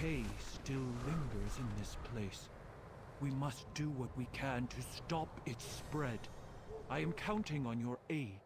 decay still lingers in this place. We must do what we can to stop its spread. I am counting on your aid.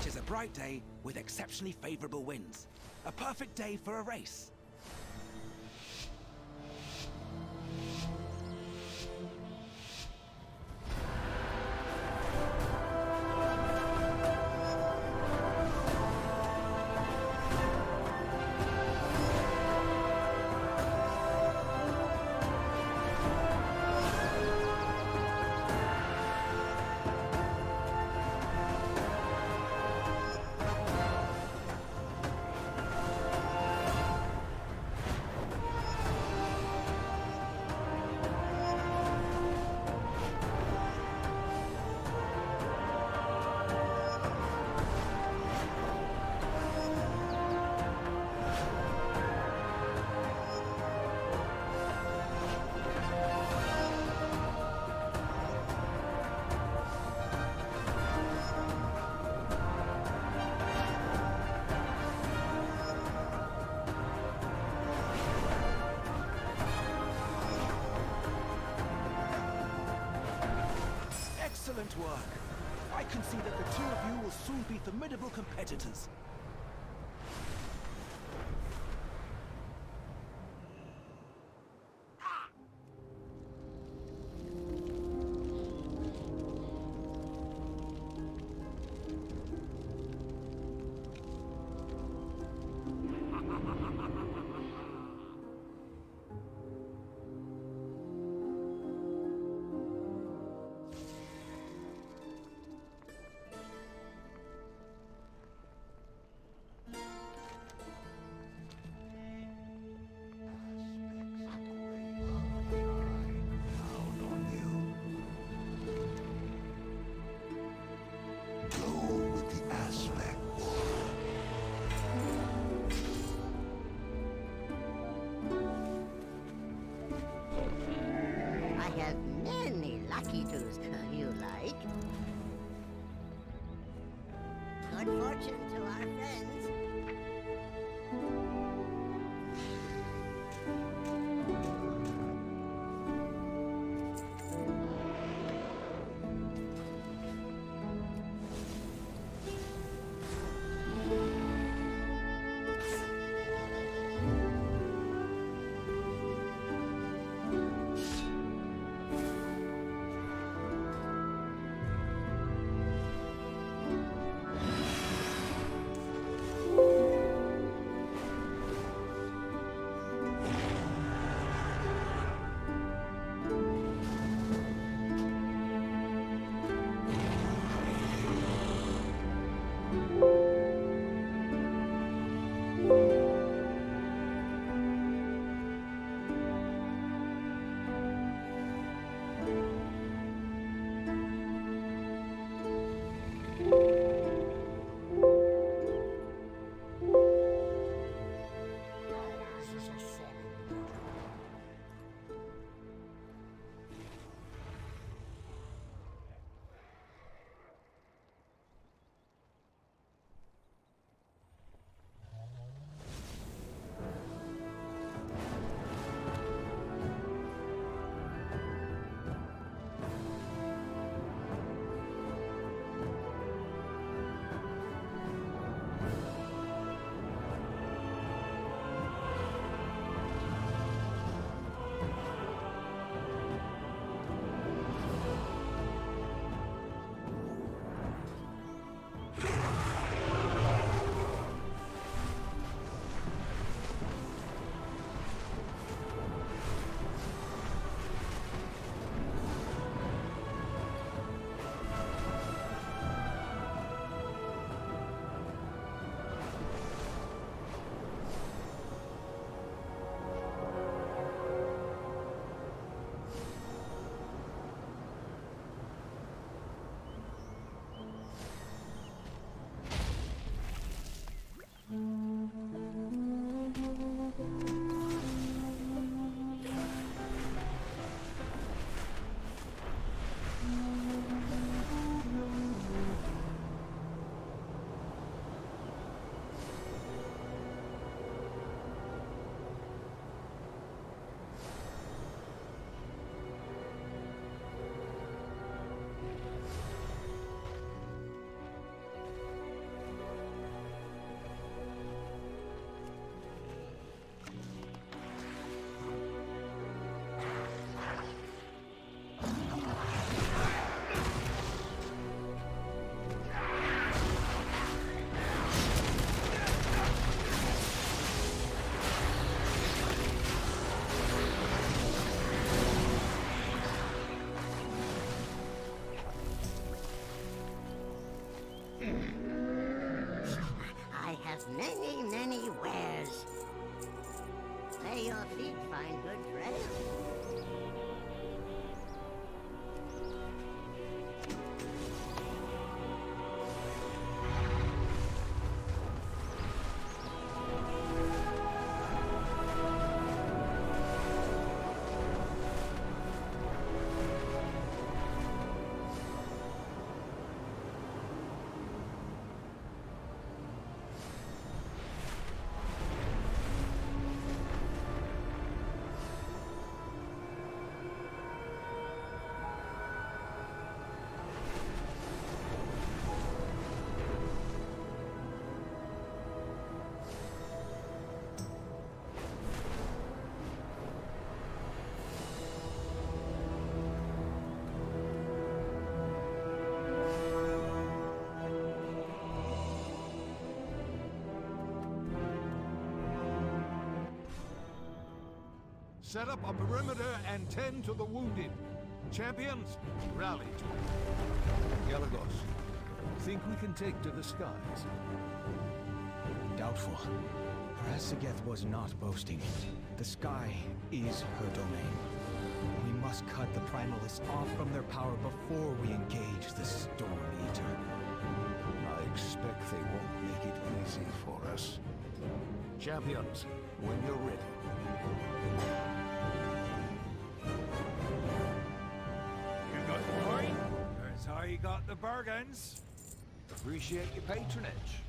It is a bright day with exceptionally favorable winds. A perfect day for a race. Excellent work. I can see that the two of you will soon be formidable competitors. Good fortune to our friends. Set up a perimeter and tend to the wounded. Champions, rally to it. Galagos, think we can take to the skies? Doubtful. Parasageth was not boasting. The sky is her domain. We must cut the Primalists off from their power before we engage the Storm Eater. I expect they won't make it easy for us. Champions, when you're ready. You got the coin? That's how you got the bargains. Appreciate your patronage.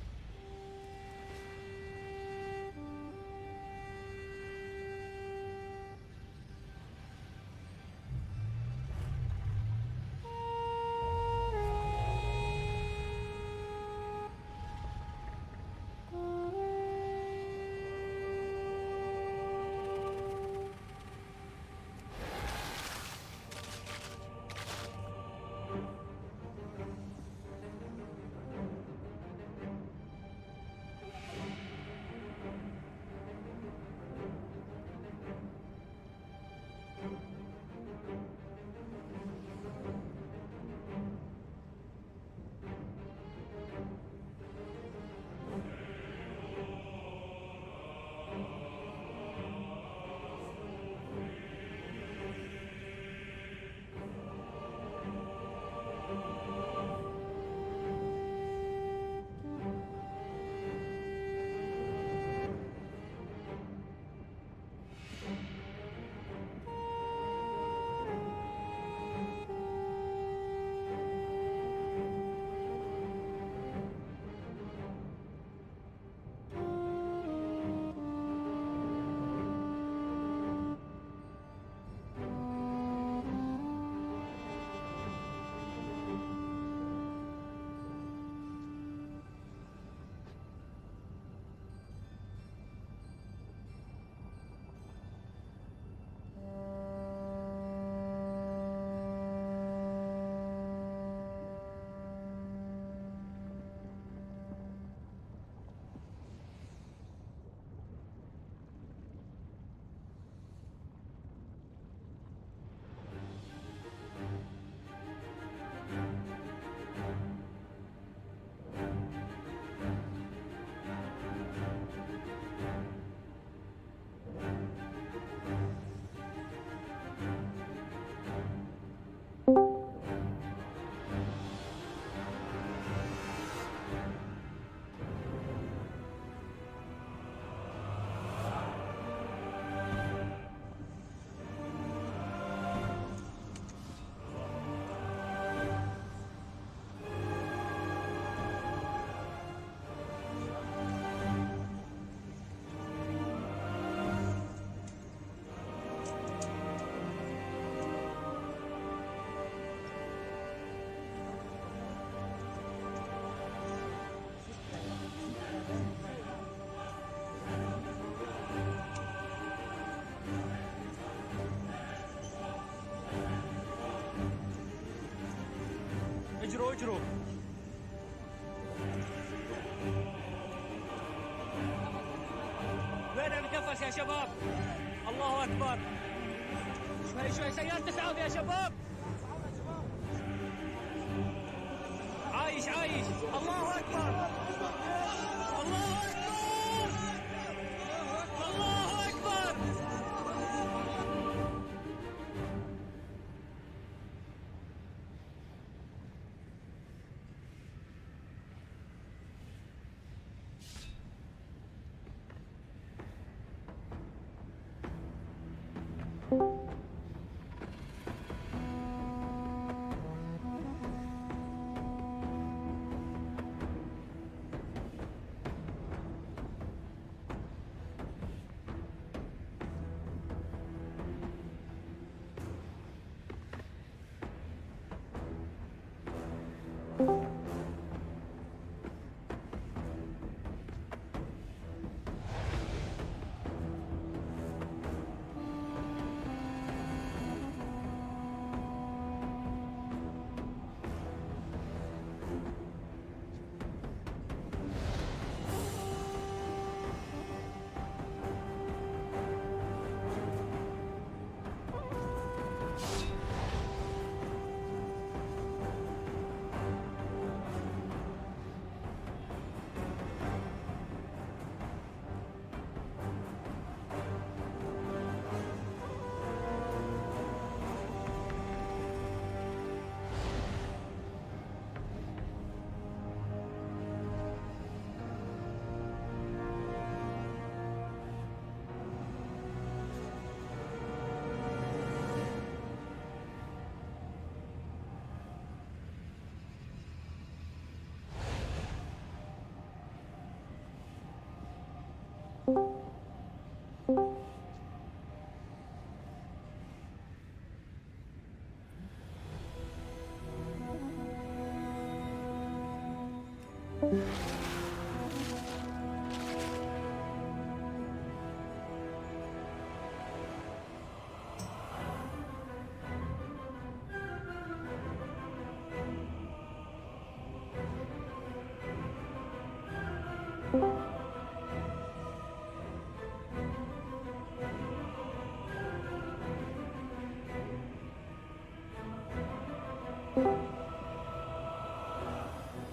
اجروا اجروا. وين عم تنفس يا شباب؟ الله اكبر. شوي شوي سيارة اسعاف يا شباب. عايش عايش. الله اكبر. الله اكبر. الله اكبر.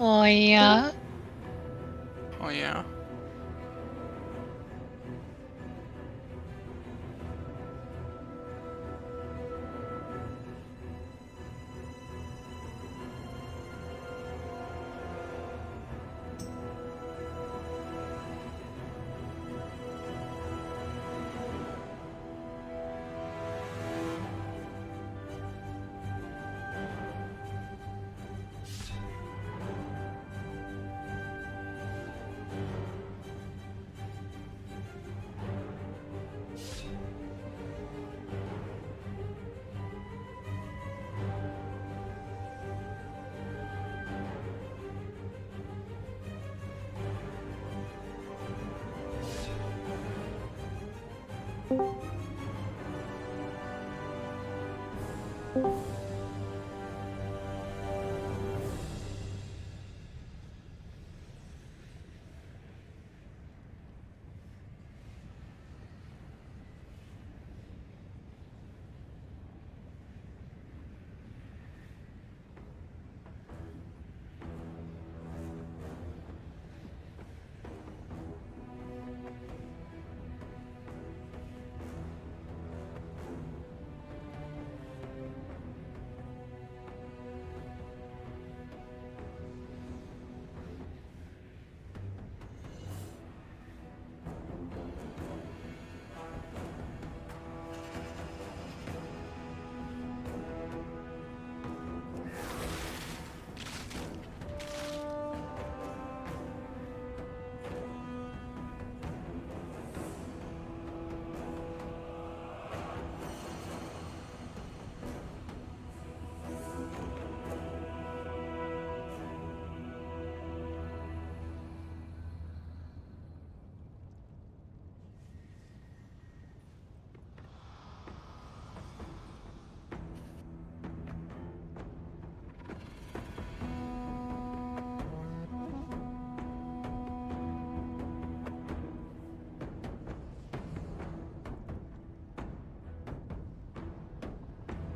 Oh yeah. Oh yeah.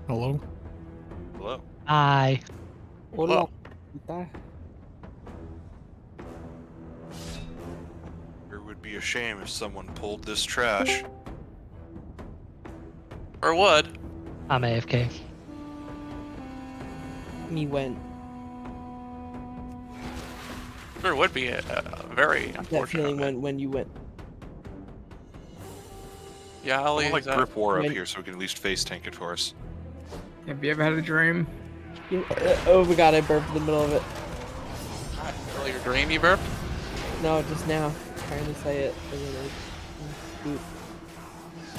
Hello? Hello. Hi. Hola. It would be a shame if someone pulled this trash. Or what? I'm AFK. Me went. Sure would be a very That unfortunate. feeling when you went. Yeah, I'll I'll leave like that. grip war up when- here so we can at least face tank it for us. Have you ever had a dream? Oh my god, I burped in the middle of it. Earlier your dream you burped? No, just now. Trying to say it. And then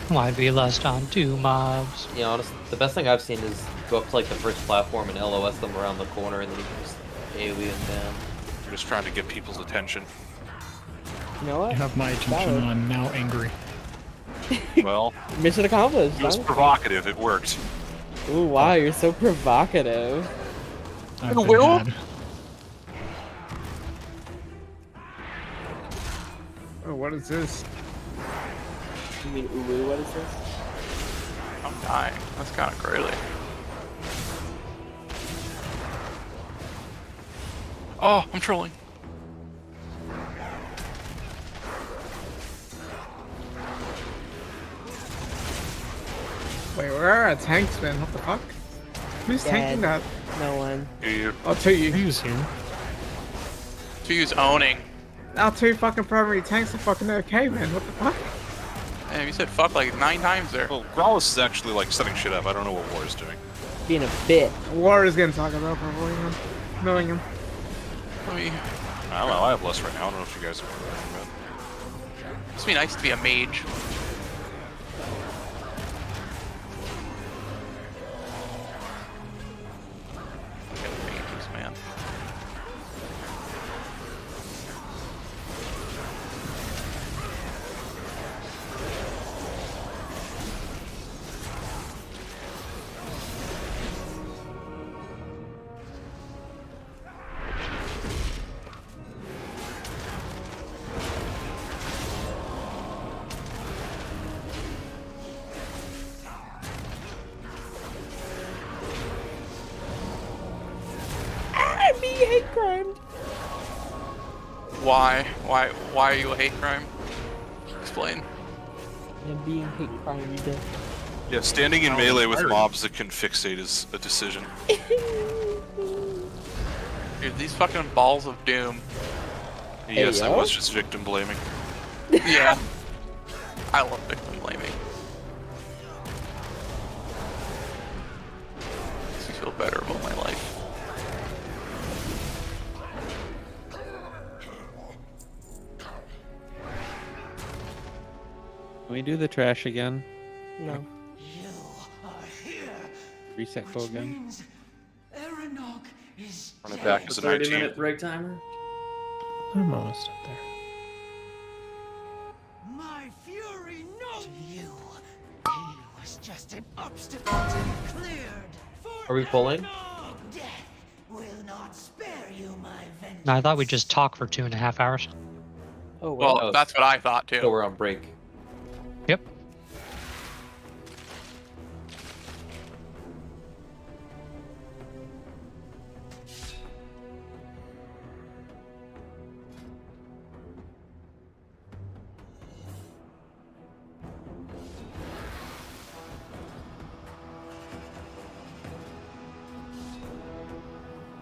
Why'd we lost on 2 mobs? Yeah, honestly, the best thing I've seen is go up to like the first platform and LOS them around the corner, and then you can just alien down. We're just trying to get people's attention. You know what? You have my attention, Valid. and I'm now angry. Well, Mission accomplished. it was huh? provocative. It worked. Ooh, wow, you're so provocative. I've been Will? had. Oh, what is this? You mean Ulu, what is this? I'm dying. That's kind of crazy. Oh, I'm trolling. Wait, where are our tanks, man? What the fuck? Who's tanking that? No one. I'll tell you. Who's here? To use owning. Our 2 fucking primary tanks are fucking okay, man. What the fuck? Damn, you said fuck like 9 times there. Well, Growlithe is actually like setting shit up. I don't know what War is doing. Being a bit. War is getting talked about for avoiding him. Knowing him. Let me. I don't know. I have less right now. I don't know if you guys are working about. Must be nice to be a mage. Get mages, man. hate crimed. Why? Why are you a hate crime? Explain. I'm being hate crimed. Yeah, standing in melee with mobs that can fixate is a decision. Dude, these fucking balls of doom. Yes, Hey, I yo. was just victim blaming. Yeah. I love victim blaming. Makes me feel better about my life. Can we do the trash again? No. You are here. Reset code again? Means Eranog is Run it back to the 19. break timer. I'm almost up there. My fury knows you. He was just an obstacle to be cleared. Are we pulling? Death will not spare you, my vengeance. No, I thought we'd just talk for 2.5 hours. Oh, well. Well, that's what I thought too. So we're on break. Yep.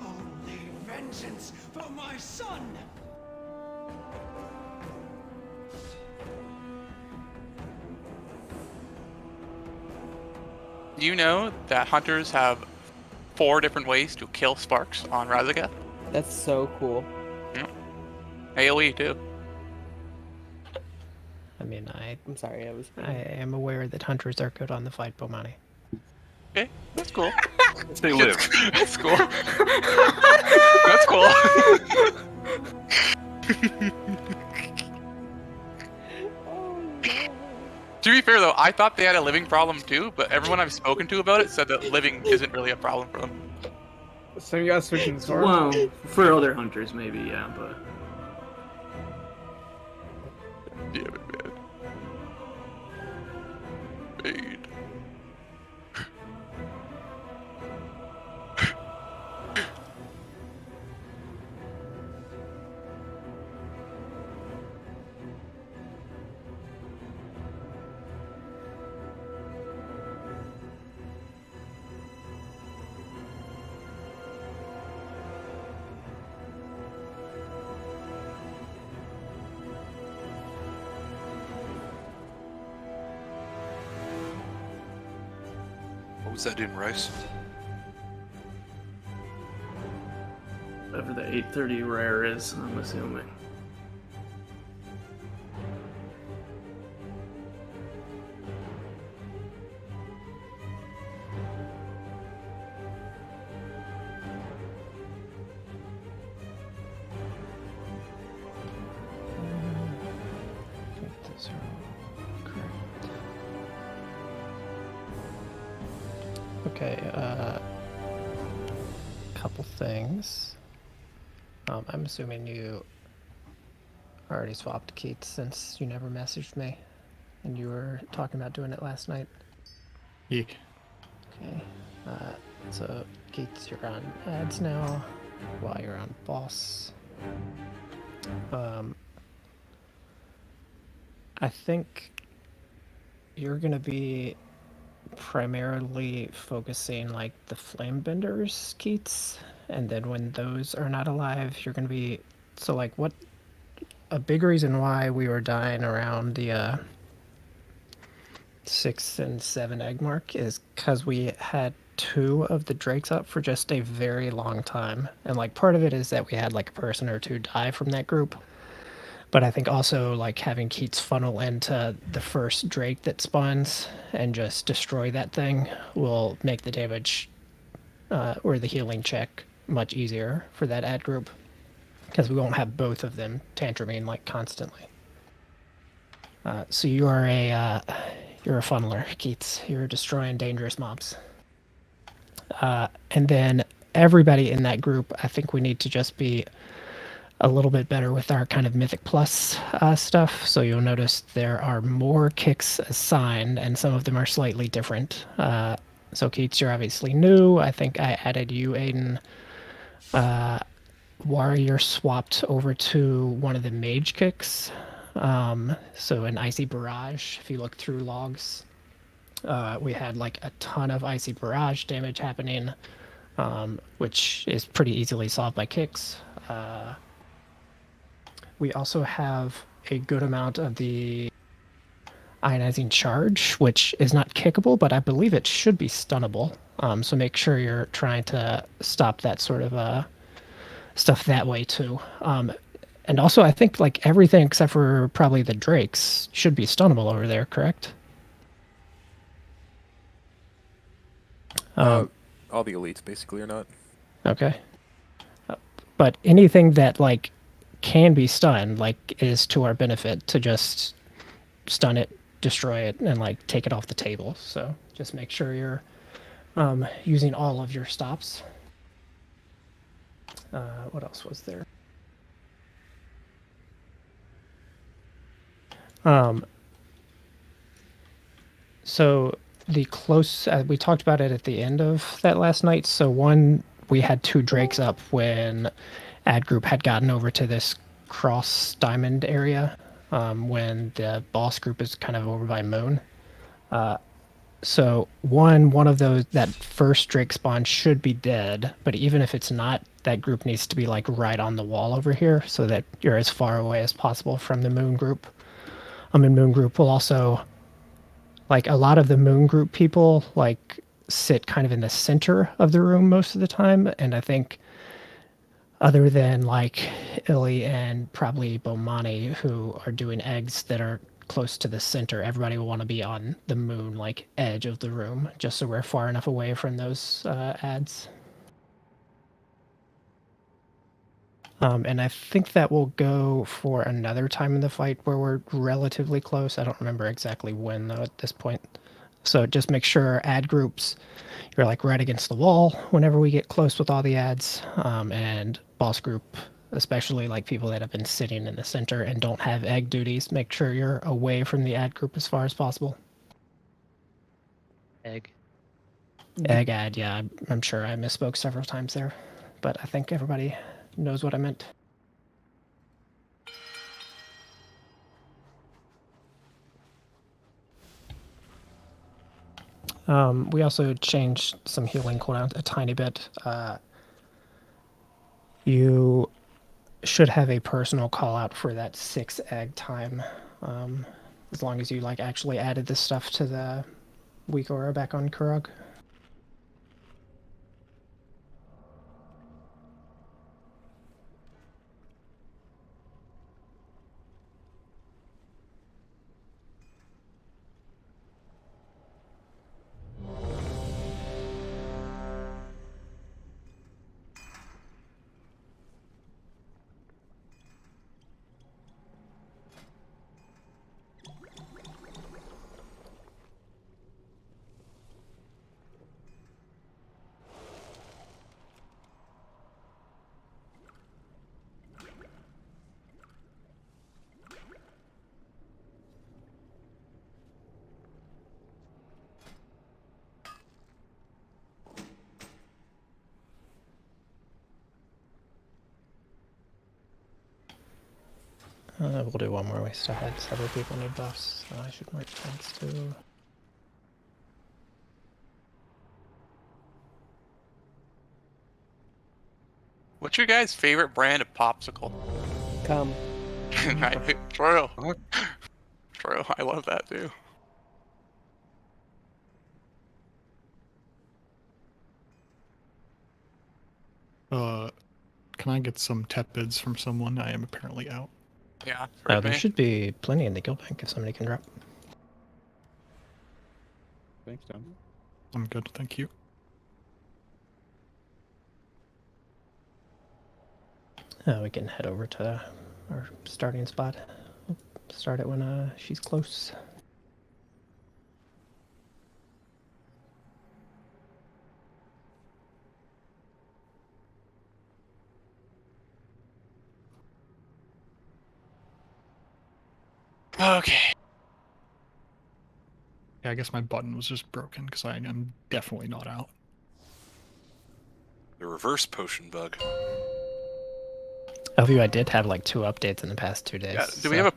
Only vengeance for my son. Do you know that hunters have 4 different ways to kill sparks on Razageth? That's so cool. Yeah. AoE too. I mean, I'm sorry, I am aware that hunters are good on the fight, Bomani. Okay, that's cool. They live. That's cool. That's cool. To be fair though, I thought they had a living problem too, but everyone I've spoken to about it said that living isn't really a problem for them. So you guys switching swords? Well, for other hunters maybe, yeah, but... Damn it, man. Fade. What was that in Rice? Whatever the 830 rare is, I'm assuming. Okay, couple things. I'm assuming you already swapped Keats since you never messaged me, and you were talking about doing it last night. Yeah. Okay, so Keats, you're on ads now, while you're on boss. I think you're gonna be primarily focusing like the flame benders, Keats, and then when those are not alive, you're gonna be like what a big reason why we were dying around the 6 and 7 egg mark is because we had 2 of the drakes up for just a very long time, and like part of it is that we had like a person or 2 die from that group. But I think also like having Keats funnel into the first Drake that spawns and just destroy that thing will make the damage or the healing check much easier for that ad group, because we won't have both of them tantruming like constantly. So you are you're a funneler, Keats. You're destroying dangerous mobs. And then everybody in that group, I think we need to just be a little bit better with our kind of Mythic Plus stuff. So you'll notice there are more kicks assigned, and some of them are slightly different. So Keats, you're obviously new. I think I added you, Aiden, warrior swapped over to one of the mage kicks. So an icy barrage. If you look through logs, we had like a ton of icy barrage damage happening, which is pretty easily solved by kicks. We also have a good amount of the ionizing charge, which is not kickable, but I believe it should be stunnable. So make sure you're trying to stop that sort of stuff that way too. And also, I think like everything except for probably the drakes should be stunnable over there, correct? All the elites basically are not. Okay. But anything that like can be stunned, like, is to our benefit to just stun it, destroy it, and like take it off the table. So just make sure you're using all of your stops. What else was there? So the close, we talked about it at the end of that last night. So one, we had 2 drakes up when ad group had gotten over to this cross diamond area, when the boss group is kind of over by Moon. So one of those, that first drake spawn should be dead, but even if it's not, that group needs to be like right on the wall over here so that you're as far away as possible from the Moon group. And Moon group will also, like, a lot of the Moon group people like sit kind of in the center of the room most of the time, and I think other than like Illy and probably Bomani, who are doing eggs that are close to the center, everybody will want to be on the Moon like edge of the room, just so we're far enough away from those ads. And I think that will go for another time in the fight where we're relatively close. I don't remember exactly when, though, at this point. So just make sure ad groups, you're like right against the wall whenever we get close with all the ads. And boss group, especially like people that have been sitting in the center and don't have egg duties, make sure you're away from the ad group as far as possible. Egg ad, yeah. I'm sure I misspoke several times there, but I think everybody knows what I meant. We also changed some healing cooldown a tiny bit. You should have a personal call out for that 6 egg time, as long as you like actually added this stuff to the weak aura back on Kurog. We'll do one more waste ahead. Several people need buffs, so I should mark tanks too. What's your guys' favorite brand of popsicle? Come. True. True. I love that too. Can I get some tepids from someone? I am apparently out. Yeah. There should be plenty in the guild bank if somebody can drop. Thanks, Tom. I'm good, thank you. We can head over to our starting spot. Start it when she's close. Okay. Yeah, I guess my button was just broken because I am definitely not out. The reverse potion bug. LVU, I did have like 2 updates in the past 2 days. Yeah. Do we have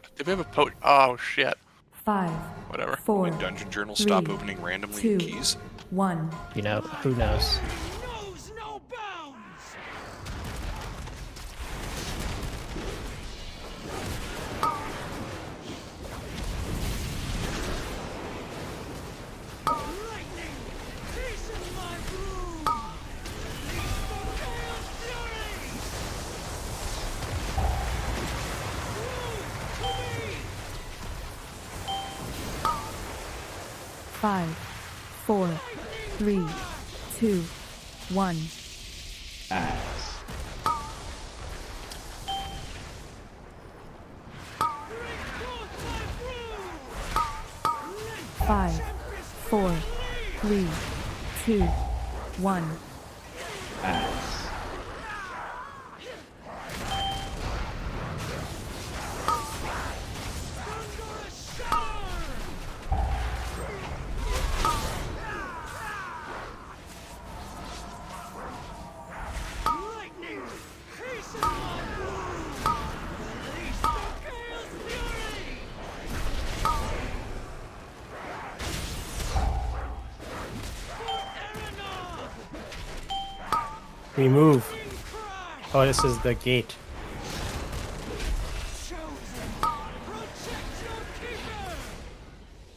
a Oh shit. 5. Whatever. 4. When dungeon journals 3, stop opening randomly 2, in keys. 1. You know, who knows? Five, 4, 3, 2, 1. Axe. 5, 4, 3, 2, 1. Axe. 'We move. Oh, this is the gate.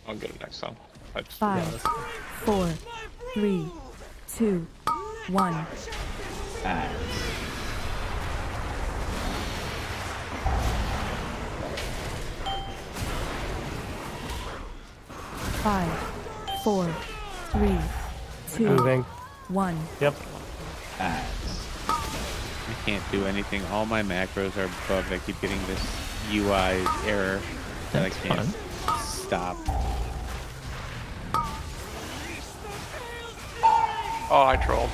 I'll get it next time. 5, 4, 3, 2, 1. Axe. 5, 4, 3, 2, Moving. 1. Yep. Axe. I can't do anything. All my macros are bugged. I keep getting this UI error that I can't stop. Oh, I trolled.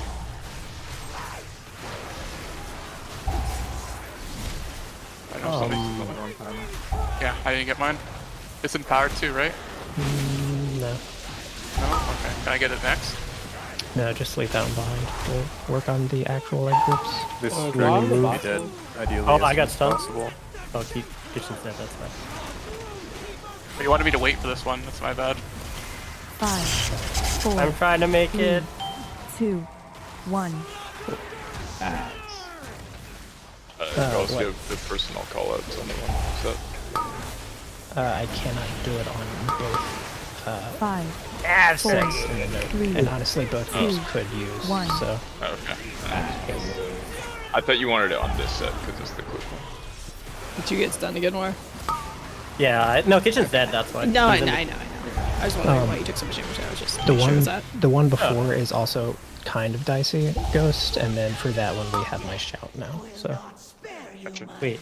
I know somebody's on the wrong time. Yeah, I didn't get mine. It's in power too, right? No. No? Okay. Can I get it next? No, just leave that one behind. We'll work on the actual egg groups. This Oh, dragon wow. will be dead, ideally. Oh, as I got soon as stunned. possible. Oh, kitchen's dead. That's fine. But you wanted me to wait for this one. That's my bad. 5, 4, I'm trying to make 3, it. 2, 1. Axe. You also what? have the personal call outs on the one set. I cannot do it on both. 5, 4, And, then 3, and honestly, both two, groups could use. 1. So Okay. I thought you wanted it on this set because it's the quick one. Did you get stunned again, War? Yeah, no, kitchen's dead. That's why. No, I He's in- know. I was wondering why you took so much damage. I was just the making sure it one, was that. the one before is also kind of dicey, Ghost, and then for that one we have my shout now. So Wait.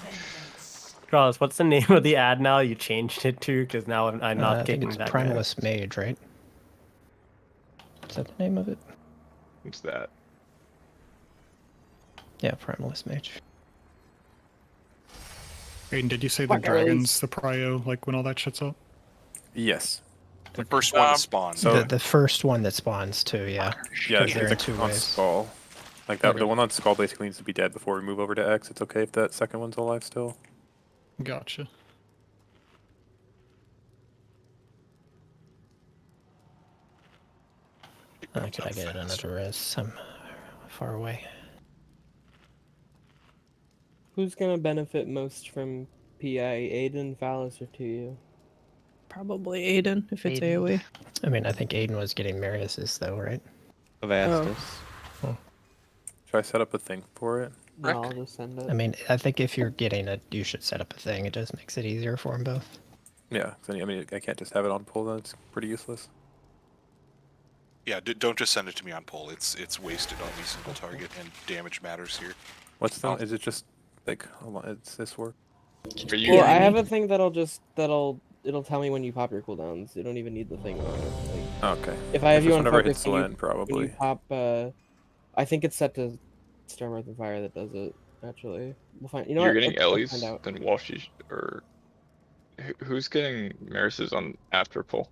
Carlos, what's the name of the ad now you changed it to? Because now I'm not I think getting it's that. Primalist Mage, right? Is that the name of it? What's that? Yeah, Primalist Mage. Aiden, did you say the Fuck, dragons, the prio, like when all that shit's up? Yes. The first one that spawns. The first one that spawns too, yeah. Yeah, Because they're in it's 2 on ways. Skull. Like that, the one on Skull basically needs to be dead before we move over to X. It's okay if that second one's alive still. Gotcha. Could I get another res? I'm far away. Who's gonna benefit most from PI? Aiden, Phallus, or 2U? Probably Aiden, if it's AoE. I mean, I think Aiden was getting Marius's though, right? Avastus. Should I set up a thing for it? No, I'll just send it. I mean, I think if you're getting it, you should set up a thing. It just makes it easier for them both. Yeah, 'cause I mean, I can't just have it on pull. Then it's pretty useless. Yeah, don't just send it to me on pull. It's wasted on me single target, and damage matters here. What's the? Is it just like? It's this work? Well, I have a thing it'll tell me when you pop your cooldowns. You don't even need the thing on it. Like, Okay. If I have It's you just on whenever it focus, hits when you, land, probably. when you pop, I think it's set to Storm, Earth, and Fire that does it. Actually, we'll find. You know You're what? getting Let's Ellie's, find out. then Walshy, or who's getting Maris's on after pull?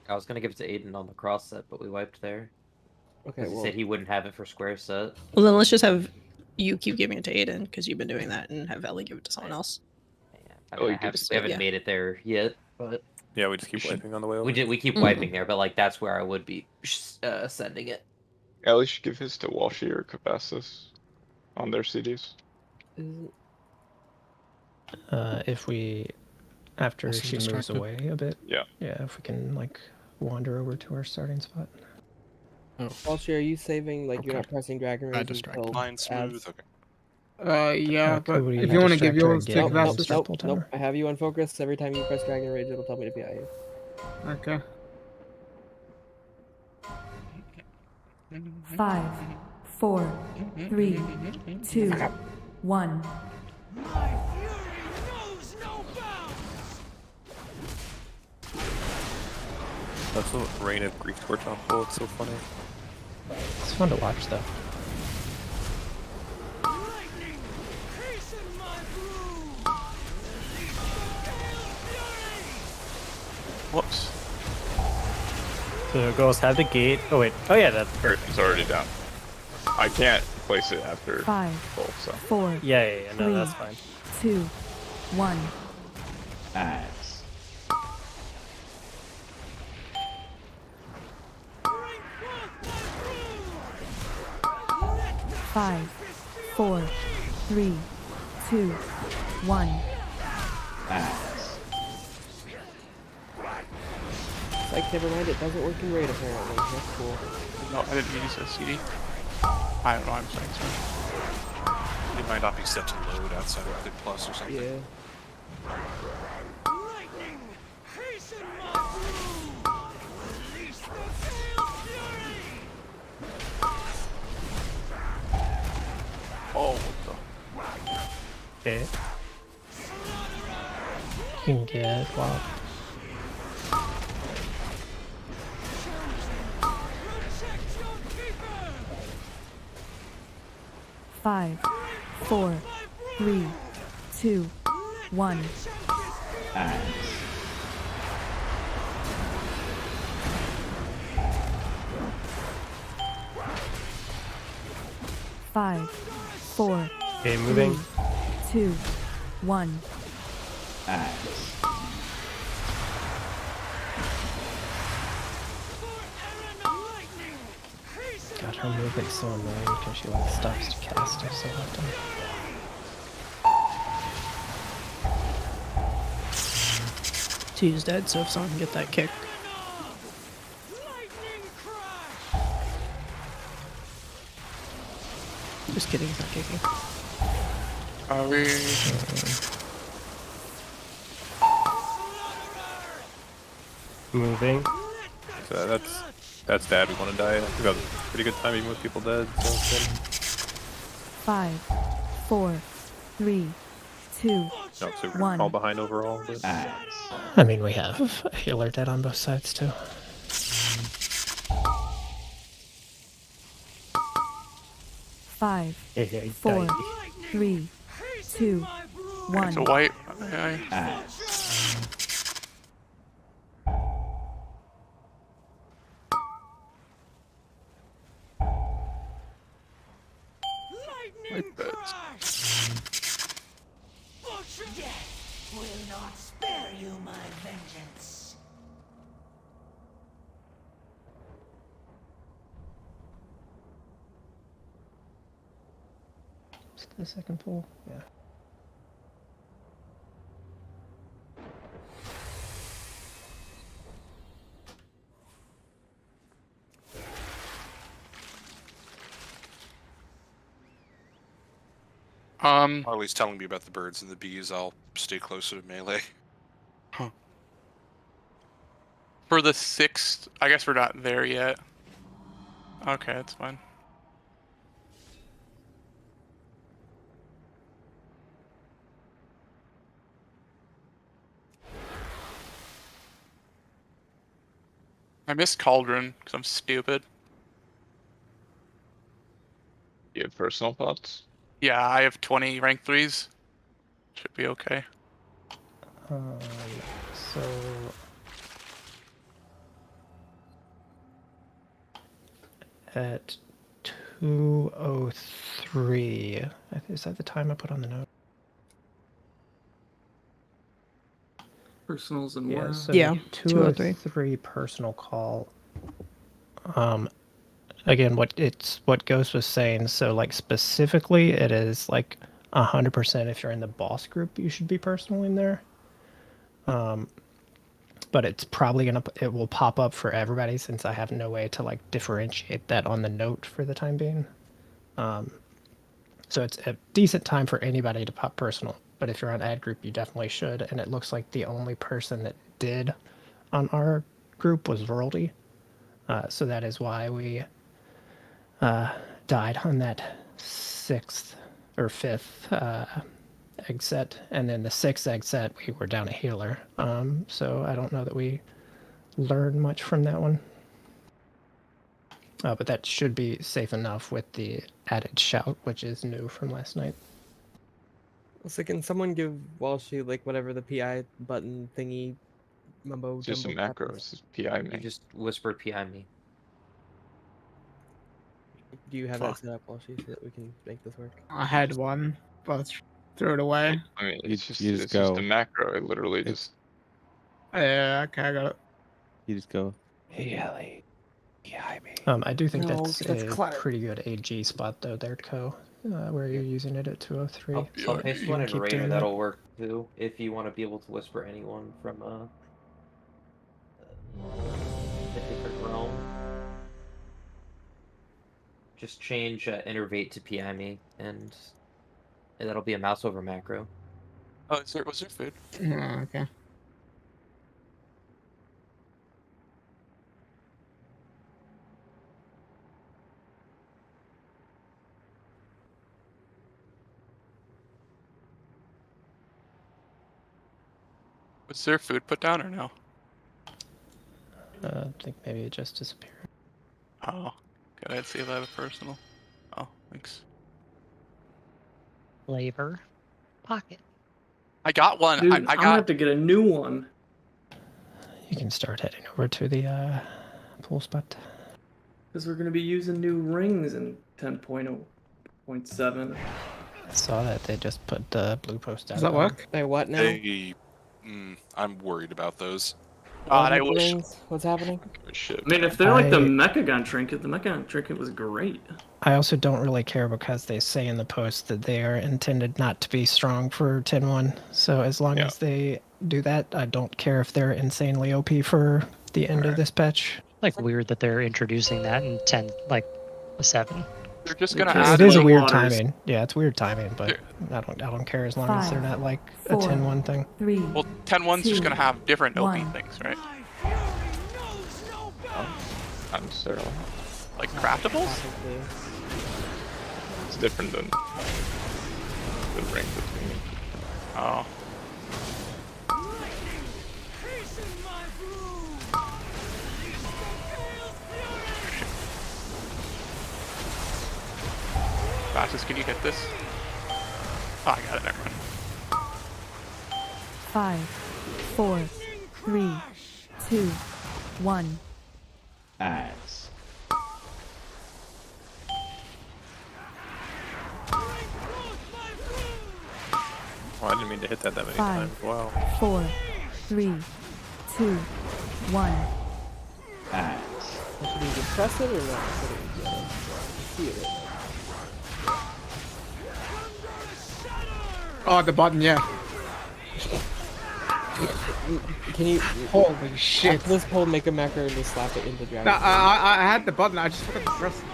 I was gonna give it to Aiden on the cross set, but we wiped there. Okay, He well- said he wouldn't have it for square set. Well, then let's just have you keep giving it to Aiden because you've been doing that, and have Ellie give it to someone else. I mean, we haven't made it there yet, but Yeah, we just keep wiping on the way over. we keep wiping there, but like that's where I would be sending it. Ellie should give his to Walshy or Cabassus on their CDs. If we, after Also she moves distracted. away a bit. Yeah. Yeah, if we can like wander over to our starting spot. Walshy, are you saving? Like you're not pressing Dragon Rage until Line smooth. abs? Okay. Yeah, but could we if you want to give distract her yours to again? Cabassus. Nope. I have you unfocused. Every time you press Dragon Rage, it'll tell me to PI you. Okay. 5, 4, 3, 2, 1. That's the Rain of Grief Torch on full. It's so funny. It's fun to watch though. Whoops. So Girls have the gate. Oh wait. Oh yeah, that's perfect. It's already down. I can't place it after 5, full, so. 4, Yeah. No, 3, that's fine. 2, 1. Nice. Five, 4, 3, 2, 1. Nice. Like, never mind, it doesn't work in raid apparently. That's cool. No, I didn't use a CD. I don't know. I'm saying so. It might not be set to load outside of Mythic Plus or something. Yeah. Oh, what the? Okay. You can get well. Five, 4, 3, 2, 1. Nice. Five, 4, Okay, moving. 3, 2, 1. Nice. God, her movement's so annoying because she like stops to cast it so often. T's dead, so if someone can get that kick. Just kidding, he's not kicking. Are we? Moving. So that's bad. We want to die. We got a pretty good time even with people dead. So it's good. 5, 4, 3, 2, No, so we're 1. all behind overall. But... I mean, we have a healer dead on both sides too. Five, Yeah, he 4, died. 3, 2, 1. It's a white. Okay. White beds. Death will not spare you my vengeance. Is it the second pull? Yeah. Harley's telling me about the birds and the bees. I'll stay closer to melee. Huh. For the 6th, I guess we're not there yet. Okay, that's fine. I missed Cauldron because I'm stupid. You have personal pots? Yeah, I have 20 rank 3s. Should be okay. So at 2:03 203. Is that the time I put on the note? Personals and Yeah, more. so Yeah, 203 personal call. Again, what Ghost was saying, so like specifically it is like 100% if you're in the boss group you should be personal in there. But it's probably it will pop up for everybody since I have no way to like differentiate that on the note for the time being. So it's a decent time for anybody to pop personal, but if you're on ad group you definitely should, and it looks like the only person that did on our group was Veraldi. So that is why we died on that 6th or 5th egg set, and then the 6th egg set we were down a healer. So I don't know that we learned much from that one. But that should be safe enough with the added shout, which is new from last night. So can someone give Walshy like whatever the PI button thingy mumbo It's just a jumbo macro. crap It's is? just PI me. You just whisper PI me. Do you have that set up, Walshy, so that we can make this work? I had one, but threw it away. I mean, it's just you just it's go. just a macro. It literally just. Yeah, okay, I got it. You just go. Hey, Ellie. Behind me. I do think No, that's that's a Clark. pretty good AG spot though there, Co, where you're using it at 203. I'll paste one in keep Raider, doing that'll work too, if you want to be able to whisper anyone from a different realm. Just change innervate to PI me, and that'll be a mouse over macro. Oh, was there food? Yeah, okay. Was there food put down or no? I think maybe it just disappeared. Oh, okay, I'd save that a personal. Oh, thanks. Flavor. Pocket. I got one. Dude, I I'm gonna got. have to get a new one. You can start heading over to the pool spot. Because we're gonna be using new rings in 10.0.7. I saw that they just put the blue post out. Does that work? Hey, what now? I'm worried about those. God, I wish. What's happening? Shit. I mean, if they're like the Mechagon trinket, the Mechagon trinket was great. I also don't really care because they say in the post that they are intended not to be strong for 10-1. So as long as they do that, I don't care if they're insanely OP for the end of this patch. Like weird that they're introducing that in 10, like a 7. They're just gonna It add. is a like, weird waters. timing. Yeah, it's weird timing, but I don't care as long as they're not like a 10-1 thing. Well, 10-1's just gonna have different OP things, right? Not necessarily. Like craftables? It's different than the ring between. Oh. Fastest, can you hit this? Oh, I got it, never mind. 5, 4, 3, 2, 1. Axe. Oh, I didn't mean to hit that many 5, times. Wow. 4, 3, 2, 1. Axe. Should we just press it or not? See it. Oh, the button, yeah. Can you? Holy shit. After this pull, make a macro and just slap it into No, Dragon. I had the button, I just forgot to press it.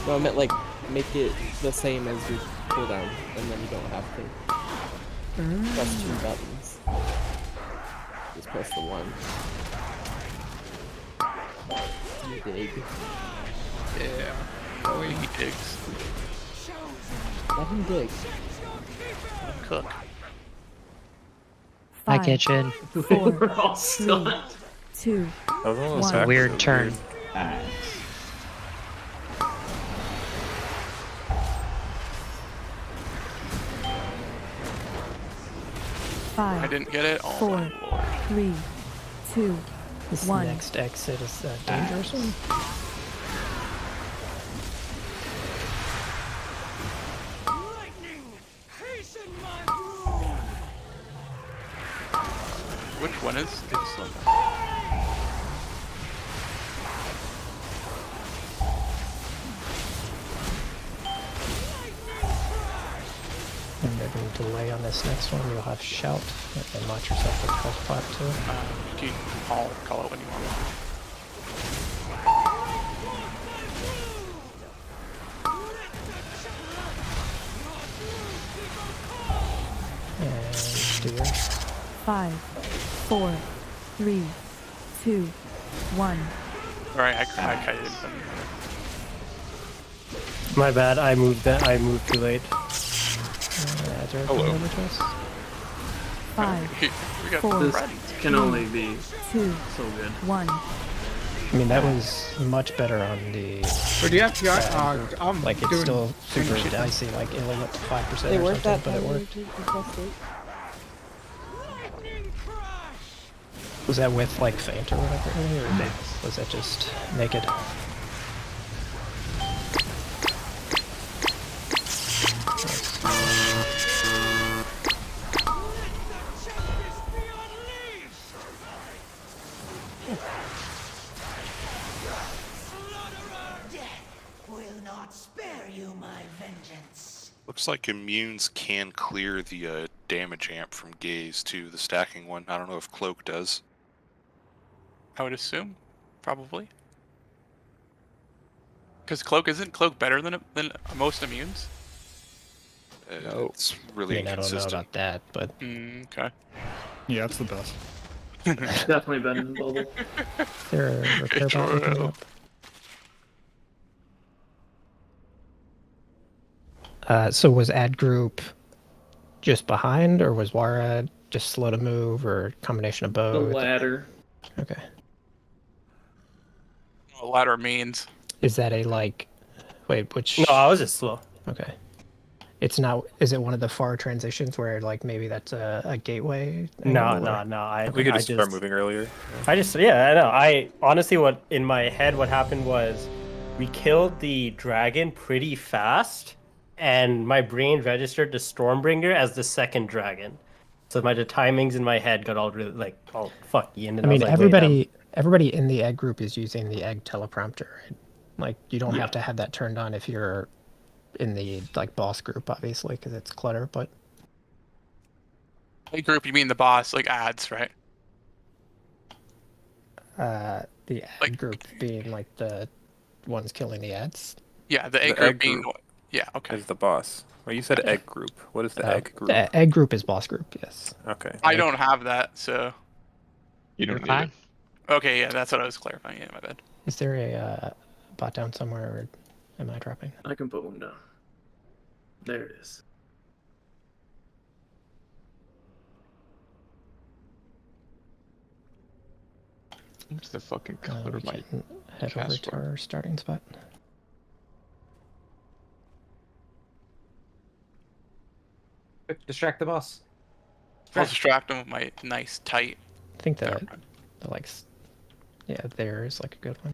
No, I meant like make it the same as your cooldown, and then you don't have to press 2 buttons. Just press the 1. You dig. Yeah. Oh, he digs. Let him dig. Cook. My 5, kitchen. 4, We're all 3, stunned. 2, That was one of those 1. sacks Weird that turn. Axe. 5, I didn't get it. Oh 4, my lord. 3, 2, This 1. next exit is a dangerous one. Which one is this one? And they're going to delay on this next one. You'll have shout and launch yourself with health pot too. You can call it when you want. And do yours. 5, 4, 3, 2, 1. Alright, I kited him. My bad. I moved too late. Hello. 5, We got 4, This can only be 2, so good. 1. I mean, that was much better on the. Or do you have to? I'm like it's doing still super shit. dicey, like it only up to 5% They or weren't something, that but it bad. worked. Was that with like feint or whatever, or was that just naked? Will not spare you my vengeance. Looks like immunes can clear the damage amp from gaze too, the stacking one. I don't know if cloak does. I would assume, probably. Because cloak isn't cloak better than most immunes? It's really I mean, I don't know inconsistent. about that, but Okay. Yeah, it's the best. Definitely better than bubble. there are repair bot we can up. So was ad group just behind, or was Wara just slow to move, or combination of The both? ladder. Okay. What ladder means. Is that a like? Wait, which? No, I was just slow. Okay. It's not. Is it one of the far transitions where like maybe that's a gateway? No. We could just start moving earlier. I know. I honestly, what in my head, what happened was, we killed the dragon pretty fast, and my brain registered the Stormbringer as the second dragon. So the timings in my head got all really like all fucky. And then I mean, was like, wait, everybody in the egg group is using the egg teleprompter. Right? Like you don't have to have that turned on if you're in the like boss group, obviously, because it's clutter. But By group, you mean the boss, like ads, right? the egg group being like the ones killing the ads. Yeah, the egg group being. Yeah, okay. Is the boss. Well, you said egg group. What is the egg group? The egg group is boss group. Yes. Okay. I don't have that, so. You don't need it. Okay, yeah, that's what I was clarifying. Yeah, my bad. Is there a bot down somewhere, or am I dropping? I can put one down. There it is. What's the fucking color of my Head over to our starting spot. Distract the boss. I'll distract him with my nice tight. I think the like, yeah, there is like a good one.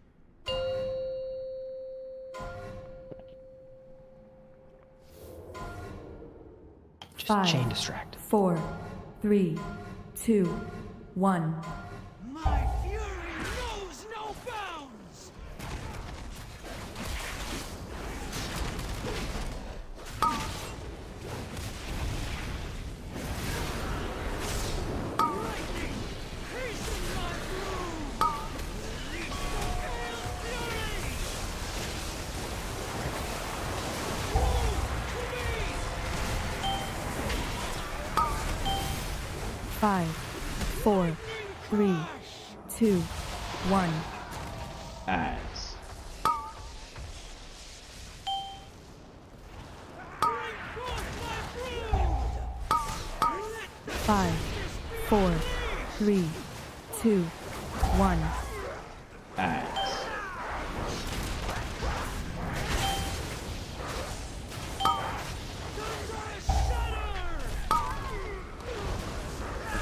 Just 5, chain distract. 4, 3, 2, 1. My fury knows no bounds. Five, 4, 3, 2, 1. Ads. Five, 4, 3, 2, 1. Ads.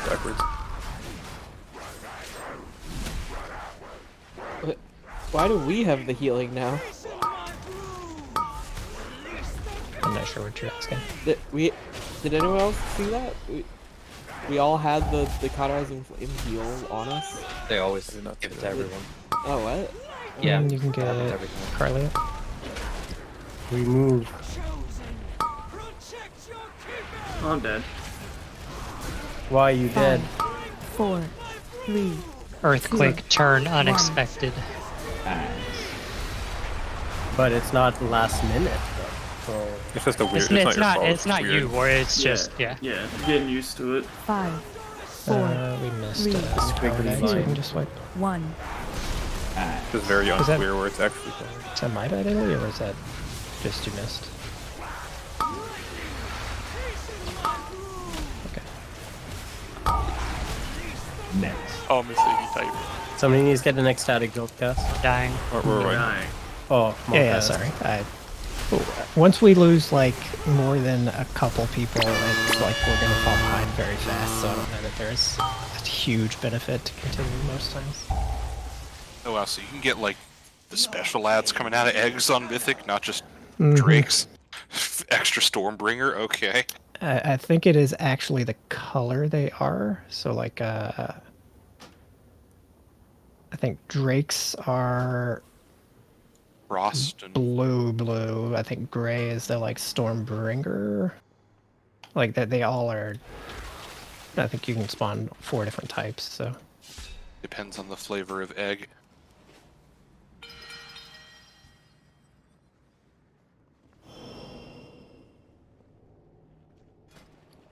Backwards. Why do we have the healing now? I'm not sure what you're asking. Did anyone else see that? We all had the cauterizing flame heal on us. They always give it to everyone. Oh, what? Yeah, You can get happens every time. Carly. We move. Oh, I'm dead. Why are you dead? 4, 3. Earthquake turn unexpected. But it's not last minute. So It's just a weird. It's not weird. you, or it's just yeah. Yeah, getting used to it. 5, 4, We missed 3, power deck, so you can just swipe. 1. It's just very Was that- unclear where it's actually going. Is that my bad, Italy, or was that just you missed? Next. Oh, Mythic type. somebody needs to get an ecstatic guild cast. Dying. We're right. Dying. Oh, my Yeah, bad. sorry. Once we lose like more than a couple people, it's like we're gonna fall behind very fast. So I don't know that there's a huge benefit to continue most times. Oh wow, so you can get like the special ads coming out of eggs on Mythic, not just Mhm. drakes. Extra Stormbringer, okay. I think it is actually the color they are. So like, I think drakes are Frost and blue. I think gray is the like Stormbringer. Like that, they all are. I think you can spawn 4 different types. So depends on the flavor of egg.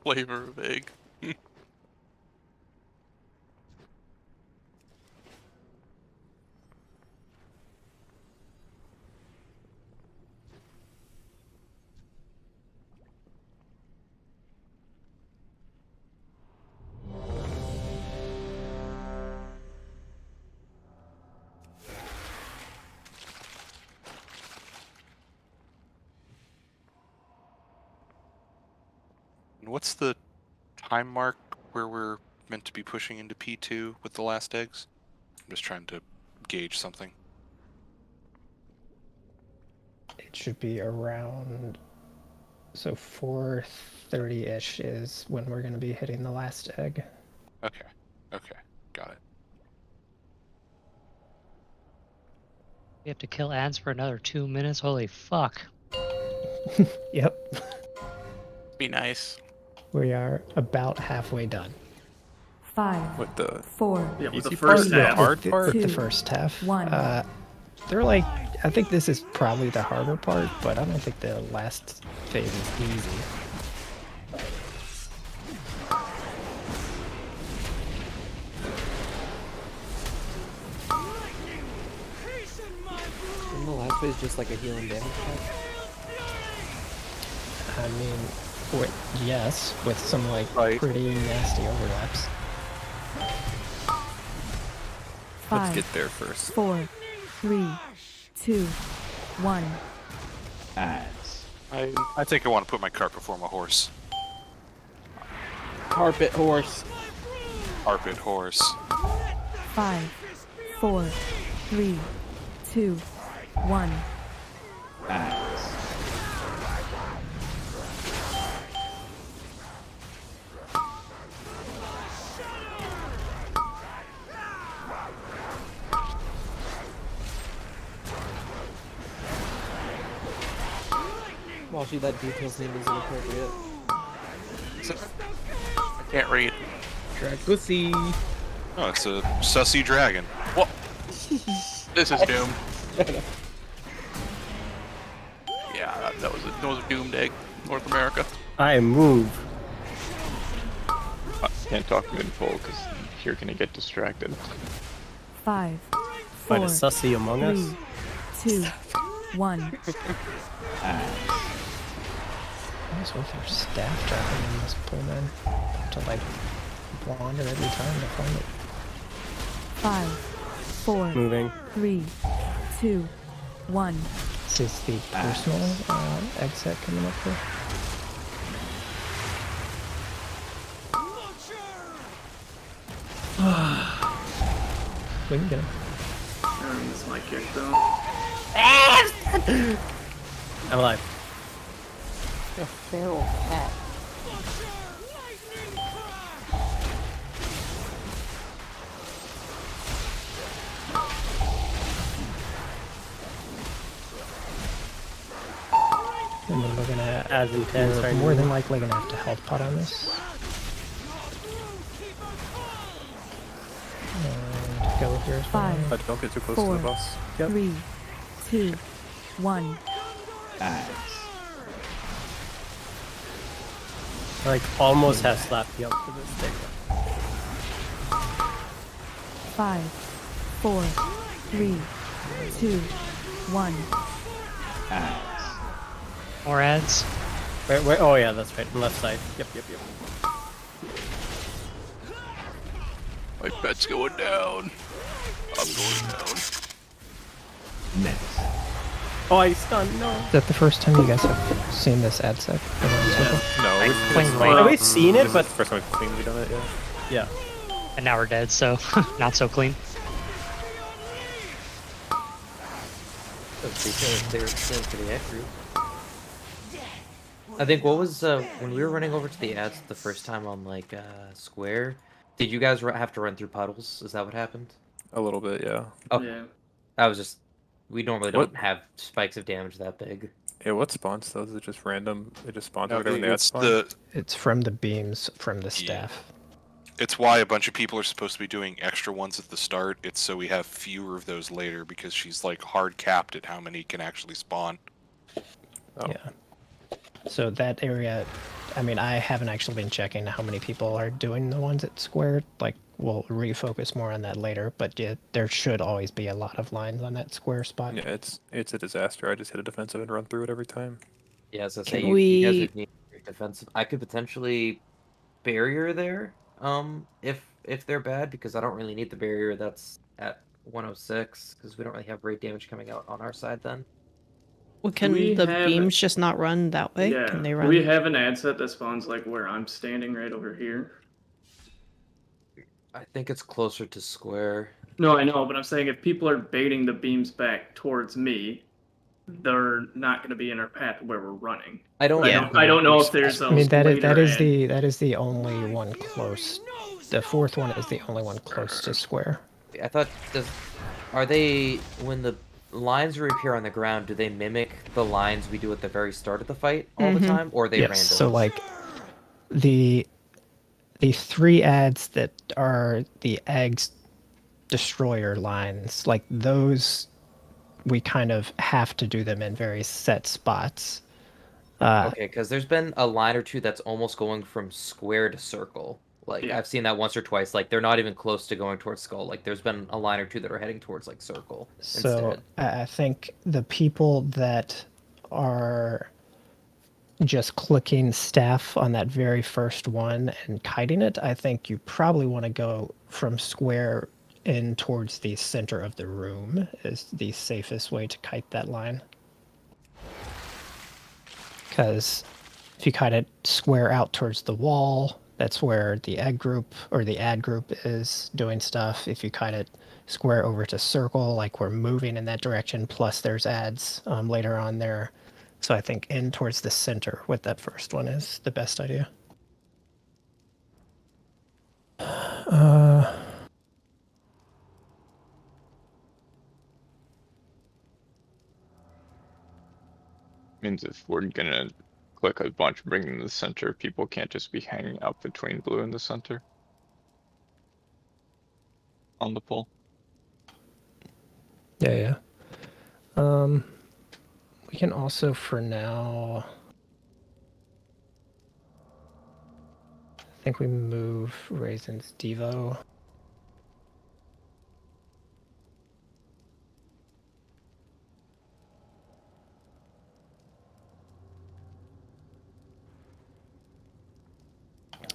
Flavor of egg. And what's the time mark where we're meant to be pushing into P2 with the last eggs? I'm just trying to gauge something. it should be around. So 4:30-ish is when we're gonna be hitting the last egg. Okay, got it. We have to kill ants for another 2 minutes. Holy fuck! Yep. Be nice. We are about halfway done. 5, With the 4, Yeah, with the easy first part, the half. hard The- part. the first half. 1. They're like, I think this is probably the harder part, but I don't think the last phase is easy. Isn't the last phase just like a healing damage check? I mean, yes, with some like Right. pretty nasty overlaps. 5, Let's get there first. 4, 3, 2, 1. Ads. I think I want to put my cart before my horse. Carpet horse. Carpet horse. 5, 4, 3, 2, 1. Ads. Well, gee, that details name is inappropriate. I can't read. Dragussy. Oh, it's a sussy dragon. What? This is doomed. Yeah, that was a doomed egg. North America. I move. Can't talk to him in full because you're gonna get distracted. 5, By 4, the sussy among us. 3, 2, 1. Ads. I was with your staff dropping in this pull man to like wander every time to find it. 5, 4, Moving. 3, 2, 1. This is the personal egg set coming up here. We can get him. This might kick though. I'm alive. A feral cat. And then we're gonna As intense we're right more now. than likely gonna have to health pot on this. And go here as well. 5, Don't get too close to 4, the boss. 3, 2, 1. Nice. Like almost has slapped you up for this thing. 5, 4, 3, 2, 1. Nice. More ads. Wait, oh yeah, that's right. Left side. Yep. My bet's going down. I'm going down. Next. Oh, I stunned. No. Is that the first time you guys have seen this ad set? No, we've Clean seen lane. We've seen it, this but is the first time we've cleanly done it, yeah. yeah. And now we're dead, so not so clean. For the ad group. I think what was when we were running over to the ads the first time on like Square, did you guys have to run through puddles? Is that what happened? A little bit, yeah. Oh, Yeah. that was just we normally don't What? have spikes of damage that big. Yeah, what spawns those? Is it just random? It just spawns No, whatever the ad it's spawn? It's from the beams from the staff. It's why a bunch of people are supposed to be doing extra ones at the start. It's so we have fewer of those later because she's like hard capped at how many can actually spawn. Oh. Yeah. So that area, I mean, I haven't actually been checking how many people are doing the ones at Square. Like, we'll refocus more on that later. But yeah, there should always be a lot of lines on that Square spot. Yeah, it's a disaster. I just hit a defensive and run through it every time. Yeah, as I Can say, you guys we- would need defensive. I could potentially barrier there, if they're bad, because I don't really need the barrier that's at 106, because we don't really have great damage coming out on our side then. Well, can we the have- beams just not run that way? Yeah. Can they Do run? we have an ad set that spawns like where I'm standing right over here? I think it's closer to Square. No, I know, but I'm saying if people are baiting the beams back towards me, they're not going to be in our path where we're running. I don't. I don't know if there's a. I mean, that later is ad. that is the only one close. The fourth one is the only one close to Square. I thought are they when the lines reappear on the ground? Do they mimic the lines we do at the very start of the fight all the time, or are they Yes. random? So like the three ads that are the eggs destroyer lines, like those, we kind of have to do them in very set spots. Okay, because there's been a line or two that's almost going from square to circle. Like Yeah. I've seen that once or twice. Like they're not even close to going towards skull. Like there's been a line or two that are heading towards like circle So instead. I think the people that are just clicking staff on that very first one and kiting it, I think you probably want to go from square in towards the center of the room is the safest way to kite that line. Because if you kite it square out towards the wall, that's where the egg group or the ad group is doing stuff. If you kite it square over to circle, like we're moving in that direction, plus there's ads later on there. So I think in towards the center with that first one is the best idea. Means if we're gonna click a bunch, bring them to the center, people can't just be hanging out between blue and the center. On the pole. Yeah. We can also, for now, I think we move Raisin's Devo.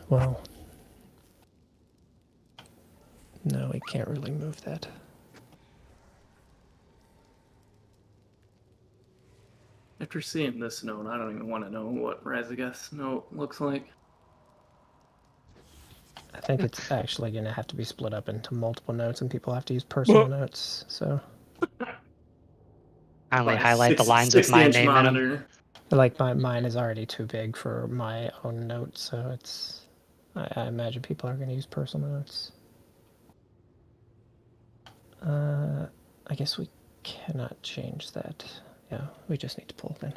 Well, no, we can't really move that. After seeing this note, I don't even want to know what Razageth's note looks like. I think it's actually going to have to be split up into multiple notes, and people have to use personal notes. So, I only By a highlight the six- lines with my 60-inch name in them. monitor. like mine is already too big for my own note, so it's. I imagine people are going to use personal notes. I guess we cannot change that. Yeah, we just need to pull then.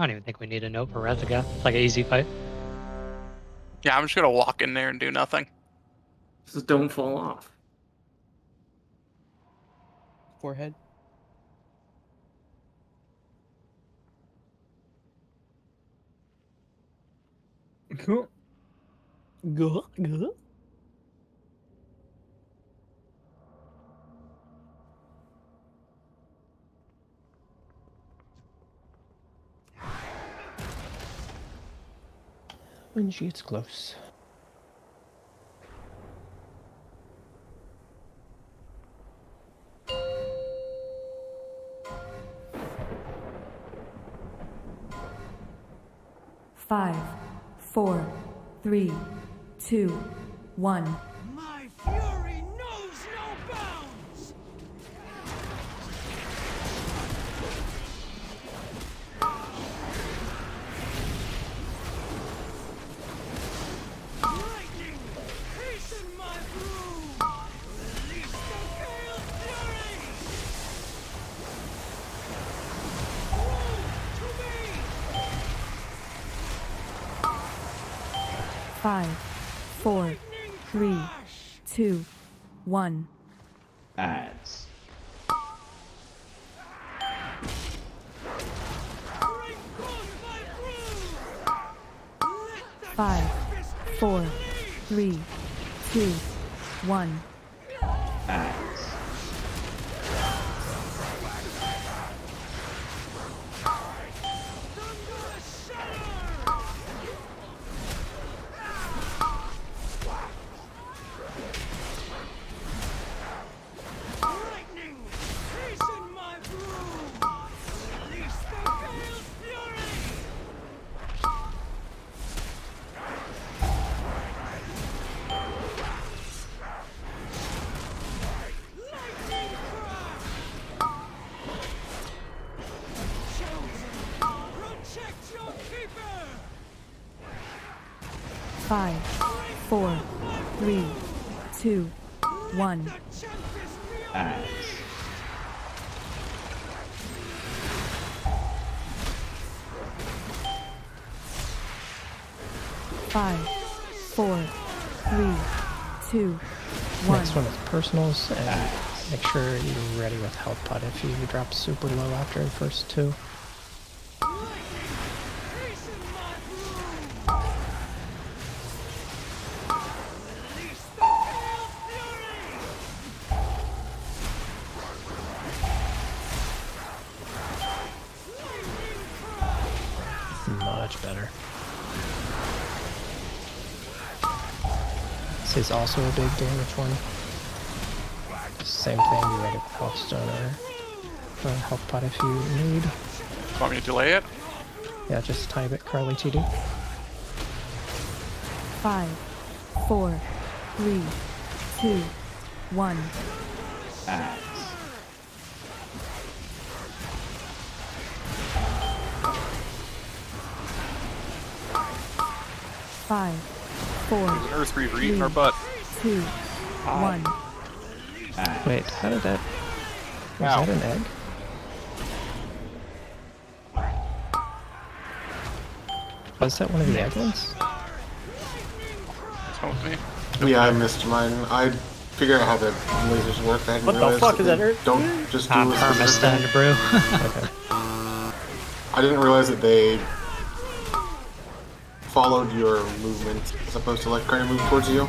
I don't even think we need a note for Reziga. It's like an easy fight. Yeah, I'm just gonna walk in there and do nothing. Just don't fall off. Forehead. Go. Go. Go. When she gets close. Five, 4, 3, 2, 1. My fury knows no bounds! Lightning, hasten my broom! Release the gale fury! Broom to me! 5, 4, 3, 2, 1. Adds. 5, 4, 3, 2, 1. Adds. Lightning, hasten my broom! Release the gale fury! Lightning crash! Chosen, protect your keeper! 5, 4, 3, 2, 1. Adds. 5, 4, 3, 2, 1. Next one is personals, and make sure you're ready with health pot if you drop super low after the first two. Much better. This is also a big damage one. Same thing, be ready with health stone or health pot if you need. Want me to delay it? Yeah, just a tiny bit, Carly TD. 5, 4, 3, 2, 1. Adds. 5, 4, Earth Reaver eating our butt. 2, 1. Wait, how did that... Was Ow. that an egg? Was that one of the egg ones? Yeah, I missed mine. I figured out how the lasers work. I hadn't What the realized fuck is that? Don't just do a Karma specific starting thing. to brew. Okay. I didn't realize that they followed your movement as opposed to like trying to move towards you.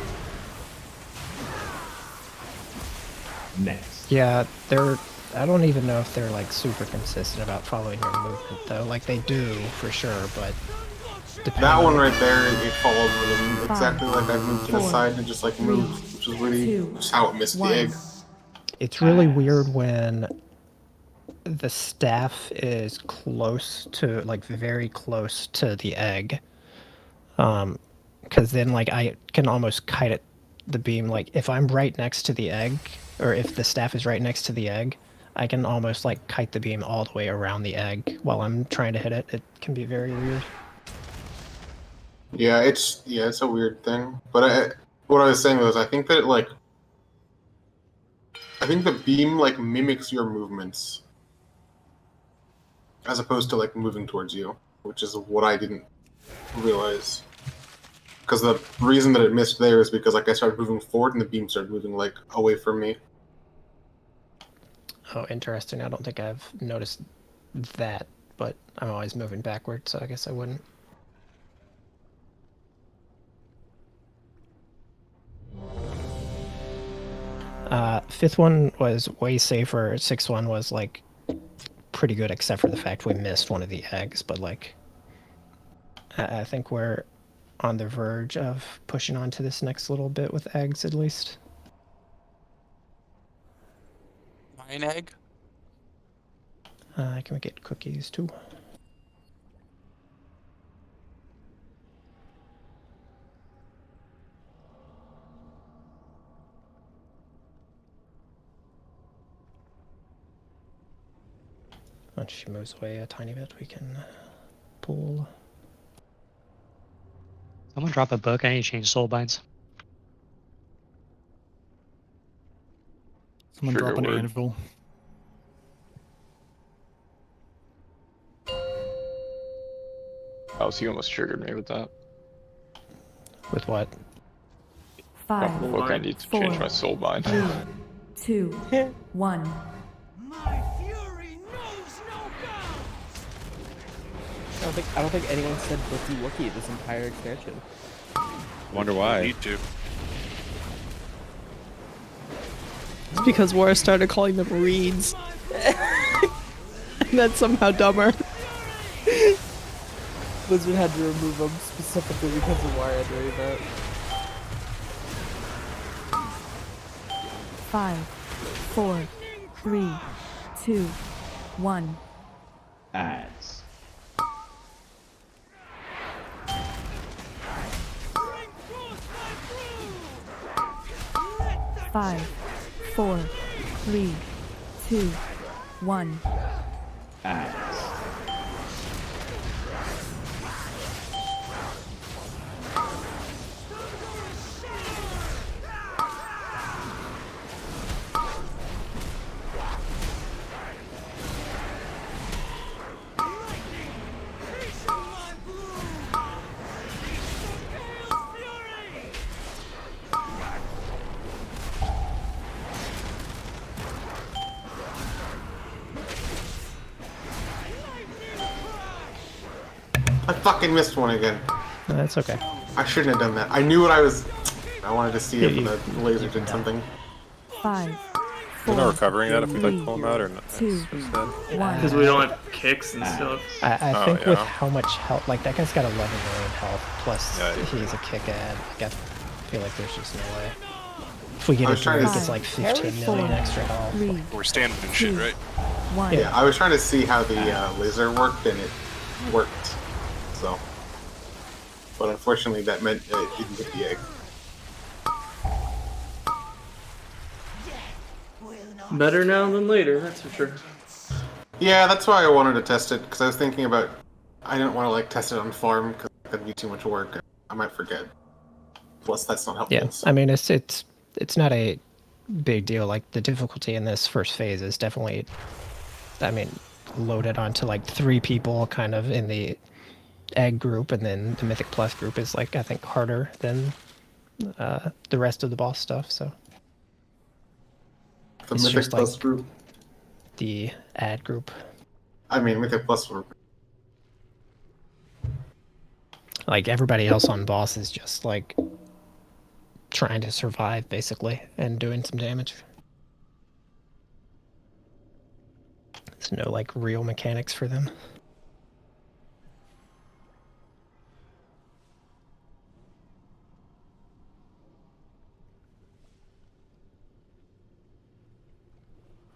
Next. Yeah, they're... I don't even know if they're like super consistent about following your movement though. Like they do for sure, but That one right there, it followed them exactly like I moved to the side and just like moved, which was really just how it missed the egg. it's really weird when the staff is close to, like very close to the egg. Because then like I can almost kite it, the beam, like if I'm right next to the egg, or if the staff is right next to the egg, I can almost like kite the beam all the way around the egg while I'm trying to hit it. It can be very weird. Yeah, it's a weird thing. But what I was saying was, I think that it like, I think the beam like mimics your movements, as opposed to like moving towards you. which is what I didn't realize. Because the reason that it missed there is because like I started moving forward and the beam started moving like away from me. Oh, interesting. I don't think I've noticed that, but I'm always moving backward, so I guess I wouldn't. Fifth one was way safer. Sixth one was like pretty good, except for the fact we missed one of the eggs. But like, I think we're on the verge of pushing on to this next little bit with eggs, at least. 9 egg. Can we get cookies too? Once she moves away a tiny bit, we can pull. Someone drop a book. I need to change soul binds. Someone drop an anvil. Oh, so you almost triggered me with that. With what? 5, Look, I need to change my soul bind. 3, 2, 1. I don't think anyone said Wookie Wookie this entire expansion. Wonder why. Need to. It's because War started calling them reeds. And that's somehow dumber. Blizzard had to remove them specifically because of Wire doing that. 5, 4, 3, 2, 1. Ads. Five, 4, 3, 2, 1. Ads. 'Cause I fucking missed one again. That's okay. I shouldn't have done that. I knew what I was. I wanted to see if the laser did something. 5, We're not recovering that if we like pull them out or not. 2, Because we don't have kicks and stuff. I think with how much health, like that guy's got 11 million health, plus he's a kick ad. Like, I feel like there's just no way. If we get it through, he gets like 15 million extra health. We're standing in shit, right? Yeah, I was trying to see how the laser worked, and it worked. So, but unfortunately, that meant it didn't get the egg. Better now than later, that's for sure. Yeah, that's why I wanted to test it, because I was thinking about. I didn't want to like test it on farm because that'd be too much work. I might forget. Plus, that's not helpful. Yeah, I mean it's not a big deal. Like the difficulty in this first phase is definitely, I mean, loaded onto like 3 people kind of in the egg group, and then the Mythic Plus group is like I think harder than the rest of the boss stuff. So The it's Mythic just Plus like group. the ad group. I mean, Mythic Plus group. Like everybody else on boss is just like trying to survive basically and doing some damage. There's no like real mechanics for them.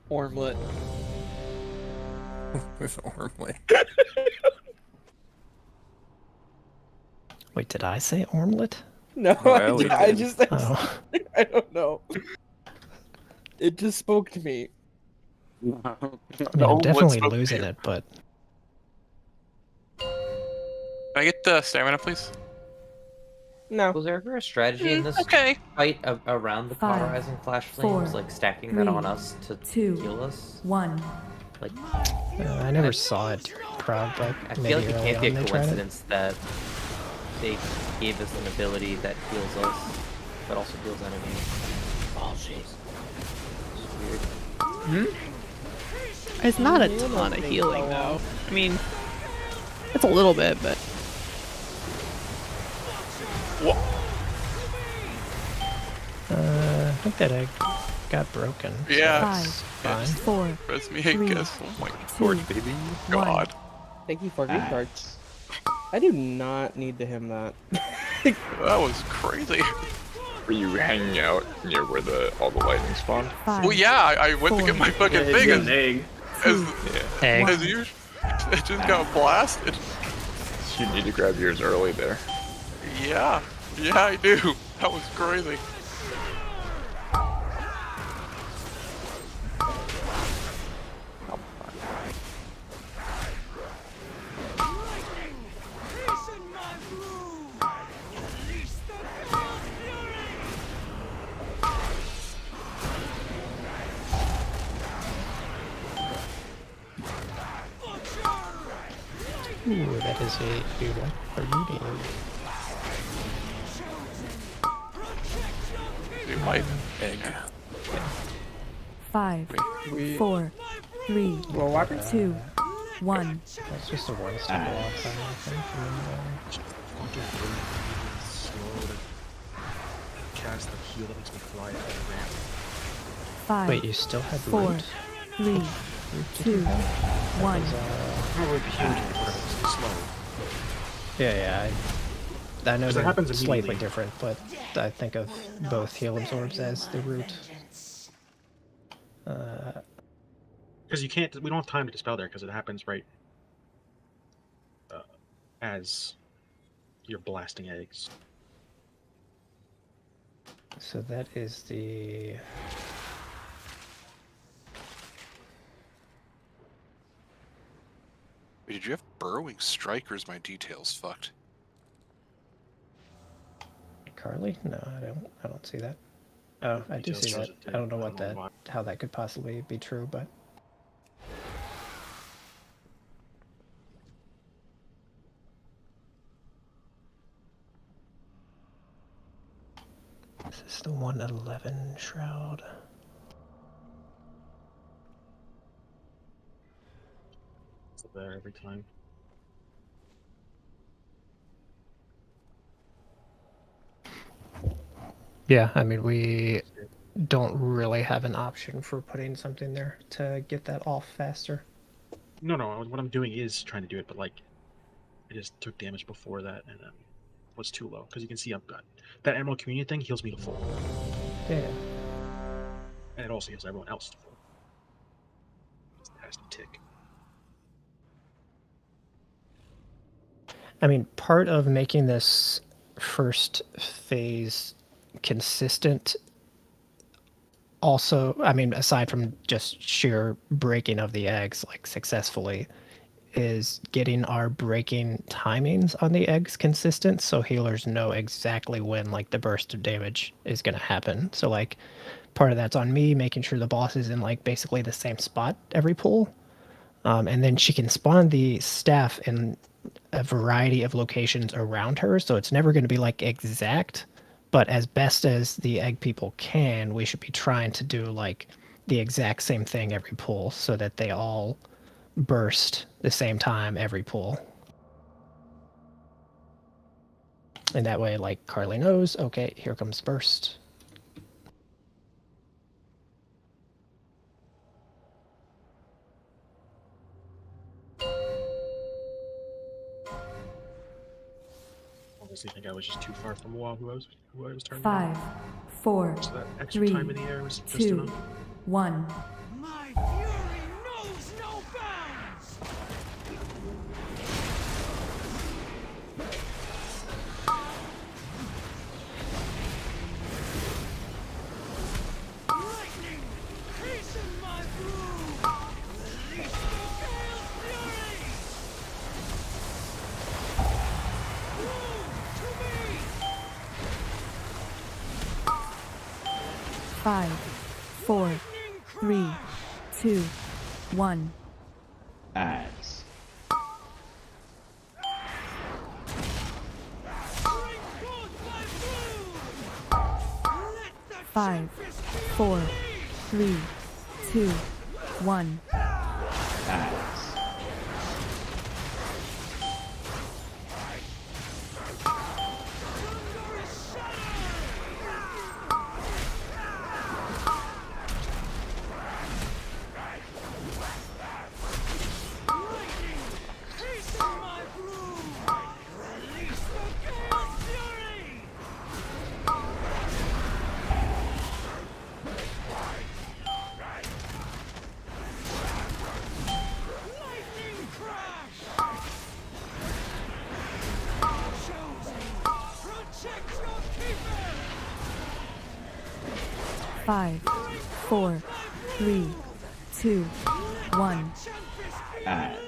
Ormlet. With Ormlet. Wait, did I say Ormlet? No, I just Oh. I don't know. It just spoke to me. I mean, I'm definitely losing it, but Can I get the stamina, please? No. Was there ever a strategy in this fight around the cauterizing flash flames, like stacking that on us to heal us? 1. Like, I never saw it during crowd like I feel maybe like it early can't be on a they tried it. coincidence that they gave us an ability that heals us, but also heals enemies. Oh, jeez. It's weird. It's not a ton of healing though. I mean, it's a little bit, but. I think that egg got broken. so Yeah. that's fine. 4, Press me, 3, guess. Oh my 2, baby. God. Thank you for gift cards. I do not need to him that. That was crazy. Were you hanging out near where all the lightning spawned? Well, yeah, I went to get my fucking Yeah, thing get as, an egg. as usual. It just got blasted. You need to grab yours early there. Yeah, I do. That was crazy. Ooh, that is a what are you doing? You might egg. 5, 4, 3, 2, 1. That's just a one-step off, I think. Cast the heal that makes me fly out of the ramp. 5, Wait, you still have 4, root? 3, 2, 1. Yeah, I know 'Cause that they're happens slightly immediately. different, but I think of both heal absorbs as the root. Because you can't. We don't have time to dispel there because it happens right as you're blasting eggs. So that is the. Wait, did you have burrowing strike, or is my details fucked? Carly? No, I don't see that. Oh, I do see that. I don't know what that, how that could possibly be true, but. This is the 111 shroud. It's there every time. Yeah, I mean, we don't really have an option for putting something there to get that off faster. No, what I'm doing is trying to do it, but like, I just took damage before that and then was too low. Because you can see I've got that Emerald Communion thing heals me to full. Yeah. And it also heals everyone else to full. It has to tick. I mean, part of making this first phase consistent also, I mean, aside from just sheer breaking of the eggs, like successfully, is getting our breaking timings on the eggs consistent so healers know exactly when like the burst of damage is going to happen. So like part of that's on me making sure the boss is in like basically the same spot every pull. And then she can spawn the staff in a variety of locations around her, so it's never going to be like exact, but as best as the egg people can, we should be trying to do like the exact same thing every pull so that they all burst the same time every pull. And that way, like, Carly knows, okay, here comes burst. Honestly, think I was just too far from who I was turning. 5, 4, So that extra 3, time in the air was just 2, enough. 1. My fury knows no bounds! Lightning! Hasten my brew! Release the gale fury! Brew to me! 5, 4, 3, 2, 1. Adds. 5, 4, 3, 2, 1. Ads. Five, 4, 3, 2, 1. Ads.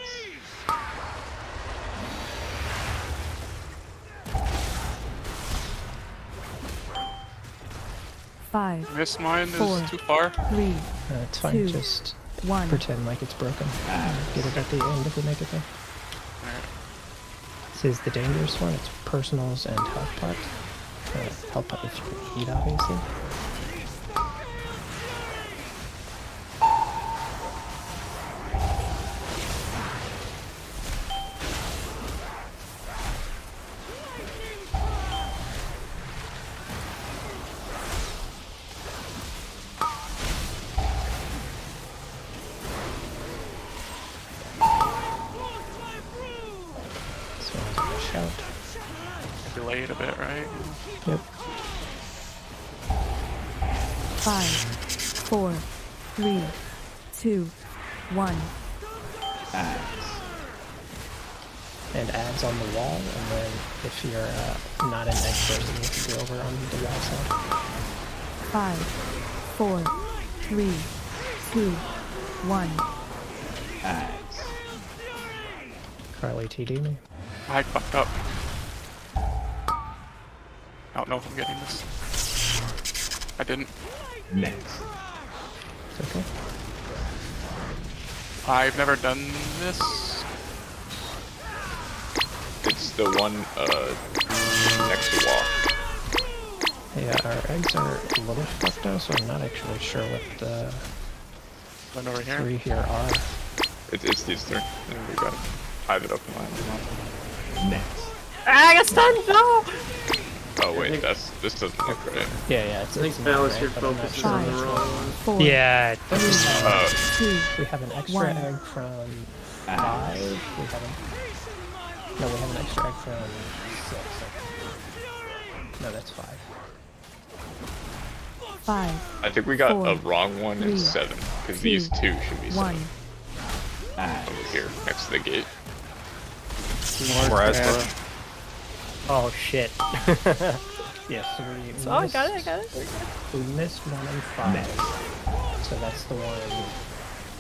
Five, Miss mine four, is too far. 3, It's fine. 2, Just 1. pretend like it's broken. Get it at the end if we make it there. This is the dangerous one. It's personals and health pot. Health pot if you can eat, obviously. Shout. Delay it a bit, right? Yep. 5, 4, 3, 2, 1. Ads. And ads on the wall, and then if you're not an egg person, you can go over on the wall side. 5, 4, 3, 2, 1. Ads. Carly TD me. I fucked up. I don't know if I'm getting this. I didn't. Next. It's okay. I've never done this. It's the one next to wall. Yeah, our eggs are a little fucked up, so I'm not actually sure what the One over here. 3 here are. It's these three. And we got I have it open line. Next. I got stunned! No! Oh wait, this doesn't look right. Yeah, it's. I think Valis, your focus is on the wrong one. 4, Yeah. 2, We have an extra 1. egg from 5. We have an... No, we have an extra egg from 6. No, that's 5. 5. I think we got 4, a wrong one in 3, 7, because 2, these two should be 1. 7. Over here, next to the gate. More Astra. Oh shit. Yes, we Oh, I got it. We missed 1 and 5. So that's the one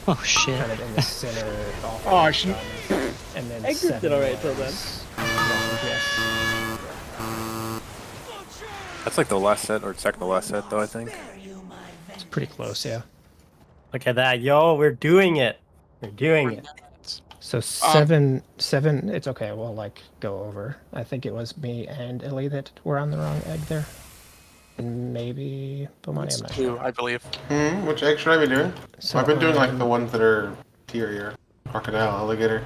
Oh shit. kind of in the center. Off Oh, the shit. bottom. And then I grouped it 7 alright till then. was wrong, yes. That's like the last set or second to last set, though. I think. It's pretty close, yeah. Look at that, yo, we're doing it. We're doing it. So 7, it's okay, we'll like go over. I think it was me and Illy that were on the wrong egg there. And maybe Bomani, I'm not Two, sure. I believe. Which egg should I be doing? So, I've been doing like the ones that are interior. Crocodile, alligator.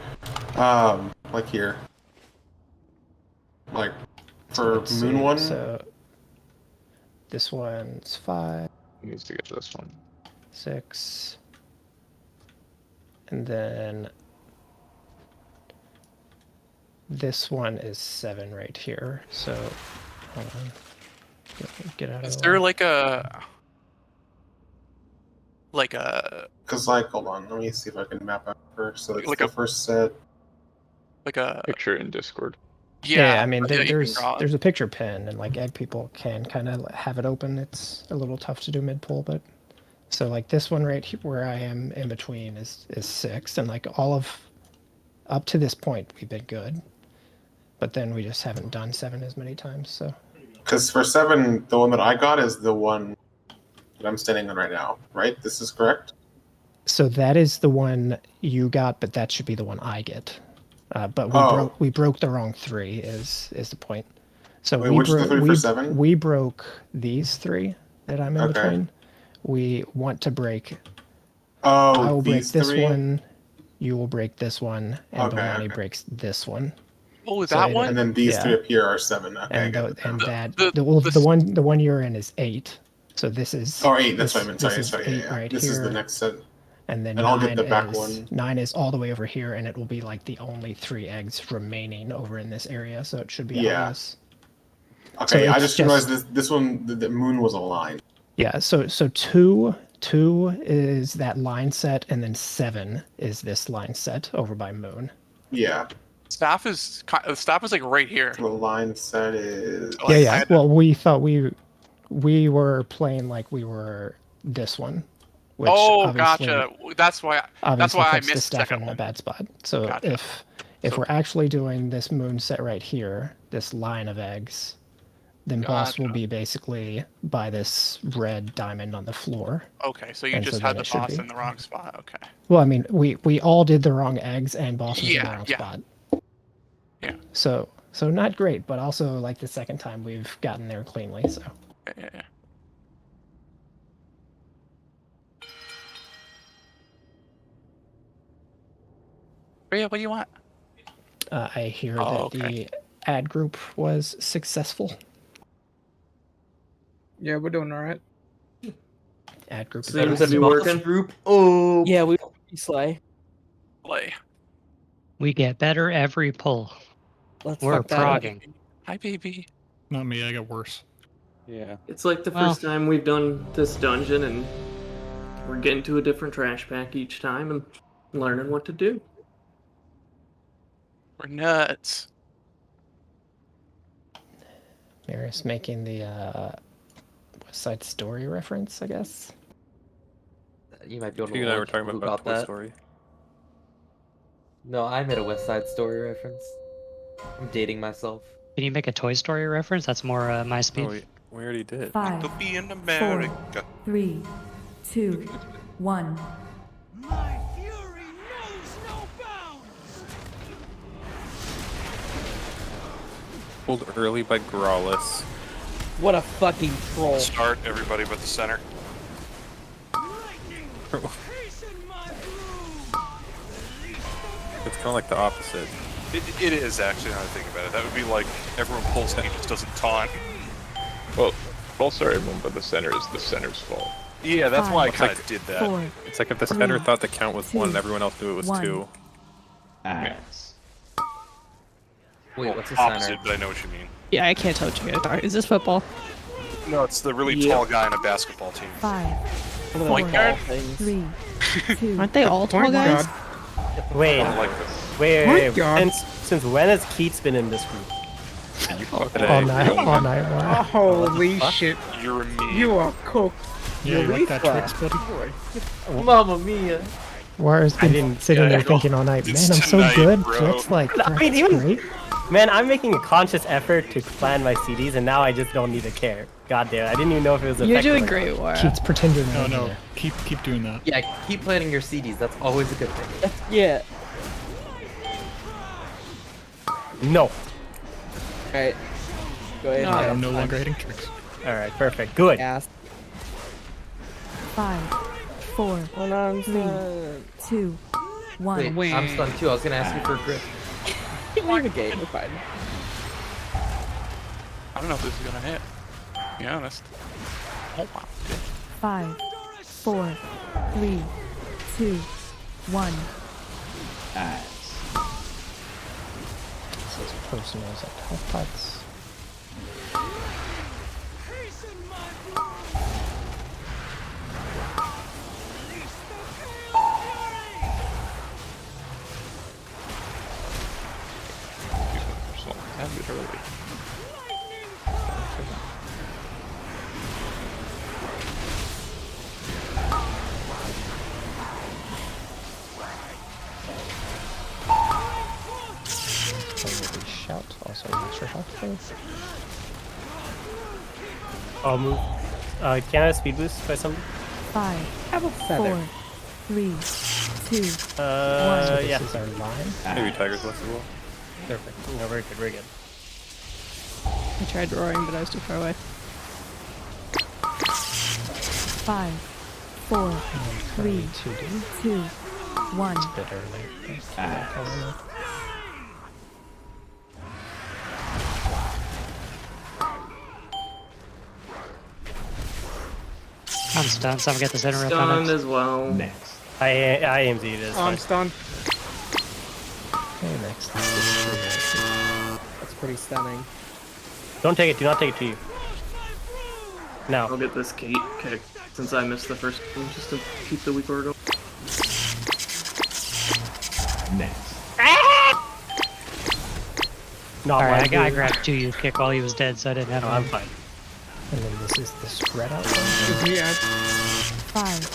Like here. Like for let's moon see, one. So this one's 5, Needs to get to this one. 6. And then this one is 7 right here. So hold on. Get out of Is the there way. like a Cause like, hold on, let me see if I can map out first. So Like the a- first set. like a Picture in Discord. yeah? I mean, that you can there's draw? a picture pin, and like egg people can kind of have it open. It's a little tough to do mid pull, but so like this one right here, where I am in between is 6, and like all of up to this point we've been good, but then we just haven't done 7 as many times. So Because for 7, the one that I got is the one that I'm standing on right now, right? This is correct? so that is the one you got, but that should be the one I get. But we broke the wrong 3 is the point. So Wait, which is the 3 for 7? we broke these 3. that I'm in Okay. between. We want to break. Oh, I will break these this three? one. You will break this one, and Okay, Bomani okay. breaks this one. Oh, is So that it- one? And then these yeah. three up here are 7. Okay, I And get it now. the one you're in is 8. So this is Oh, 8, that's what I meant. this Sorry, is sorry. 8 Yeah. right This here. is the next set. And then And I'll get the back is, one. 9 is all the way over here, and it will be like the only 3 eggs remaining over in this area. So it should be Yeah. obvious. Okay, So I it's just realized this one, the moon was a line. Yeah. So 2 is that line set, and then 7 is this line set over by Moon. Yeah. Staff is like right here. The line set is. Yeah. Well, we thought we were playing like we were this one. Which Oh, obviously- gotcha. That's why Obviously I puts the missed the stuff second in a one. bad spot. So Gotcha. if we're actually doing this moon set right here, this line of eggs, then boss will be basically by this red diamond on the floor. Okay, so you And just so had then the it should boss be. in the wrong spot. Okay. Well, I mean, we all did the wrong eggs, and boss was in the Yeah, wrong yeah. spot. Yeah. So not great, but also like the second time we've gotten there cleanly. So Yeah. Rhea, what do you want? I hear Oh, that okay. the ad group was successful. Yeah, we're doing all right. Ad group Seems to be working. Group. Oh. Yeah, we slay. Play. We get better every pull. Let's We're fuck that up. progging. Hi, baby. Not me, I got worse. Yeah. It's like the Well- first time we've done this dungeon, and we're getting to a different trash pack each time and learning what to do. We're nuts. Maris making the West Side Story reference, I guess. You might be able to You and I were look talking who about got Toy that. Story. No, I made a West Side Story reference. I'm dating myself. Can you make a Toy Story reference? That's more my speed. No, we already did. 5, To be in 4, America. 3, 2, 1. My fury knows no bounds. Pulled early by Grawless. What a fucking troll. Start everybody but the center. It's kind of like the opposite. It is actually, now that I think about it. That would be like everyone pulls and he just doesn't taunt. Well, false start everyone, but the center is the center's fault. Yeah, that's why I It's kind like- of did that. 4, It's like if the center 3, thought the count was 1 and 2, everyone else knew it was 1. 2. Axe. Wait, what's the Opposite, center? but I know what you mean. Yeah, I can't tell what you guys are. Is this football? No, it's the really tall guy in a basketball team. 5, Point 4, guard? 3, 2, Aren't they all tall guys? Wait, I don't like this. wait. God. Since when has Keats been in this group? All night long. Holy shit. You're a me. You are cooked. Yeah, you like that Urethra. tricks, buddy? Mamma mia. War's been didn't- sitting there yeah, thinking all night, man, it's I'm so tonight, good. bro. That's like, I mean, that's even- great. Man, I'm making a conscious effort to plan my CDs, and now I just don't need to care. God damn, I didn't even know if it was You're effective. doing great, Wara. Keeps pretending. No, no, keep doing that. Yeah, keep planning your CDs. That's always a good thing. Yeah. No. Alright. Go ahead. I and am no have longer fun. hitting tricks. All right, perfect. Good. Ass. 5, 4, Hold on. 3, 2, 1. Wait, I'm stunned too. I was gonna ask you for a grip. Leave a game. We're fine. I don't know if this is gonna hit. To be honest. Oh wow. Good. 5, 4, 3, 2, 1. Axe. This is personals at health pots. A bit early. Shout, also an extra health thing. I'll move. Can I have speed boost by somebody? 5, Have a feather. 4, 3, 2, 1. So this Yeah. is our line. Maybe Tiger's left as well. Perfect. No, very good, very good. I tried roaring, but I was too far away. 5, 4, 3, 2, 1. It's a bit early. I'm stunned, so I'm gonna get this in real Stunned fast. as well. Next. I AMZ this. I'm stunned. Okay, next. That's pretty stunning. Don't take it. Do not take it to you. No. I'll get this gate kicked since I missed the first one just to keep the weak order going. Next. Alright, I grabbed 2 youth kick while he was dead, so I didn't have No, him. I'm fine. And then this is the spread out one. 5,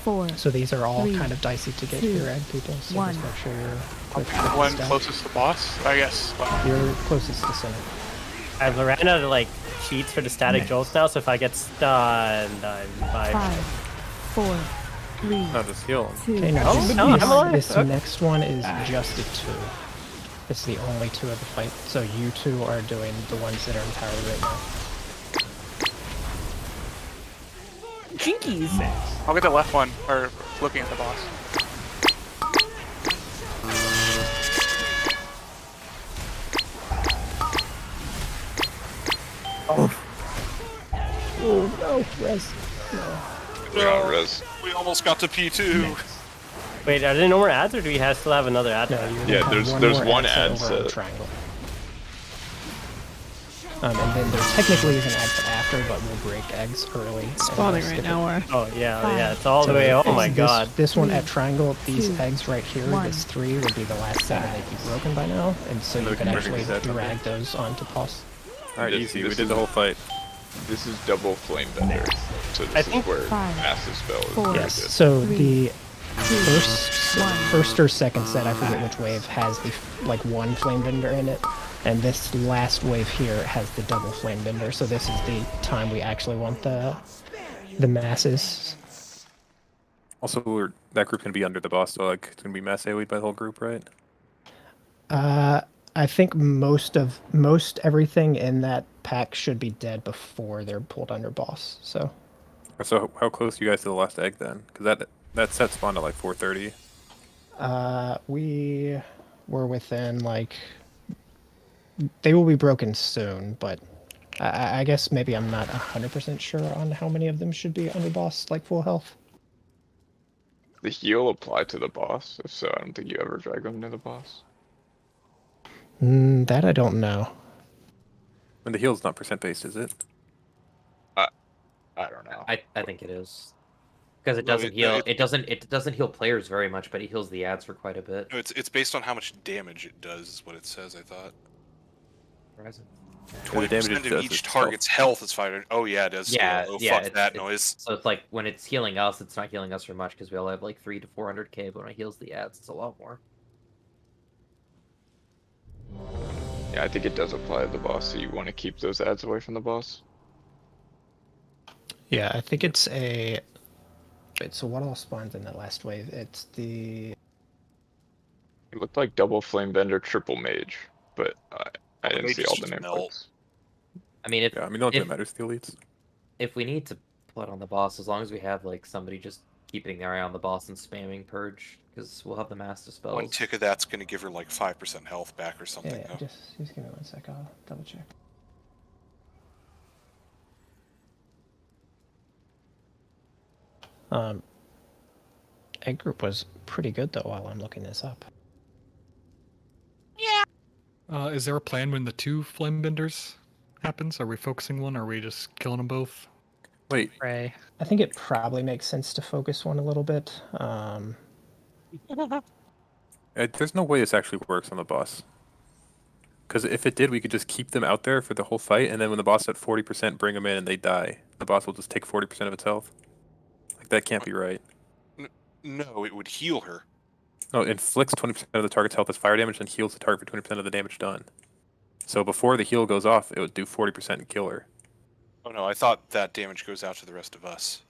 4. So these are all 3, kind of dicey to get 2, your egg people, so 1. just make sure you're quick to get One this down. closest to boss, I guess. You're closest to center. I've ran out of like cheats for the static jolts now, so if I get stunned, I'm fine. 5, 4, 3, No, just heal. 2, Okay, now Oh, this, no, I'm alive. this Okay. next one is just a 2. It's the only 2 of the fight, so you 2 are doing the ones that are entirely right now. Jinkies! I'll get the left one, or looking at the boss. Oh no, res. Yeah, res. We almost got to P2. Wait, are there no more ads, or do we still have another ad? Yeah, there's one ad set over set. triangle. And then there technically is an ad set after, but we'll break eggs early. Spawning right now, or Oh yeah, it's all the way. Oh my god. This one at triangle, these 2, eggs right here, 1. this 3 would be the last 7 they'd be broken by now, and so you we could can break actually these ads, okay. drag those onto boss. Alright, This- easy. this We did is- the whole fight. This is double flame bender. So I this think is where 5, massive spell is 4, very Yes. good. So 3, the 2, first or second set, I forget which wave, has the like 1 flame bender in it, and this last wave here has the double flame bender. So this is the time we actually want the masses. Also, that group's gonna be under the boss, so like it's gonna be mass AoE'd by the whole group, right? I think most everything in that pack should be dead before they're pulled under boss. So So how close are you guys to the last egg then? Because that set spawned at like 4:30. we were within like they will be broken soon, but I guess maybe I'm not 100% sure on how many of them should be under boss like full health. The heal apply to the boss. If so, I don't think you ever drag them to the boss. That I don't know. And the heal's not percent based, is it? I don't know. I think it is. Because it No, doesn't it- heal. it- It doesn't heal players very much, but it heals the ads for quite a bit. No, it's based on how much damage it does, is what it says. I thought. Horizon. The damage 20% it of does each is target's health is fired. Oh yeah, it does. Yeah, Oh yeah. fuck that noise. So it's like when it's healing us, it's not healing us for much because we all have like 300 to 400k, but when it heals the ads, it's a lot more. Yeah, I think it does apply to the boss. So you want to keep those ads away from the boss. Yeah, I think it's a. Wait, so what all spawns in that last wave? It's the. It looked like double flame bender, triple mage, but I didn't mage see all is the just nameplates. I mean, if Yeah, I mean, the only thing if, that matters, the elites. if we need to put on the boss, as long as we have like somebody just keeping their eye on the boss and spamming purge, because we'll have the master spells. One tick of that's going to give her like 5% health back or Yeah, something. yeah, though. just give me 1 sec. I'll double check. Egg group was pretty good though. While I'm looking this up. Is there a plan when the 2 flame benders happens? Are we focusing one, or are we just killing them both? Wait. Ray. I think it probably makes sense to focus one a little bit. There's no way this actually works on the boss. Because if it did, we could just keep them out there for the whole fight, and then when the boss at 40%, bring them in and they die. The boss will just take 40% of its health. Like, that can't be right. No, it would heal her. No, it inflicts 20% of the target's health as fire damage and heals the target for 20% of the damage done. So before the heal goes off, it would do 40% and kill her. Oh no, I thought that damage goes out to the rest of us.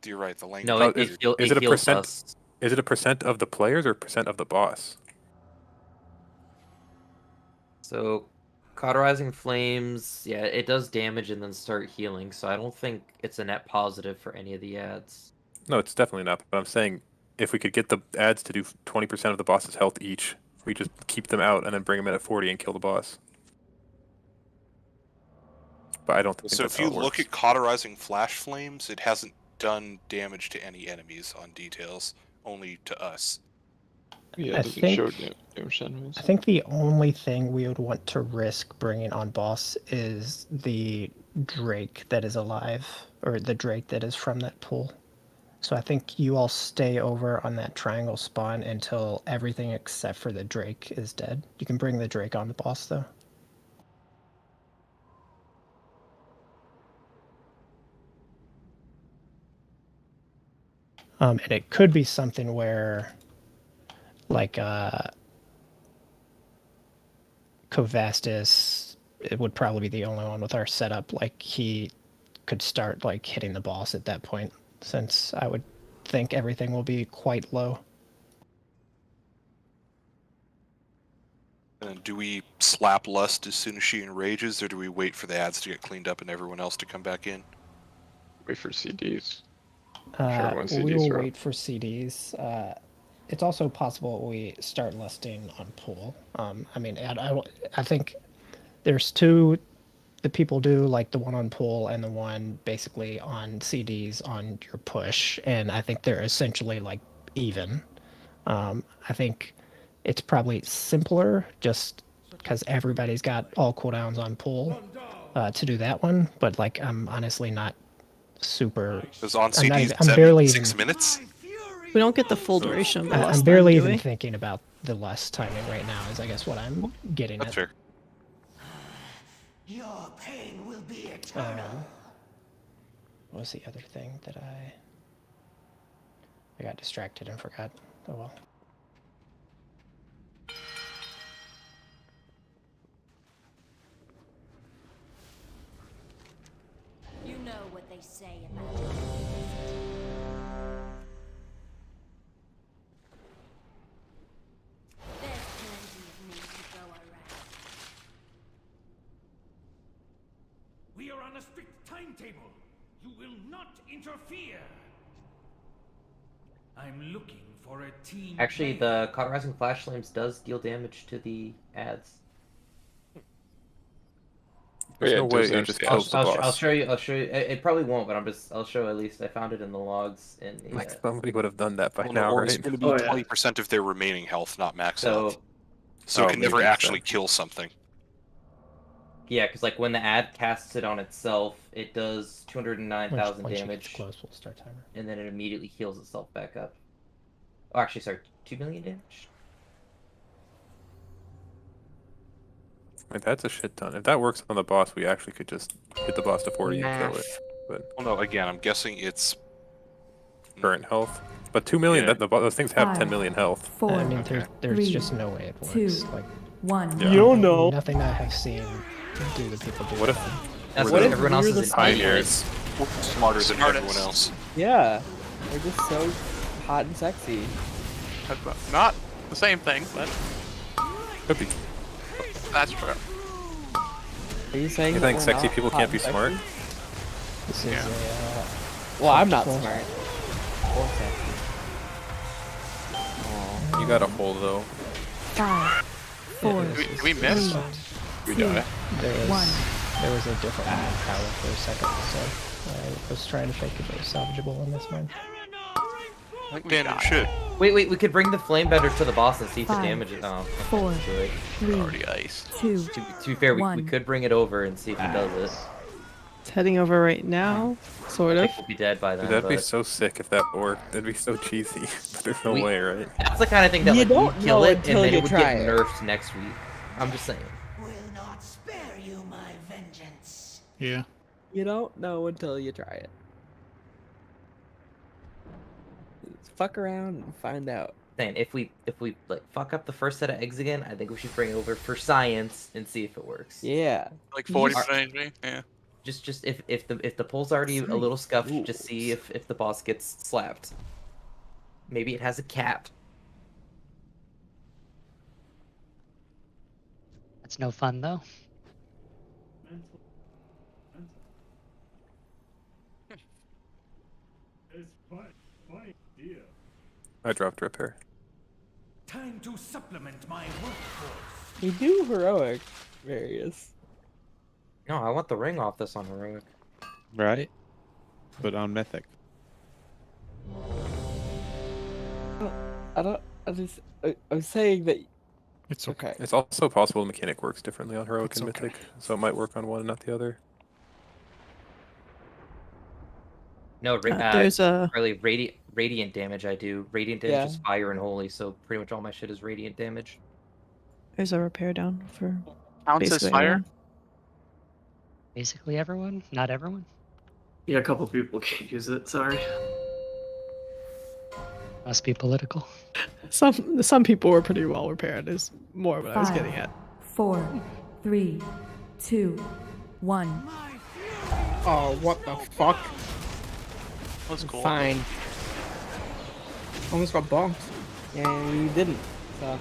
You're right. The language. No, is it it a heals percent? us. Is it a percent of the players or percent of the boss? So Cauterizing Flames, yeah, it does damage and then start healing, so I don't think it's a net positive for any of the ads. No, it's definitely not. But I'm saying if we could get the ads to do 20% of the boss's health each, we just keep them out and then bring them in at 40 and kill the boss. But I don't think So that's if how you it look works. at cauterizing flash flames, it hasn't done damage to any enemies on details, only to us. Yeah, I it doesn't think- show damage to enemies. I think the only thing we would want to risk bringing on boss is the Drake that is alive, or the Drake that is from that pool. So I think you all stay over on that triangle spawn until everything except for the Drake is dead. You can bring the Drake on the boss though. And it could be something where, like, Kovastis, it would probably be the only one with our setup. Like, he could start, like, hitting the boss at that point, since I would think everything will be quite low. And do we slap Lust as soon as she enrages, or do we wait for the ads to get cleaned up and everyone else to come back in? Wait for CDs. We CDs will are up. wait for CDs. It's also possible we start listing on pool. I mean, I think there's two that people do, like the one on pool and the one basically on CDs on your push, and I think they're essentially like even. I think it's probably simpler just because everybody's got all cooldowns on pool to do that one, but like I'm honestly not super. Because on I'm not CDs, even- it's I'm barely 6 even- minutes? We don't get the full duration of the last I'm barely time, do even we? thinking about the less timing right now. Is I guess what I'm getting That's at. fair. Your pain will be eternal. What was the other thing that I got distracted and forgot? Oh well. You know what they say about it. There's plenty of me to go around. We are on a strict timetable. You will not interfere. I'm looking for a team. Actually, the Cauterizing Flash Flames does deal damage to the ads. There's yeah, no it way does it damage just to the kills the I'll boss. show you. I'll show you. It probably won't, but I'll show at least. I found it in the logs in the. Like somebody would have done that by Well, now, or right? it's going to be Oh, yeah. 20% of their remaining health, not max So- health. So Oh, it can never maybe actually so. kill something. Yeah, because like when the ad casts it on itself, it does 209,000 Once you get damage, close, we'll start timer. and then it immediately heals itself back up. Oh, actually, sorry, 2 million damage. Like, that's a shit ton. If that works on the boss, we actually could just hit the boss to 40 and kill it. But Well, no, again, I'm guessing it's current health. But 2 million, Yeah. those things have 10 5, million health. 4, I mean, there's 3, just no way it 2, works. Like, 1. Yeah. You don't know. Nothing I have seen do the people do. What if That's we're what the everyone else we're is the in pioneers? smarter than everyone else. Yeah, they're just so hot and sexy. That's not the same thing, but Could be. that's true. Are you saying You that think we're sexy not people hot can't be and smart? sexy? This is a. Well, I'm not Well, smart. Or sexy. You got a hole though. 5, 4, Did we miss? 3, We die. There was a different power for a second, so I was trying to think if it was salvageable in this one. I think we Damn, it died. should. Wait, we could bring the Flamebender to the boss and see if it 5, damages. Oh, 4, let's do it. 3, Already iced. 2, To be fair, we 1. could bring it over and see if he does it. It's heading over right now, sort I of. think we'll be dead by then. Dude, that'd be but so sick if that worked. That'd be so cheesy. But there's no We- way, right? that's the kind of thing that You like don't we'd kill know it and until then you it would try get it. nerfed next week. I'm just saying. Will not spare you my vengeance. Yeah. You don't know until you try it. Just fuck around and find out. Saying if we like fuck up the first set of eggs again, I think we should bring it over for science and see if it works. Yeah. Like 40% HP? Yeah. Just if the poll's already a little scuffed, just see if the boss gets slapped. Maybe it has a cap. That's no fun though. I dropped repair. Time to supplement my workforce. We do heroic, Various. No, I want the ring off this on heroic. Right? But on Mythic. I'm saying that. It's okay. It's also possible the mechanic works differently on heroic It's and okay. mythic, so it might work on one and not the other. No, there's a really radiant damage. I do radiant damage is fire and holy, so pretty much all my shit is radiant damage. there's a repair down for Counts as basically fire? everyone. Basically everyone? Not everyone? Yeah, a couple people can't use it. Sorry. Must be political. Some people were pretty well repaired. Is more what I was getting at. 4, 3, 2, 1. Oh, what the fuck? That's cool. Fine. Almost got bombed. Yeah, you didn't. So.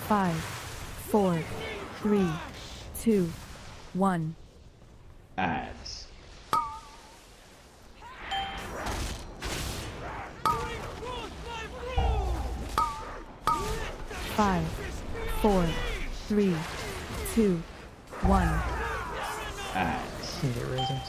Five, 4, 3, 2, 1. Ads. Five, 4, 3, 2, 1. Ads. Can you get raisins?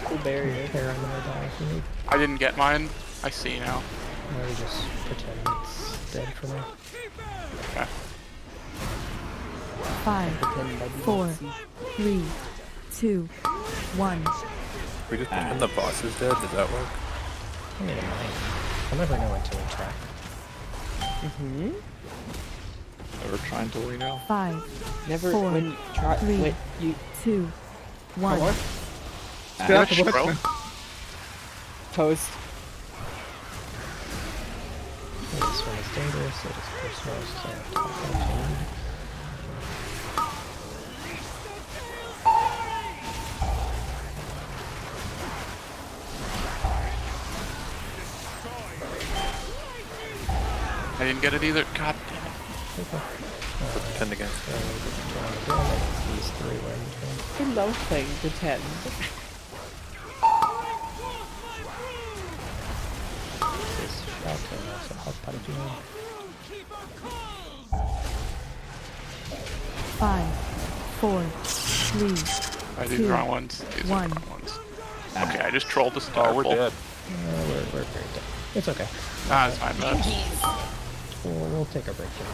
Cool barrier. Here, I'm gonna die if you need. I didn't get mine. I see now. Or you just pretend it's dead for me. Okay. 5, 4, 3, 2, 1. We just pretend the boss is dead, does that work? I mean, it might. I'll never know until we try. Mm-hmm. Never trying to lean out. 5, Never 4, when you try 3, when you 2, 1. Post. This one is dangerous. It is personal, so top option. I didn't get it either. God damn it. Let's pretend again. These three were in turn. I love playing pretend. This shotgun also help out if you know. 5, 4, 3, I did 2, the wrong ones. These are the 1. wrong ones. Okay, I just trolled this entire we're pool. dead. We're very dead. It's okay. Ah, it's fine, man. We'll take a break here.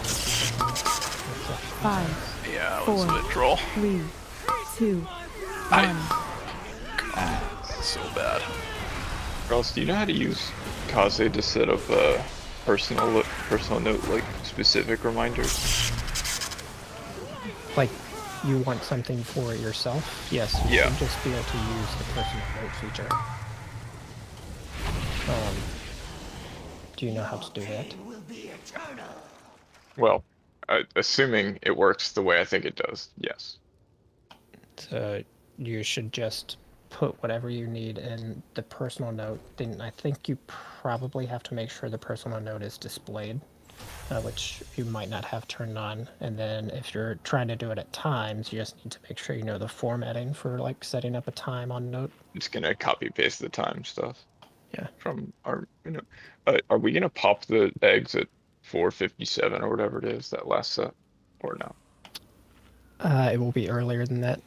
5, Yeah, let's 4, let it troll. 3, 2, 1. So bad. Ross, do you know how to use Kaze to set up a personal note, like specific reminders? Like, you want something for yourself? Yes, you Yeah. should just be able to use the personal note feature. Do you know how to do that? Well, assuming it works the way I think it does, yes. So you should just put whatever you need in the personal note. Then I think you probably have to make sure the personal note is displayed, which you might not have turned on. And then if you're trying to do it at times, you just need to make sure you know the formatting for like setting up a time on note. I'm just gonna copy paste the time stuff. Yeah. From our, are we gonna pop the eggs at 4:57 or whatever it is that last set, or no? It will be earlier than that.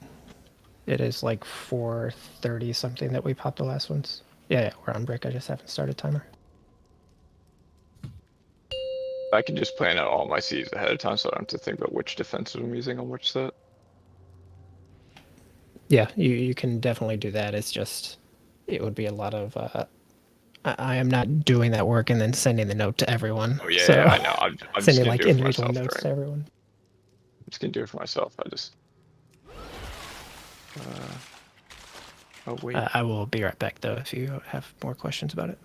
It is like 4:30 something that we popped the last ones. Yeah, we're on break. I just haven't started timer. I can just plan out all my C's ahead of time, so I don't have to think about which defensive I'm using on which set. Yeah, you can definitely do that. It's just it would be a lot of I am not doing that work and then sending the note to everyone. Oh yeah, So yeah, I know. I'm just sending gonna like do it for individual myself, notes right? to everyone. I'm just gonna do it for myself. I just. Oh wait. I will be right back though if you have more questions about it.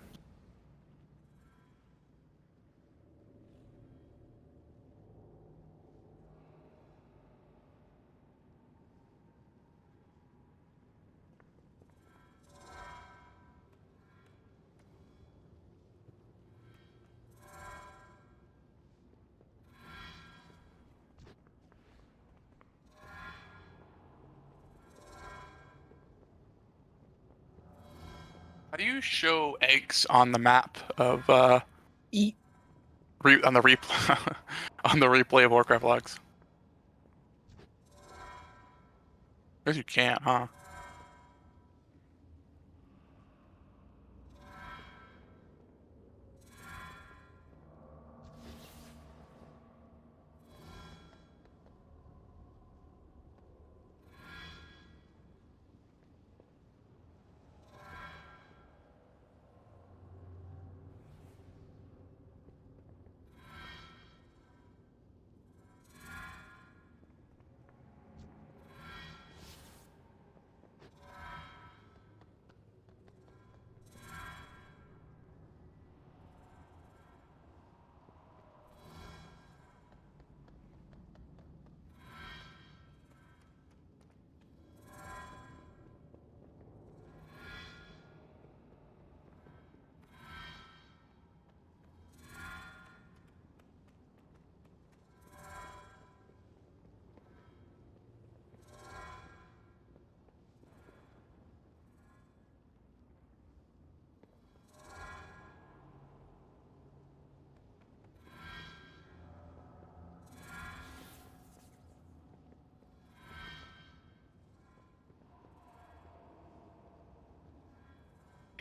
How do you show eggs on the map of Eat. on the replay on the replay of Warcraft logs? I guess you can't, huh?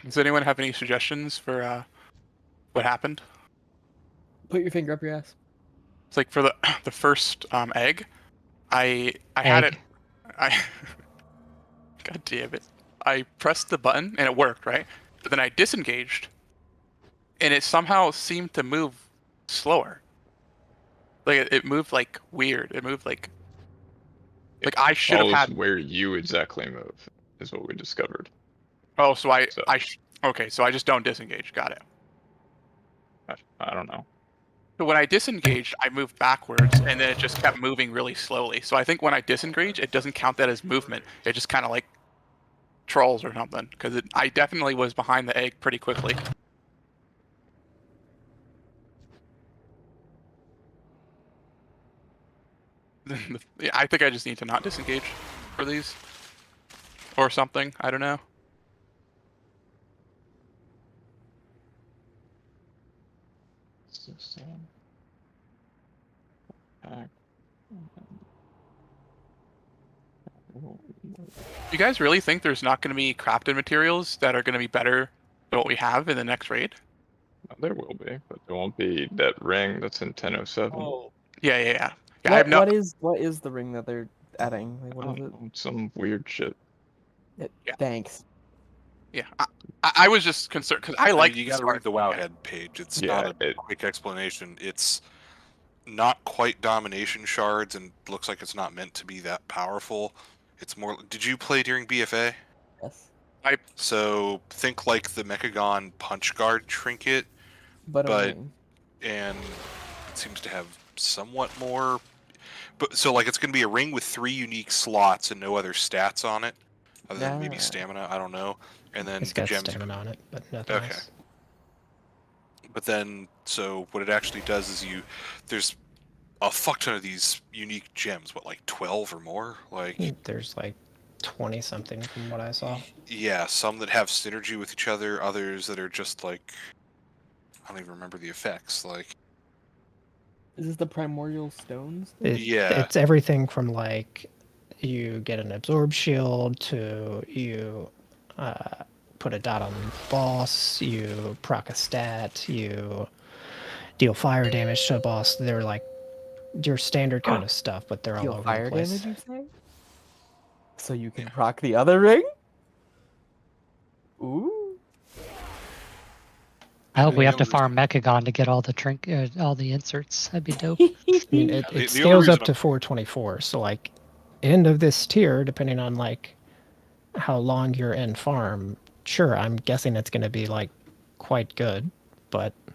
Does anyone have any suggestions for what happened? Put your finger up your ass. It's like for the the first egg, I had it. God damn it! I pressed the button and it worked, right? But then I disengaged, and it somehow seemed to move slower. Like it moved like weird. It moved like I should have Follows had. where you exactly move is what we discovered. Oh, so okay, so I just don't disengage. Got it. I don't know. So when I disengaged, I moved backwards, and then it just kept moving really slowly. So I think when I disengage, it doesn't count that as movement. It just kind of like trolls or something. Because I definitely was behind the egg pretty quickly. I think I just need to not disengage for these. Or something. I don't know. You guys really think there's not going to be crafted materials that are going to be better than what we have in the next raid? There will be, but there won't be that ring that's in 1007. Oh. Yeah. What, I have no. What is the ring that they're adding? Like, what is it? Some weird shit. Thanks. Yeah, I was just concerned because I like. You got to read the Wowhead page. It's not a quick explanation. It's not quite domination shards, and looks like it's not meant to be that powerful. It's more. Did you play during BFA? Yes. So think like the Mechagon Punch Guard trinket, but and it seems to have somewhat more. But so like it's going to be a ring with 3 unique slots and no other stats on it, other than maybe stamina. I don't know. And then It's got stamina on it, but nothing else. But then, so what it actually does is there's a fuck ton of these unique gems. What, like 12 or more? Like there's like 20 something from what I saw. Yeah, some that have synergy with each other, others that are just like I don't even remember the effects. Like, is this the primordial stones? It's everything from like you get an absorb shield to you put a dot on the boss, you proc a stat, you deal fire damage to a boss. They're like your standard kind of stuff, but they're all over the place. Deal fire damage, you say? So you can proc the other ring? Ooh. I hope we have to farm Mechagon to get all the inserts. That'd be dope. I mean, it The only scales up reason to 424. So like, end of this tier, depending on like how long you're in farm, sure, I'm guessing it's going to be like quite good. But I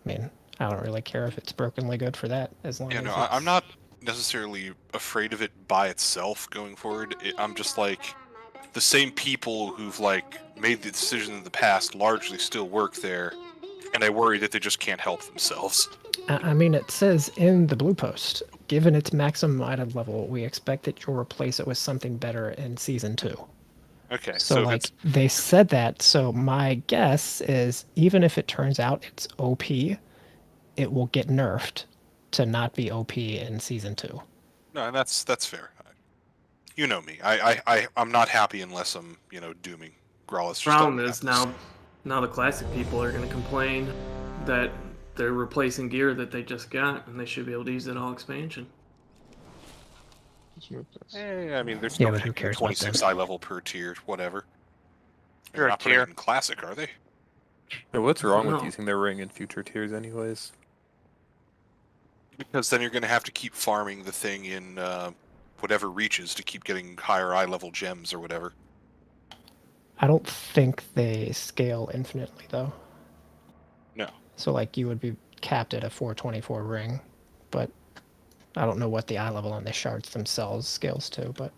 mean, I don't really care if it's brokenly good for that, as long Yeah, as no, it's... I'm not necessarily afraid of it by itself going forward. I'm just like, the same people who've like made the decision in the past largely still work there, and I worry that they just can't help themselves. I mean, it says in the blue post, given its maximum item level, we expect that you'll replace it with something better in Season 2. Okay, So if like, it's, they said that, so my guess is, even if it turns out it's OP, it will get nerfed to not be OP in Season 2. no, and that's fair. You know me. I'm not happy unless I'm, dooming Growlithe. Problem is now the classic people are going to complain that they're replacing gear that they just got, and they should be able to use it all expansion. I mean, there's Yeah, no but who cares about 26 them? eye level per tier, whatever. They're You're a not putting tier. it in classic, are they? Yeah, what's wrong with No. using their ring in future tiers, anyways? Because then you're going to have to keep farming the thing in whatever reaches to keep getting higher eye level gems or whatever. I don't think they scale infinitely, though. No. So like, you would be capped at a 424 ring, but I don't know what the eye level on the shards themselves scales to, but...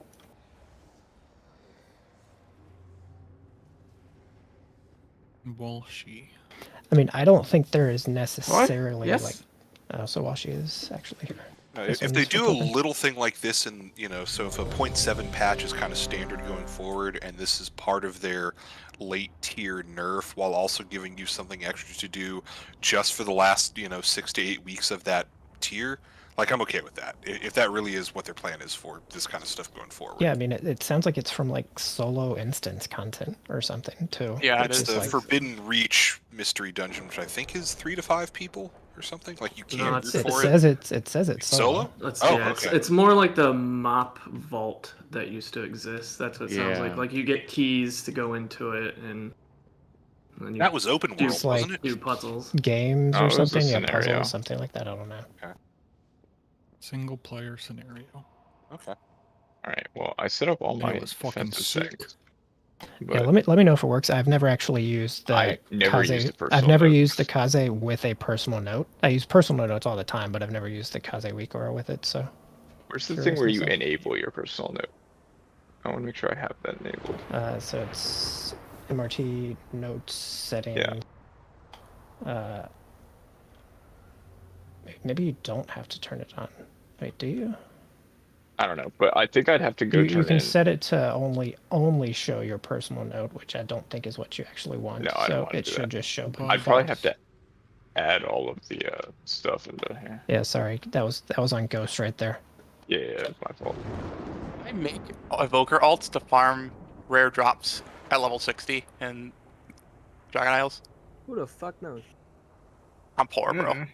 Walshy. I mean, I don't think there is necessarily Yes? like... Oh, so Washi is actually here. This If one they is for do a Pokemon. little thing like this, and so if a 0.7 patch is kind of standard going forward, and this is part of their late tier nerf, while also giving you something extra to do just for the last 6 to 8 weeks of that tier, like I'm okay with that. If that really is what their plan is for this kind of stuff going forward. Yeah, I mean, it sounds like it's from like solo instance content or something too. Yeah, It's it the is. Forbidden Reach mystery dungeon, which I think is 3 to 5 people or something. Like you No, can't it's- root It for says it. it says it's Solo? It's, Oh, yeah, okay. it's more like the mop vault that used to exist. That's what it sounds Yeah. like. Like you get keys to go into it, and then you That was open do, world, It's like- wasn't it? do puzzles. games Oh, or it was a something. Yeah, scenario. puzzles, something like that. I don't know. Single player scenario. Okay. Alright, well, I set up all That my was fucking defensive sick. things. Yeah, But let me know if it works. I've never actually used the I never used the Kaze. personal I've never notes. used the Kaze with a personal note. I use personal notes all the time, but I've never used the Kaze Weekora with it. So where's the thing curious where you myself. enable your personal note? I want to make sure I have that enabled. So it's MRT notes setting. Yeah. Maybe you don't have to turn it on. Wait, do you? I don't know, but I think I'd have to go You turn can in. set it to only show your personal note, which I don't think is what you actually want. No, I don't so wanna it do should that. just show. by I'd probably default. have to add all of the stuff into here. Yeah, sorry, that was on Ghost right there. Yeah, it's my fault. I make evoker alts to farm rare drops at level 60 in Dragon Isles. Who the fuck knows? I'm poor, bro. You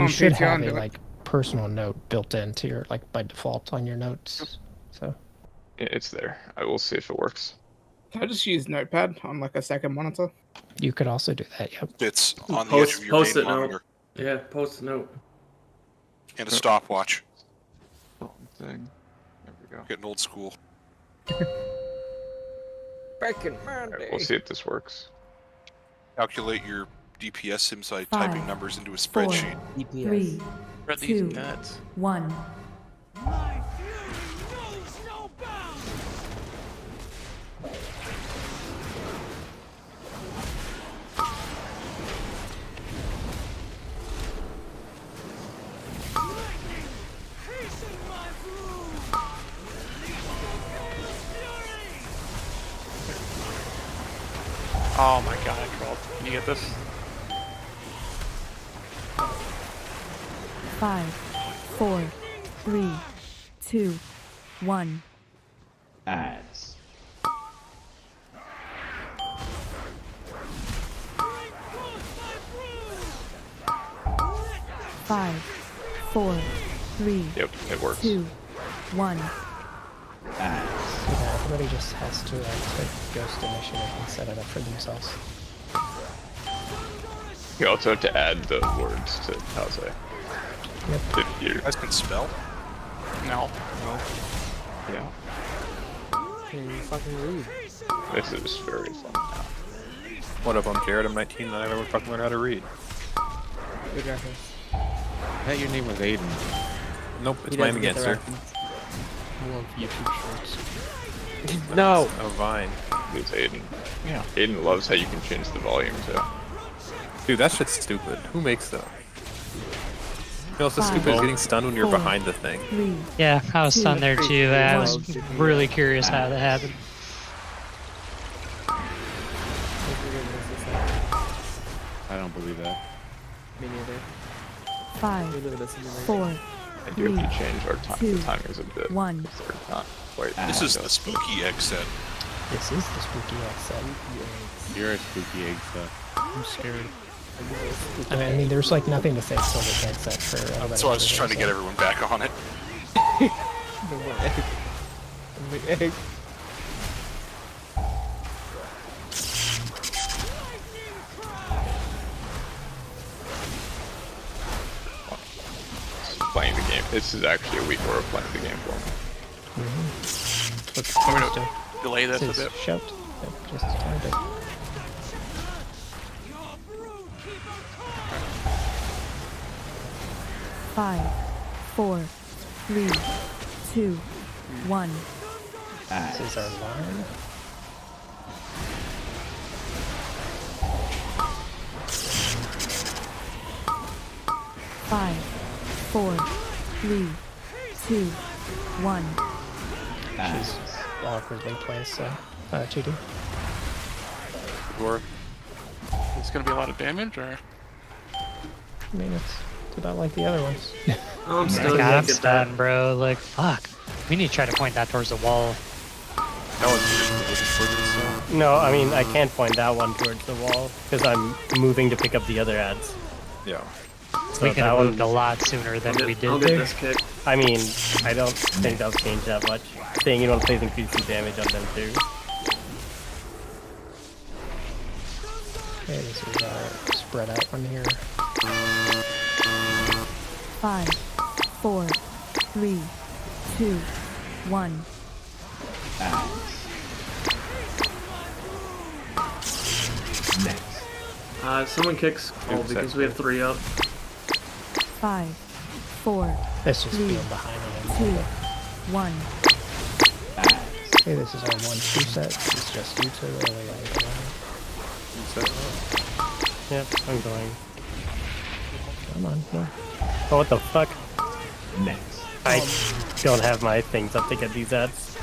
On should Patreon, have do a it. like personal note built into your like by default on your notes. So Yeah, it's there. I will see if it works. I just use Notepad on like a second monitor. you could also do that. Yep. It's on the edge of your Post main it note. monitor. Yeah, post a note. And a stopwatch. Thing. There we go. Getting old school. Breaking Alright, Monday. we'll see if this works. Calculate your DPS sims by 5, typing numbers into a spreadsheet. 3, For these 2, nuts. 1. My fury knows no bounds. Lightning, hasten my broom. Release the gale's fury. Oh my god, I trolled. Can you get this? 5, 4, 3, 2, 1. Ads. Five, 4, 3, Yep, it works. 2, 1. Ads. Everybody just has to take Ghost Initiative and set it up for themselves. You also have to add the words to House. Yep. If you guys can spell? No. Yeah. Can you fucking read? This is very fun. What up, I'm Jared, I'm 19 and I never fucking learned how to read. Good reference. I thought your name was Aiden. Nope, it's He my doesn't get the answer. reference. I love YouTube shorts. No! Oh, Vine. It's Aiden. Yeah. Aiden loves how you can change the volume too. Dude, that shit's stupid. Who makes that? You know, it's so stupid is getting stunned when you're behind the thing. Yeah, I was stunned there too. I was really curious how that happened. I don't believe that. Me neither. 5, We live this in the 4, I do have to change our time. The timings a bit. 1. They're not quite. This is the spooky egg set. This is the spooky egg set. You're a spooky egg set. I'm scared. I mean, there's like nothing to say still this egg set for everybody. That's why I was just trying to get everyone back on it. The one egg. The egg. Playing the game. This is actually a week where we're playing the game for me. What's I'm supposed gonna to? delay this a This is bit. shout. Yep, just a tiny bit. Five, 4, 3, 2, 1. This is our line. Five, 4, 3, 2, 1. She's awkwardly placed, so 2D. Or It's gonna be a lot of damage, or I mean, it's about like the other ones. I'm still God, yet I'm to get that. stunned, bro. Like, fuck. We need to try to point that towards the wall. That one's just looking towards itself. No, I mean, I can't point that one towards the wall because I'm moving to pick up the other ads. Yeah. We So could that have one, moved a lot sooner than we did I'll get there. this kick. I mean, I don't think that'll change that much. Saying you don't place increasing damage on them too. Okay, this is our spread out one here. 5, 4, 3, 2, 1. Someone kicks all because we have 3 up. 5, 4, This just 3, being behind on 2, him. 1. Okay, this is our 1-2 set. This is just you two. Really Yep, I'm going. Come on, no. Oh, what the fuck? Next. I don't have my things up to get these ads.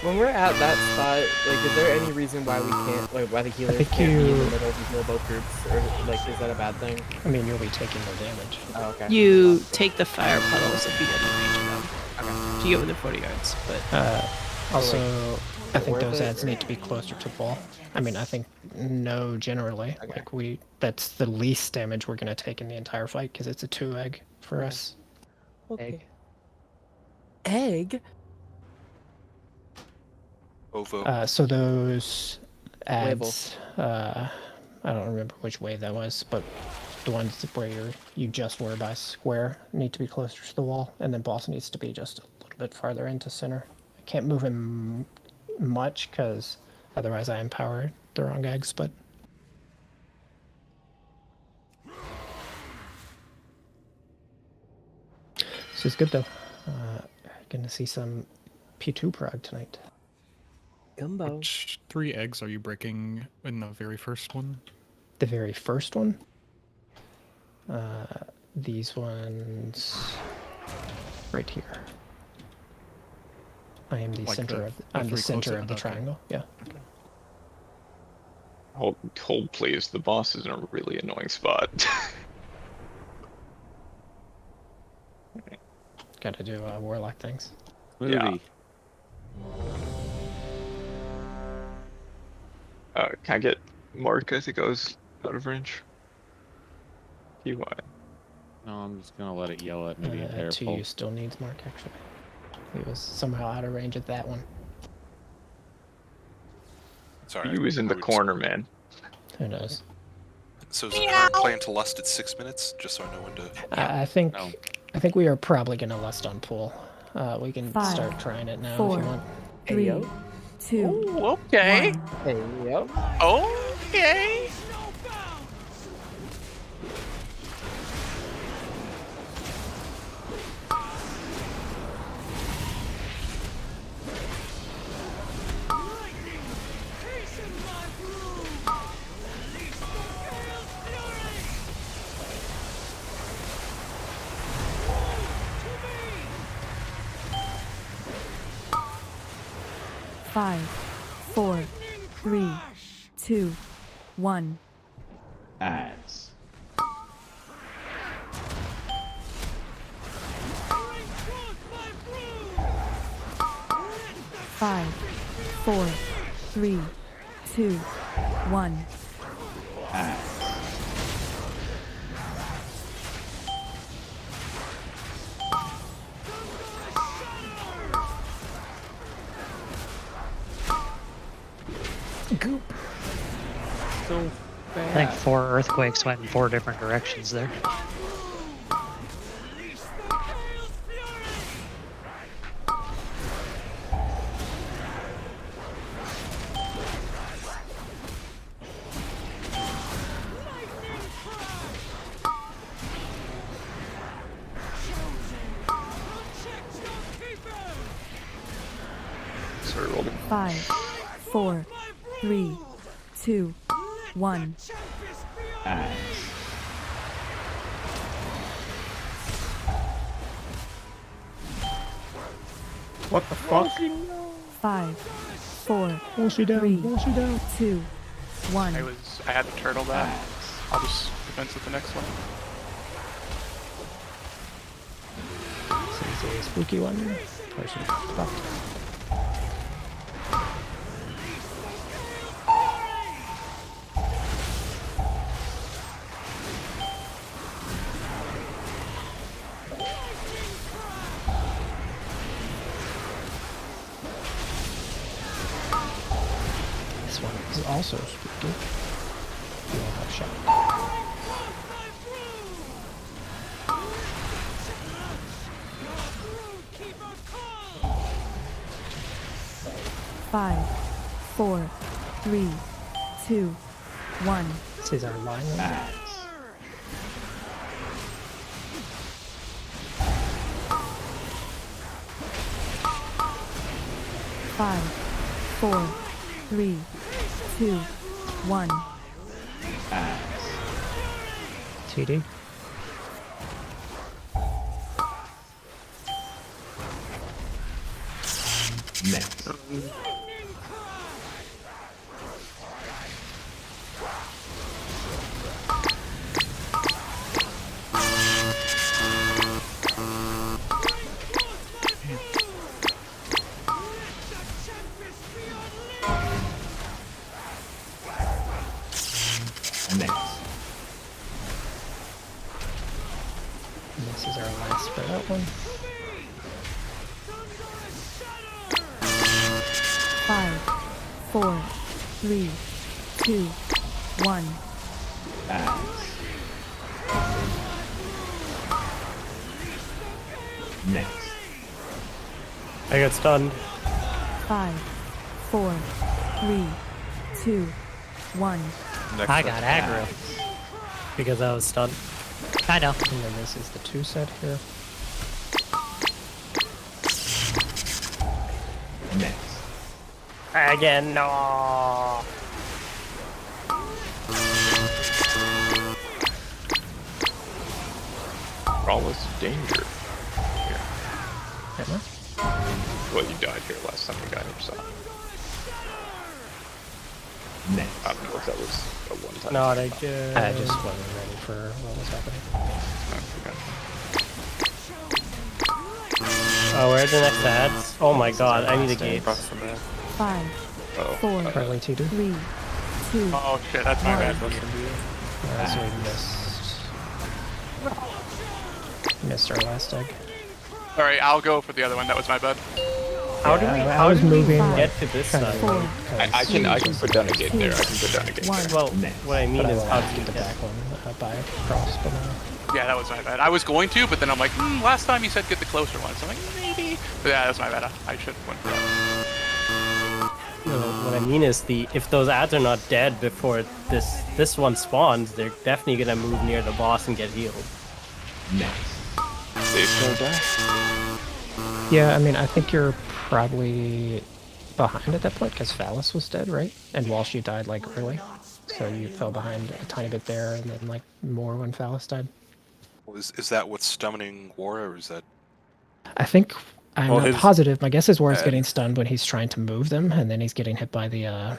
When we're at that spot, like, is there any reason why we can't, like, why the healers think can't be in you- the middle to heal both groups? Or, like, is that a bad thing? I mean, you'll be taking more damage. Oh, okay. You take the fire puddles if you get in range of them. You go within 40 yards, but Also, I think worth those it, ads or- need to be closer to the wall. I mean, I think no, generally. Like that's the least damage we're gonna take in the entire fight because it's a 2 egg for us. Okay. Egg? Ovo. So those ads, I don't remember which wave that was, but the ones where you just were by square need to be closer to the wall, and then boss needs to be just a little bit farther into center. I can't move him much because otherwise I empower the wrong eggs, but this is good though. Gonna see some P2 prog tonight. Gumbo. Which 3 eggs are you breaking in the very first one? The very first one. These ones right here. I am the Like center the- of the I'm the 3 center close-up? of the Okay. triangle. Yeah. Hold please. The boss is in a really annoying spot. Gotta do warlock things. Yeah. Can I get Mark? I think I was out of range. UI. No, I'm just gonna let it yell at me the entire 2 pulse. still needs mark actually. He was somehow out of range at that one. Sorry. He was in the corner, man. Who knows? So is the current plan to lust at 6 minutes, just so I know when to? I think we are probably gonna lust on pool. We can 5, start trying it now 4, if you want. 3, 2, Okay. 1. Hey, yo. Okay. Five, 4, 3, 2, 1. Ads. 5, 4, 3, 2, 1. Ads. Goop. So I think 4 earthquakes went in 4 different directions there. Sorry, rolled it. 5, 4, 3, 2, 1. Ads. What the fuck? 5, 4, Won't she down? 3, Won't she down? 2, 1. I had to turtle that. I'll just defense with the next one. This is a spooky one. Person fucked. This one is also spooky. You won't have shot. 5, 4, 3, 2, 1. This is our line. Ads. 5, 4, 3, 2, 1. Ads. TD. Next. Next. This is our last for that one. 5, 4, 3, 2, 1. Ads. Next. I got stunned. 5, 4, 3, 2, 1. I got aggro. Because I was stunned. I know. And then this is the 2 set here. Next. Again, no. Lawless danger. Here. Emma? Well, you died here last time you got him, so. Next. I don't know if that was a one-time. Not thing. again. I just wasn't ready for what was happening. Oh, where are the next ads? Oh my god, I need a gate. 5, 4, Early T2. 3, 2. Oh shit, that's my bad. So we missed our last egg. Alright, I'll go for the other one. That was my bad. How do we get to this side? I can put down a gate there. I can put down a gate there. Well, what I mean is how to get the back one by cross, but Yeah, that was my bad. I was going to, but then I'm like, last time you said get the closer one. So I'm like, maybe. But yeah, that's my bad. I should have went for that. No, what I mean is if those ads are not dead before this one spawns, they're definitely gonna move near the boss and get healed. Safe no die. yeah, I mean, I think you're probably behind at that point because Phallus was dead, right? And Walsh, you died like early, so you fell behind a tiny bit there, and then like more when Phallus died. Is that what's summoning War, or is that? I think I'm Well, not positive. My guess is War's getting stunned when he's trying to move them, and then he's getting hit by the.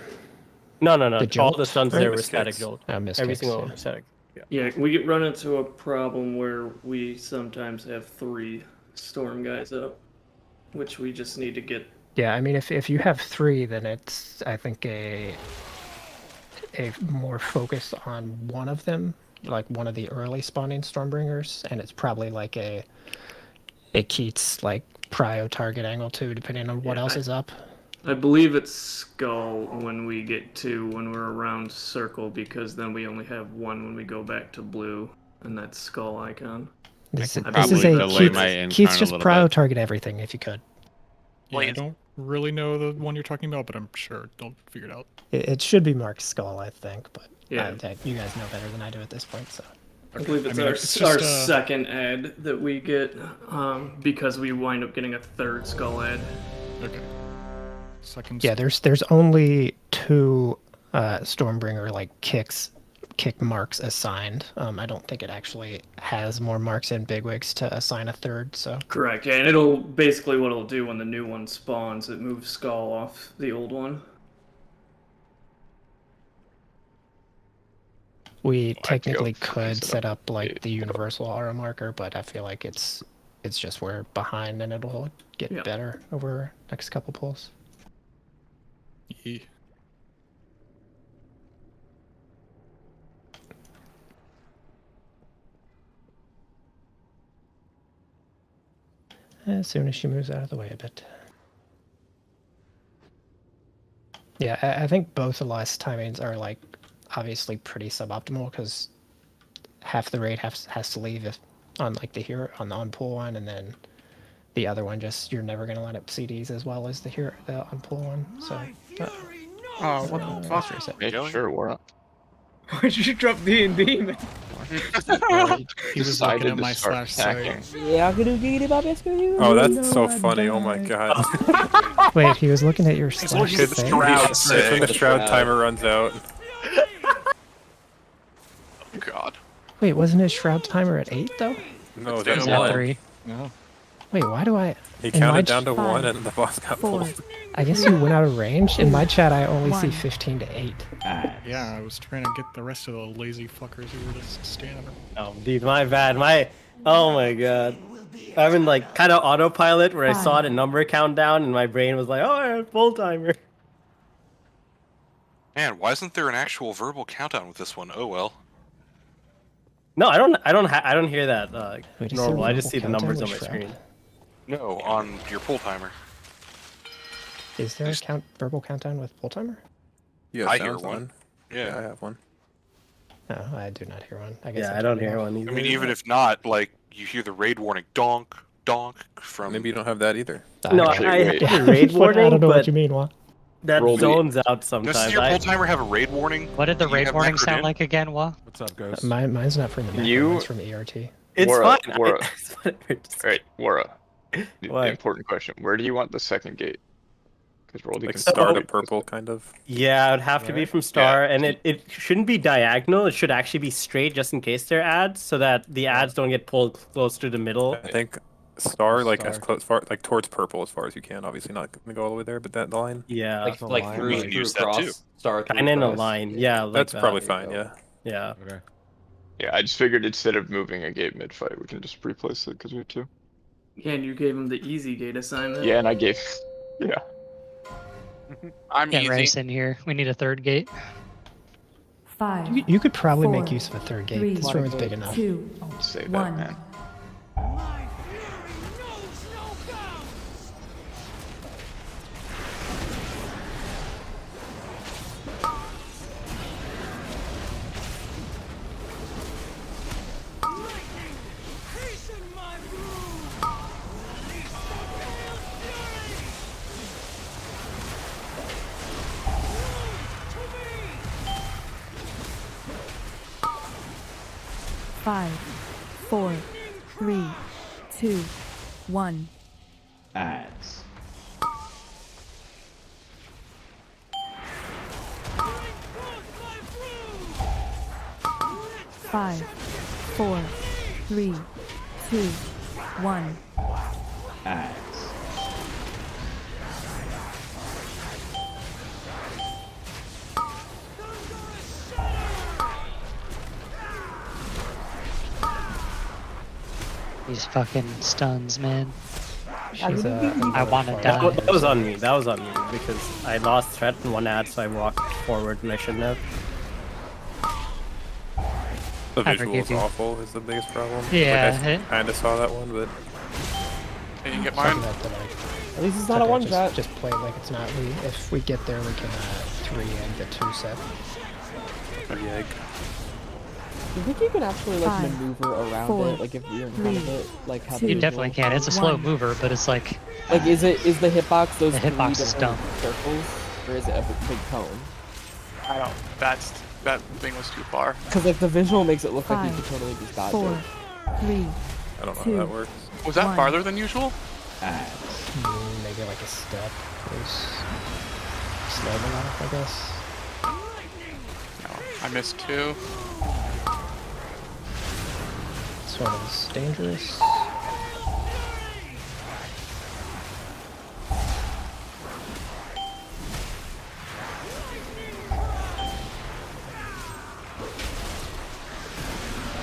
No. The All jolt, the stuns right? there were static jolt. Miss Every kicks, single yeah. one was static. Yeah, we run into a problem where we sometimes have 3 storm guys up, which we just need to get. Yeah, I mean, if you have 3, then it's I think a more focus on one of them, like one of the early spawning Stormbringers, and it's probably like a Keats like prio target angle too, depending on what else is up. I believe it's Skull when we get 2 when we're around Circle, because then we only have 1 when we go back to Blue, and that's Skull icon. This is probably a delay my Incarnate Keats a just little prio bit. target everything if you could. Yeah, I don't really know the one you're talking about, but I'm sure. Don't figure it out. It should be marked Skull, I think, but Yeah. you guys know better than I do at this point, so. I believe it's I mean, our, it's our just, second ad that we get, because we wind up getting a 3rd Skull ad. Okay. Second. Yeah, there's only 2 Stormbringer like kick marks assigned. I don't think it actually has more marks in Bigwigs to assign a 3rd. So Correct, yeah, and it'll basically what it'll do when the new one spawns, it moves Skull off the old one. we technically could set up like the universal aura marker, but I feel like it's just we're behind and it'll get better over next couple pulls. Yeah. As soon as she moves out of the way a bit. Yeah, I think both the last timings are like obviously pretty suboptimal because half the raid has to leave if on like the hero on the on-pull one, and then the other one just you're never gonna line up CDs as well as the on-pull one. So Oh, what the fuck? Yeah, sure, War. Why'd you drop D&D, man? He was looking at my slash site. Oh, that's so funny. Oh my god. Wait, he was looking at your slash It's site? when the shroud timer runs out. Oh god. Wait, wasn't his shroud timer at 8 though? No, It's that's at 1. 3. No. Wait, why do I? He in my counted down to 1 5, and the boss got 4. pulled. I guess you went out of range. In my chat, I only see 1. 15 to 8. Yeah, I was trying to get the rest of the lazy fuckers who were just standing there. Oh, dude, my bad. Oh my god. I'm in like kind of autopilot where I saw the number countdown and my brain was like, oh, I have full timer. Man, why isn't there an actual verbal countdown with this one? Oh well. No, I don't hear that Wait, is normal. there I just see the verbal numbers on my countdown with screen. No, on your pull timer. Is there a verbal countdown with pull timer? Yeah, I hear sounds one. one. Yeah. I have one. No, I do not hear one. I guess Yeah, I don't hear one I either. mean, even if not, like you hear the raid warning, donk, donk from. Maybe you don't have that either. No, I have the raid warning, I don't know but what you mean. What? that Roll me. zones out sometimes. Does your pull timer have a raid warning? What did the Do you raid have warning that sound in? like again, Wa? What's up, guys? Mine's not from the macro, You- mine's from ERT. It's Wara, fine. Wara. Alright, Wara. The What? important question. Where do you want the second gate? Because roll Like star to purple, kind of. Yeah, it would have to be from star, and it shouldn't be diagonal. It should actually be straight, just in case they're ads, so that the ads don't get pulled close to the middle. I think star like as close far like towards purple as far as you can. Obviously not gonna go all the way there, but that line. Yeah, Like through, can through use that cross, too. star through kind of in a cross. line. Yeah, like That's that. probably fine. Yeah. Yeah. Okay. Yeah, I just figured instead of moving a gate mid-fight, we can just replace it because we have 2. Yeah, and you gave him the easy gate assignment. Yeah, and I gave... Yeah. I'm Get easy. race in here. We need a third gate. 5. You could probably 4, make use of a third gate. 3, This room is big enough. 2, Say that, 1. man. 5, 4, 3, 2, 1. Ads. 5, 4, 3, 2, 1. Ads. These fucking stuns, man. She's I want to die. That was on me. That was on me because I lost threat in one ad, so I walked forward and I shouldn't have. The I visual forgive is you. awful is the biggest problem. Yeah, Like, I kind of saw that one, but Can you get Something mine? that, like, At least it's not a one just, shot. just play it like it's not. If we get there, we can 3 and the 2 set. Yike. Do you think you can actually like 5, maneuver around 4, it? Like if you're in front of it, like how You definitely can. It's a slow mover, but it's like is the hitbox those The hitbox three is different dumb. circles, or is it a big cone? I don't. That thing was too far. Because like the visual makes it look like you 5, could totally just dodge 4, it. 3, I don't know 2, how that works. Was that 1. farther than usual? Maybe like a step. Goes slow enough, I guess. No, I missed 2. This one is dangerous.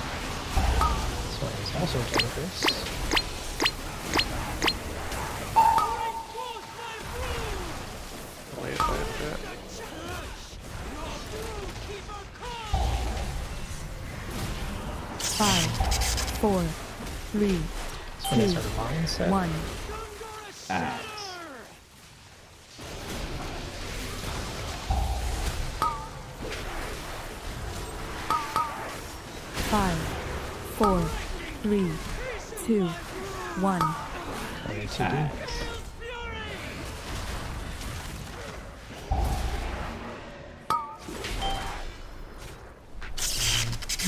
This one is also dangerous. Wait a bit. 5, 4, 3, This one is 2, our line set. 1. Ads. 5, 4, 3, 2, 1. Ads.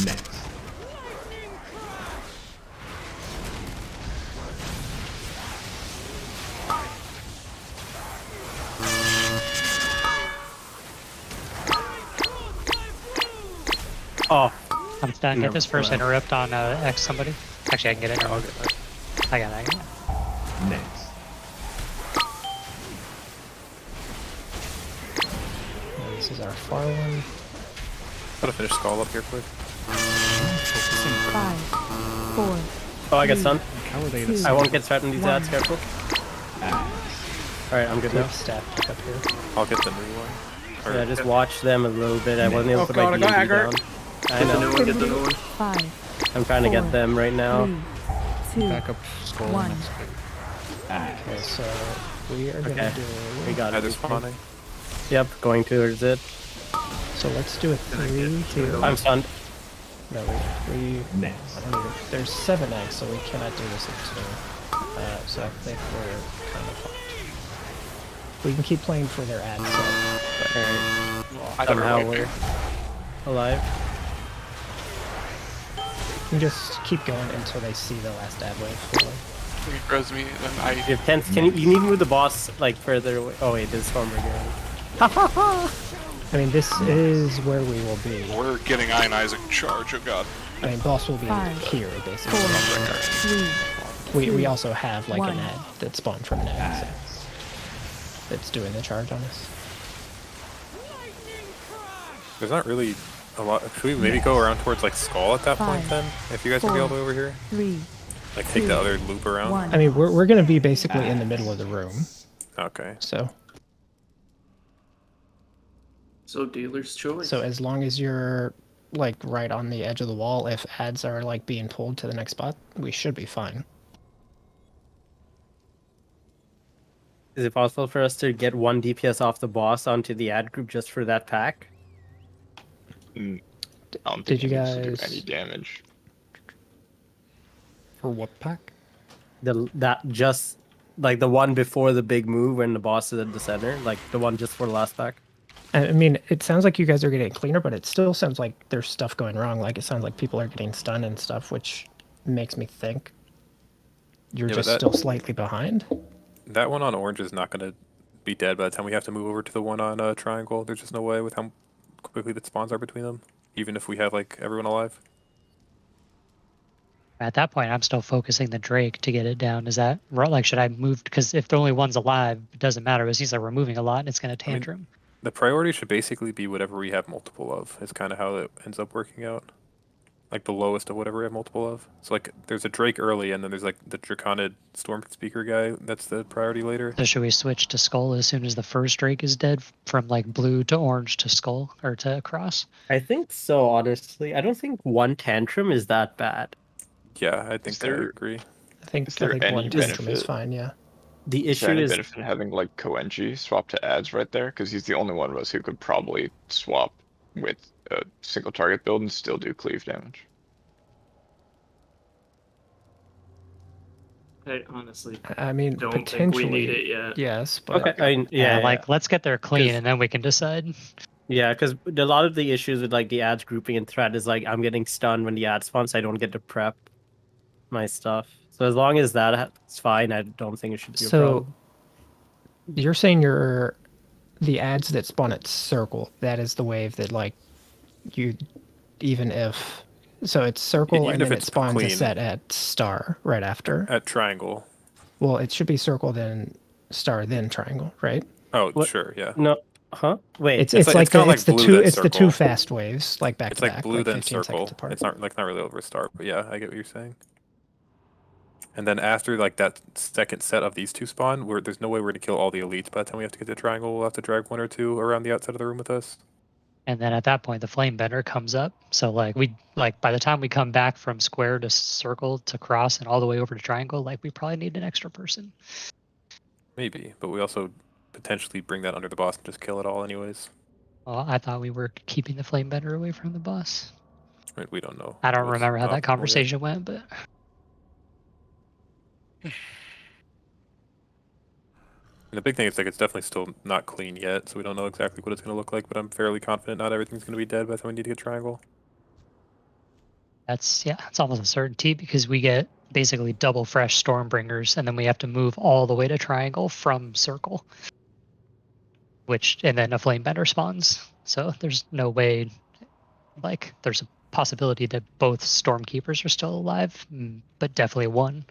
Next. Oh, I'm done. Get this first interrupt on X somebody. Actually, I can get it. I'll get that. I got it. Next. This is our far one. Gotta finish Skull up here quick. 5, 4. Oh, I got stunned. How are they? Two. I won't get threatened these ads. Careful. Alright, I'm good now. Staff pick up here. I'll get the new one. Or- Yeah, just watch them a little bit. I wasn't able to put God, my I got D&D aggro. down. I Get the new know. one, get the new one. 5, I'm trying to get them right now. 3, 2, Back up skull. 1. Okay, so we are gonna Okay. We do. got Either it. spawning. Yep, going towards it. So let's do a 3 here. I'm stunned. No, we Next. I don't even, there's 7 eggs, so we cannot do this in 2. So I think we're kind of fucked. We can keep playing for their ad set. Alright. I don't Somehow know. we're alive. We can just keep going until they see the last ad wave. If he throws me, then I. You have 10. Can you need to move the boss like further away? Oh wait, this is Stormbreaker. Ha ha ha! I mean, this is where we will be. We're getting ionizing charge. Oh god. I mean, boss will be 5, here, basically. 3, We 2, also have like 1. an ad that spawned from an ad, so it's doing the charge on us. There's not really a lot. Should we maybe go around towards like Skull at that point 5, then? If you guys can be all the way 4, over here? 3, Like take 2, the other loop around? 1. I mean, we're gonna be basically in the middle of the room, Okay. so Dealer's choice. so as long as you're like right on the edge of the wall, if ads are like being pulled to the next spot, we should be fine. Is it possible for us to get 1 DPS off the boss onto the ad group just for that pack? I don't Did think you it needs to do guys- any damage. For what pack? That just like the one before the big move when the boss is at the center, like the one just for the last pack. I mean, it sounds like you guys are getting cleaner, but it still sounds like there's stuff going wrong. Like it sounds like people are getting stunned and stuff, which makes me think you're Yeah, but just still slightly behind. that one on orange is not going to be dead by the time we have to move over to the one on triangle. There's just no way with how quickly the spawns are between them, even if we have like everyone alive. At that point, I'm still focusing the Drake to get it down. Is that right? Like, should I move? Because if the only one's alive, it doesn't matter. It seems like we're moving a lot, and it's going to tantrum. The priority should basically be whatever we have multiple of. Is kind of how it ends up working out. Like the lowest of whatever we have multiple of. So like there's a Drake early, and then there's like the Draconid Storm Speaker guy. That's the priority later. So should we switch to Skull as soon as the first Drake is dead, from like blue to orange to Skull or to Cross? I think so, honestly. I don't think one tantrum is that bad. Yeah, I think I agree. I think Is there any one tantrum is benefit? fine. Yeah. The Is there issue any is benefit in having like Koenji swap to ads right there? Because he's the only one of us who could probably swap with a single target build and still do cleave damage. I honestly I mean, don't potentially, think we need it yet. yes, but okay. I mean, yeah, like let's get there clean, 'Cause- and then we can decide. Yeah, because a lot of the issues with like the ads grouping and threat is like I'm getting stunned when the ad spawns, so I don't get to prep my stuff. So as long as that's fine, I don't think it should be a so problem. you're saying the ads that spawn at circle. That is the wave that like you, even if so it's circle Even and if then it it's spawns a clean. set at star right after. At triangle. Well, it should be circle then star then triangle, right? Oh, What? sure, yeah. No, huh? Wait, It's It's like kinda like it's the blue two then it's the two circle. fast waves like back It's to like back, blue like then 15 circle. seconds apart. It's not really over star, but yeah, I get what you're saying. And then after like that second set of these two spawn, there's no way we're gonna kill all the elites. By the time we have to get to triangle, we'll have to drag one or two around the outside of the room with us. And then at that point, the flame bender comes up. So like by the time we come back from square to circle to cross and all the way over to triangle, like we probably need an extra person. Maybe, but we also potentially bring that under the boss and just kill it all anyways. Well, I thought we were keeping the flame bender away from the boss. I mean, we don't know. I don't what's remember how that optimal yet. conversation went, but And the big thing is like it's definitely still not clean yet, so we don't know exactly what it's going to look like. But I'm fairly confident not everything's going to be dead by the time we need to get triangle. it's almost a certainty because we get basically double fresh Stormbringers, and then we have to move all the way to triangle from circle, and then a flame bender spawns. So there's no way, like there's a possibility that both Stormkeepers are still alive, but definitely one.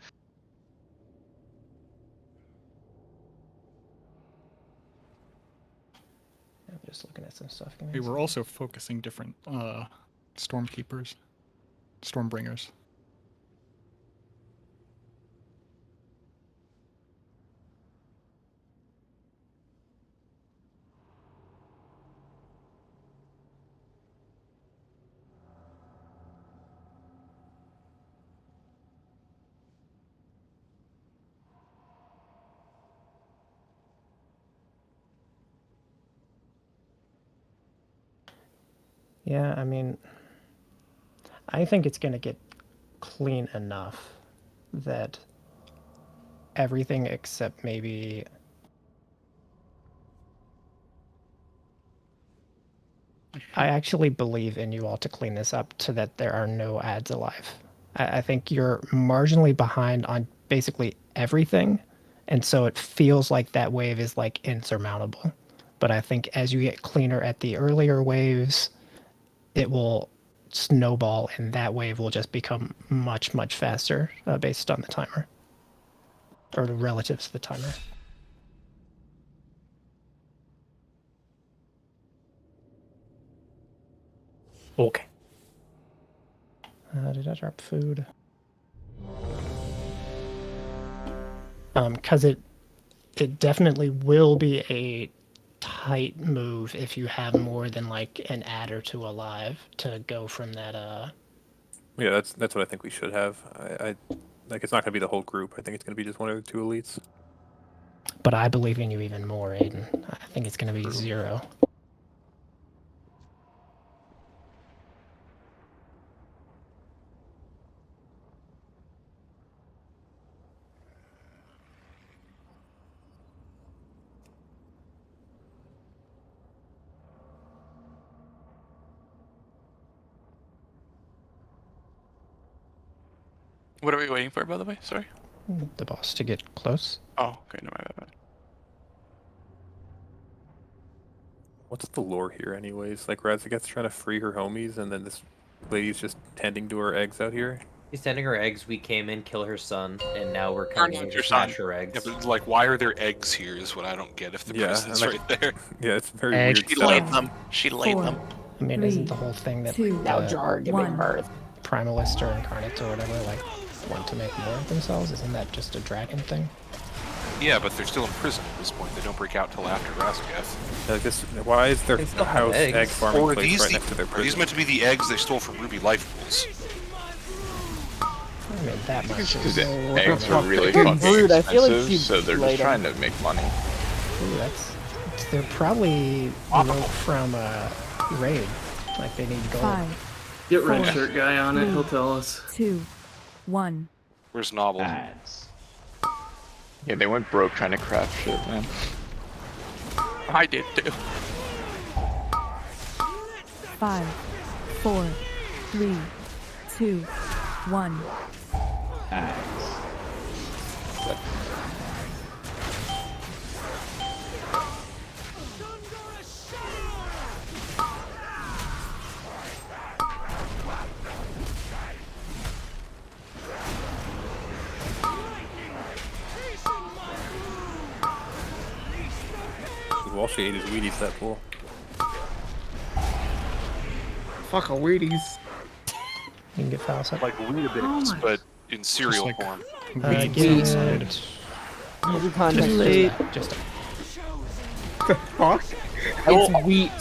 I'm just looking at some stuff. Give me We a were also focusing different Stormkeepers, Stormbringers. Yeah, I mean, I think it's going to get clean enough that everything except maybe I actually believe in you all to clean this up so that there are no ads alive. I think you're marginally behind on basically everything, and so it feels like that wave is like insurmountable. But I think as you get cleaner at the earlier waves, it will snowball and that wave will just become much, much faster based on the timer. Or the relative to the timer. Okay. Did I drop food? Because it definitely will be a tight move if you have more than like an ad or two alive to go from that. Yeah, that's what I think we should have. I like it's not going to be the whole group. I think it's going to be just one or the two elites. But I believe in you even more, Aiden. I think it's going to be 0. What are we waiting for, by the way? Sorry. The boss to get close. Oh, okay, no, my bad. What's the lore here, anyways? Like, Razageth's trying to free her homies, and then this lady's just tending to her eggs out here. She's tending her eggs. We came in, kill her son, and now we're coming in to smash her eggs. Yeah, but like, why are there eggs here? Is what I don't get. If the president's like, right there. Yeah, it's very Eggs. weird. She setup. laid them. She laid them. I mean, isn't the whole thing that two, like, giving birth. Primalists or Incarnates or whatever, like, want to make more of themselves? Isn't that just a dragon thing? Yeah, but they're still in prison at this point. They don't break out till after Razageth. Like this, why is their house egg farming Or are place these, right next to their are these prison? meant to be the eggs they stole from Ruby Life Pools? I mean, that much Because is... eggs are really Good fucking brood, I feel like expensive, you so they're laid just trying to make money. Ooh, they're probably remote from a raid. Like, they need gold. 5, Get red 4, shirt guy on it, he'll 3, tell us. 2, 1. Where's Novel? Yeah, they went broke trying to craft shit, man. I did too. 5, 4, 3, 2, 1. While she ate his Wheaties, that pool. Fuck a Wheaties. You can get files up. Like Weetabix, but in cereal like form. Get outside. Every context Just is late. that. Just The fuck? It's wheat.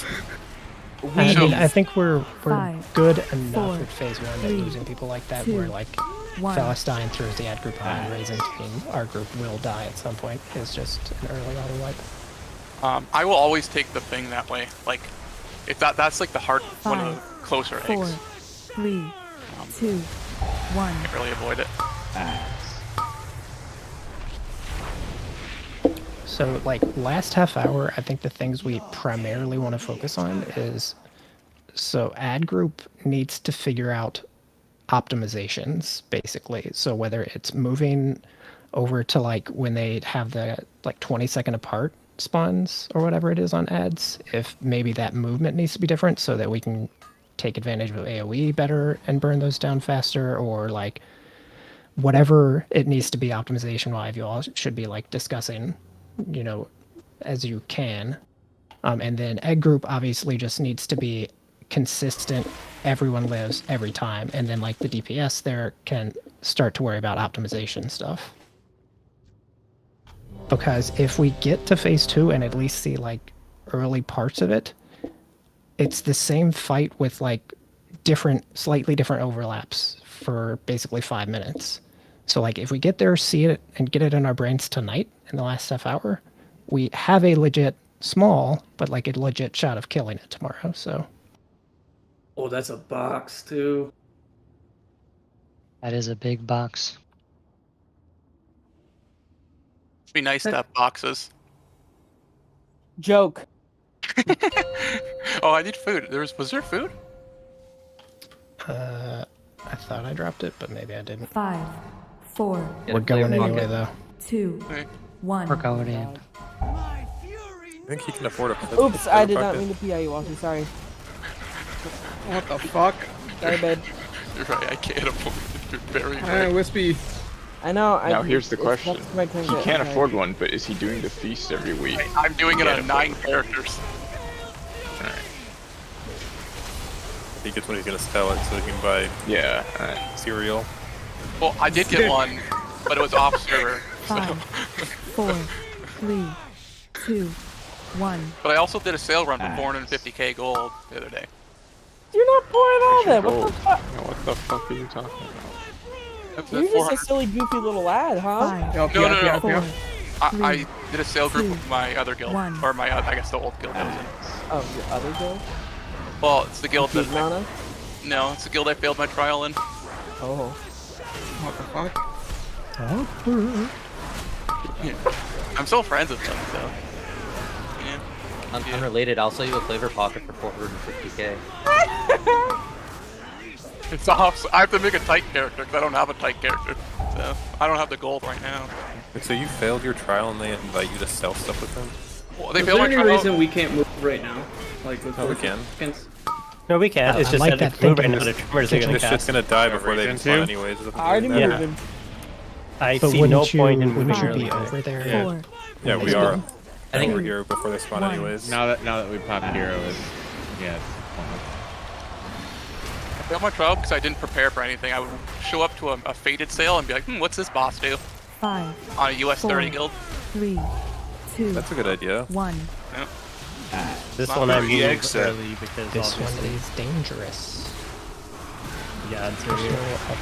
I mean, I think we're 5, good enough 4, with phase 1 that 3, losing people like that, 2, where like 1. Palestine throws the ad group on and Raisin team, our group will die at some point. Is just an early auto wipe. I will always take the thing that way. Like, if that's like the hard one of the closer 4, eggs. 3, 2, 1. Can't really avoid it. So, like, last half hour, I think the things we primarily want to focus on is, so ad group needs to figure out optimizations, basically. So whether it's moving over to, like, when they have the, like, 20-second apart spawns or whatever it is on ads, if maybe that movement needs to be different so that we can take advantage of AoE better and burn those down faster, or, like, whatever it needs to be optimization-wise, you all should be, like, discussing, you know, as you can. And then egg group obviously just needs to be consistent, everyone lives every time, and then like the DPS there can start to worry about optimization stuff. Because if we get to phase 2 and at least see like early parts of it, it's the same fight with like slightly different overlaps for basically 5 minutes. So like if we get there, see it, and get it in our brains tonight in the last half hour, we have a legit small, but like a legit shot of killing it tomorrow, so. Oh, that's a box too. That is a big box. It'd be nice to have boxes. Joke. Oh, I need food. Was there food? I thought I dropped it, but maybe I didn't. 5, 4. We're going anyway, though. 2, 1. We're going in. I think he can afford a. Oops, I did not mean to PI you, Walker. Sorry. What the fuck? Sorry, babe. You're right. I can't afford it. You're very Alright, right. Wispy. I know. Now here's the question. My He can't afford one, but is he doing the feast every week? I'm doing it on 9 characters. Alright. I think it's when he's gonna sell it so he can buy cereal. Well, I did get one, but it was off server. 5, 4, 3, 2, 1. But I also did a sale run for 450k gold the other day. You're not pouring all that. What the fuck? Yeah, what the fuck are you talking about? You're just a silly, goofy little lad, huh? No. I did a sale group with my other guild, or my I guess the old guild I was in. Oh, your other guild? Well, it's the guild that. Nana? No, it's the guild I failed my trial in. Oh. What the fuck? I'm still friends with them, so. Yeah. Unrelated, I'll sell you a flavor pocket for 450k. It's off. I have to make a tight character because I don't have a tight character. So I don't have the gold right now. So you failed your trial and they invite you to sell stuff with them? Well, they Is failed there my any trial. reason we can't move right now? Like with Oh, we can. seconds? No, we can't. It's I just like that that if we move right thinking. now, the tremors are gonna This shit's cast. gonna die before they even reason spawn to. anyways. I already Yeah. moved him. I But see no wouldn't you, point in moving wouldn't you early. be over there? Yeah. 4, Yeah, we Next are. one. I think we're here before they spawn One. anyways. Now that we popped hero is yeah. I failed my trial because I didn't prepare for anything. I would show up to a fated sale and be like, what's this boss do? 5, On a US 30 4, guild. 3, 2, That's a good idea. 1. Yeah. This Not one I very moved exit. early because This one obviously. is dangerous. Yeah, it's There's a no up.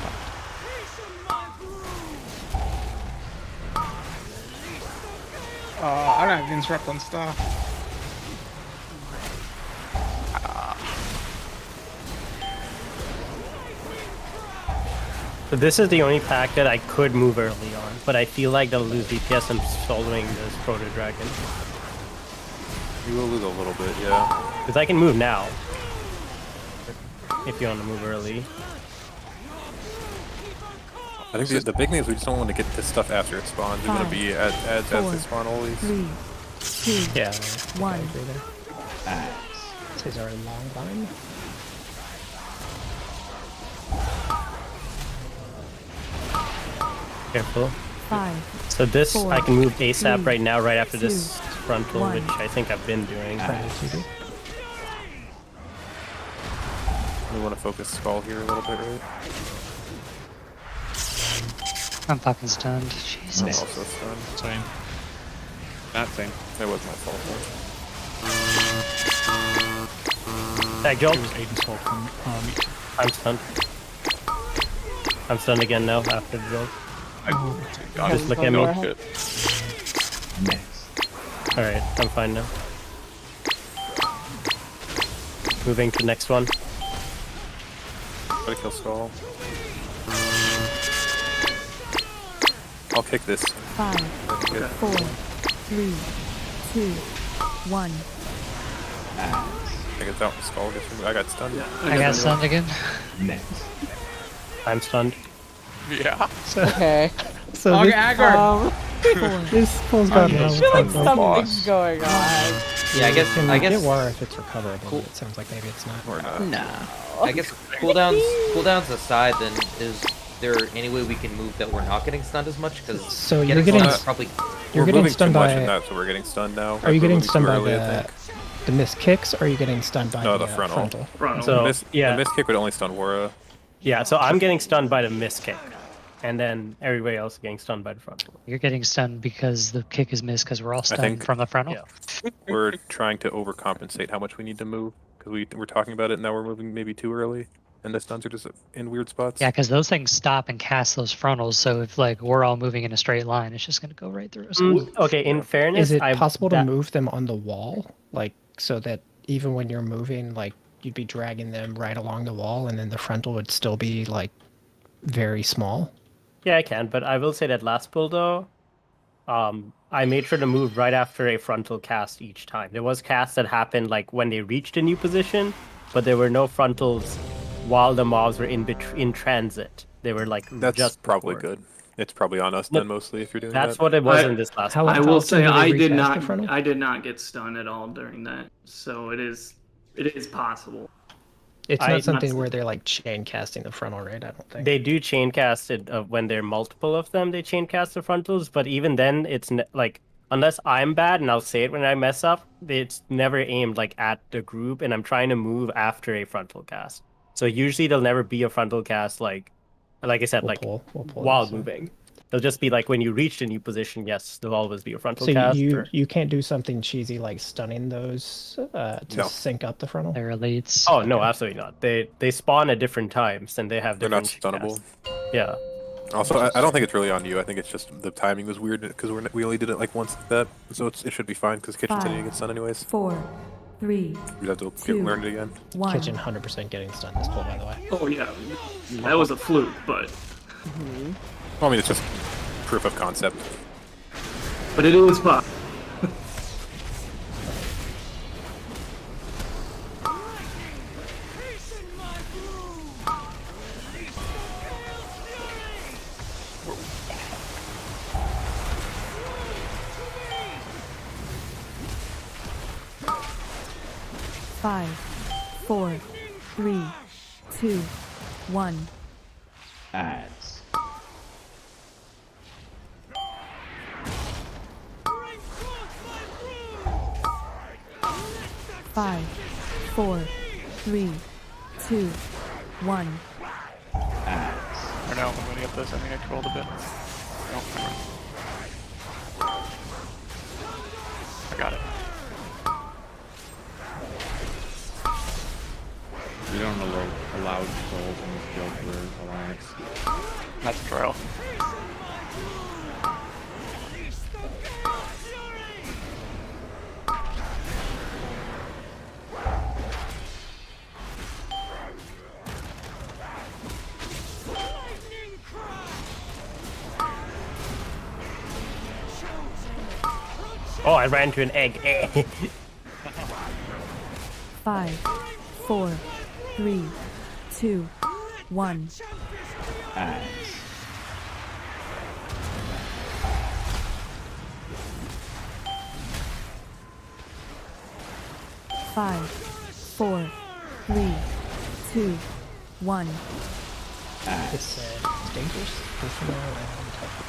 I don't have interrupt on star. So this is the only pack that I could move early on, but I feel like they'll lose DPS and following this Proto Dragon. You will lose a little bit, yeah. Because I can move now. If you want to move early. I think the big thing is we just don't want to get this stuff after it spawns. We want to be as they spawn always. 3, 2, Yeah. 1. This is our long line. Careful. 5, So this, 4, I can move ASAP 3, right now, right after this 2, frontal, 1. which I think I've been doing. We want to focus Skull here a little bit, right? I'm fucking stunned. I'm Jesus. also stunned. Same. Not same. It was my fault. Tag jolt. It was Aiden's fault from Mythic. I'm stunned. I'm stunned again now after the jolt. Just look at me. Next. Alright, I'm fine now. Moving to next one. Try to kill Skull. I'll kick this. 5, 4, 3, 2, 1. I guess out Skull gets removed. I got stunned. I got stunned again. Next. I'm stunned. Yeah. Okay. So I'll this, get aggro. 4. this pulls got I feel like something's going on. Yeah, I guess Get War if it's recoverable. But it sounds like maybe it's not. Or not. No. I guess cooldowns aside, then is there any way we can move that we're not getting stunned as much? Because So you're getting probably you're We're getting moving stunned too much by. in that, so we're getting stunned now. Are you We're getting moving too stunned by early, I the miss kicks, or are you getting stunned by No, the the frontal. Frontal. So, The miss kick would only stun Wara. Yeah, so I'm getting stunned by the miss kick. And then everybody else is getting stunned by the frontal. You're getting stunned because the kick is missed because we're all stunned think- from the frontal. Yeah. We're trying to overcompensate how much we need to move because we're talking about it and now we're moving maybe too early, and the stuns are just in weird spots. Yeah, because those things stop and cast those frontals. So if like we're all moving in a straight line, it's just gonna go right through us. Okay, in fairness, Is it I- possible to that- move them on the wall, like so that even when you're moving, like you'd be dragging them right along the wall, and then the frontal would still be like very small? Yeah, I can, but I will say that last pull though, I made sure to move right after a frontal cast each time. There was casts that happened like when they reached a new position, but there were no frontals while the mobs were in transit. They were like That's just probably before. good. It's probably on us then mostly if you're doing That's that. what it was in this last. How I will often say do they I did recast not. the frontal? I did not get stunned at all during that, so it is possible. It's I- not something where they're like chain casting the frontal, right? I don't think. They do chain cast it when there are multiple of them. They chain cast the frontals, but even then, it's like unless I'm bad, and I'll say it when I mess up, it's never aimed like at the group, and I'm trying to move after a frontal cast. So usually there'll never be a frontal cast like I said, We'll like pull while this, so. moving. They'll just be like when you reach a new position. Yes, there'll always be a frontal So cast. you or- you can't do something cheesy like stunning those to No. sync up the frontal. They're elites. Oh no, absolutely not. They spawn at different times and they have They're not different stunnable. casts. Yeah. Also, I don't think it's really on you. I think it's just the timing was weird because we only did it like once like that, so it should be fine because Kitchen's Five. going to get stunned anyways. 4, 3, We have to Two. learn it again. 1. Kitchen 100% getting stunned this pull, by the way. Oh yeah, that was a fluke, but Well, I mean, it's just proof of concept. it is possible. 5, 4, 3, 2, 1. Ads. 5, 4, 3, 2, 1. Or no, I'm gonna get this. I think I trolled a bit. No, never mind. I got it. We don't allow trolls in this guild for alliance. That's a troll. Oh, I ran into an egg. 5, 4, 3, 2, 1. Ads. 5, 4, 3, 2, 1. It's dangerous, personal, and tough.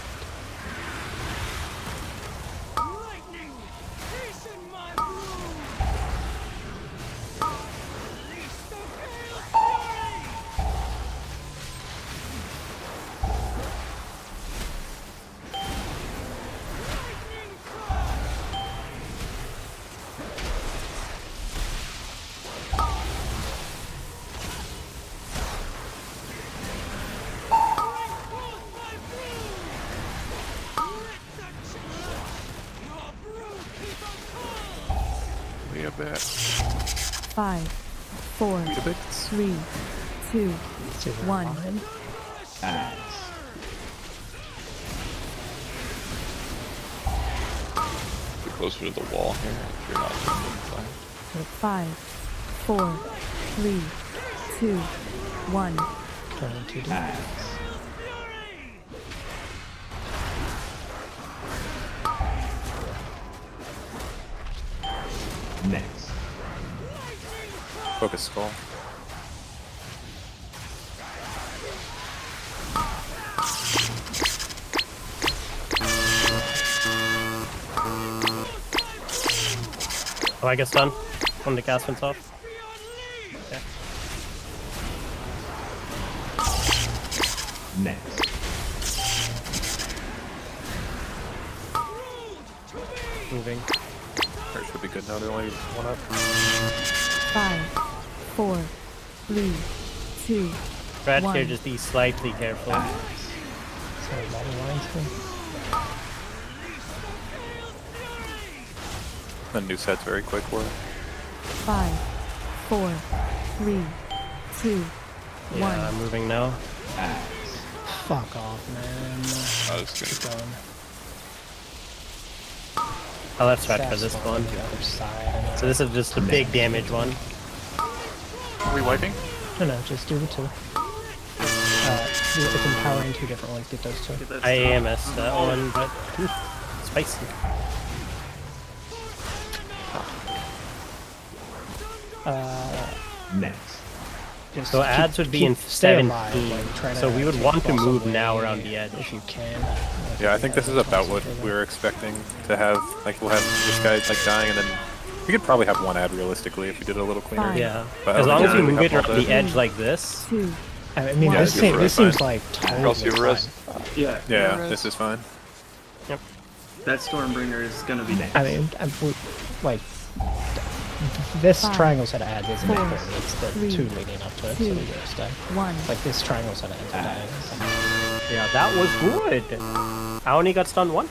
Wait a bit. 5, 4, 3, 2, 1. Ads. Be closer to the wall here if you're not zoomed in. 5, 4, 3, 2, 1. Ads. Next. Focus skull. Oh, I guess done. When the gas went off. Okay. Next. Moving. There should be good now. They're only one up. 5, 4, 3, 2, Brad 1. here, just be slightly careful. Sorry, bottom lines here. The new set's very quick for it. 5, 4, 3, 2, Yeah, 1. I'm moving now. Fuck off, man. I was Keep gonna going. Oh, let's start for Staff this spawn one. on the other side. So this is just a big damage one. Are we wiping? No, just do the two. It's empowering two different ones. Get those two. I AMS that one, but spicy. Next. Just So ads would be in stay 17. alive, like, try So to we would take want to boss move away now around the edge. if you can. Yeah, I think this is about what we were expecting to have. Like, we'll have this guy like dying, and then we could probably have one ad realistically if we did it a little cleaner. Yeah. But I As don't long think as we we move it have all around the that. edge like this. 2. I mean, Yeah, this seems like Cross totally your wrist. fine. Yeah. Yeah, This is fine. Yep. That Stormbringer is gonna be. I mean, like this 5, triangle set of ads isn't 4, important. It's the 3, two leading up to it. 2, So we just 1. like this triangle set of ads. Yeah, that was good. I only got stunned once.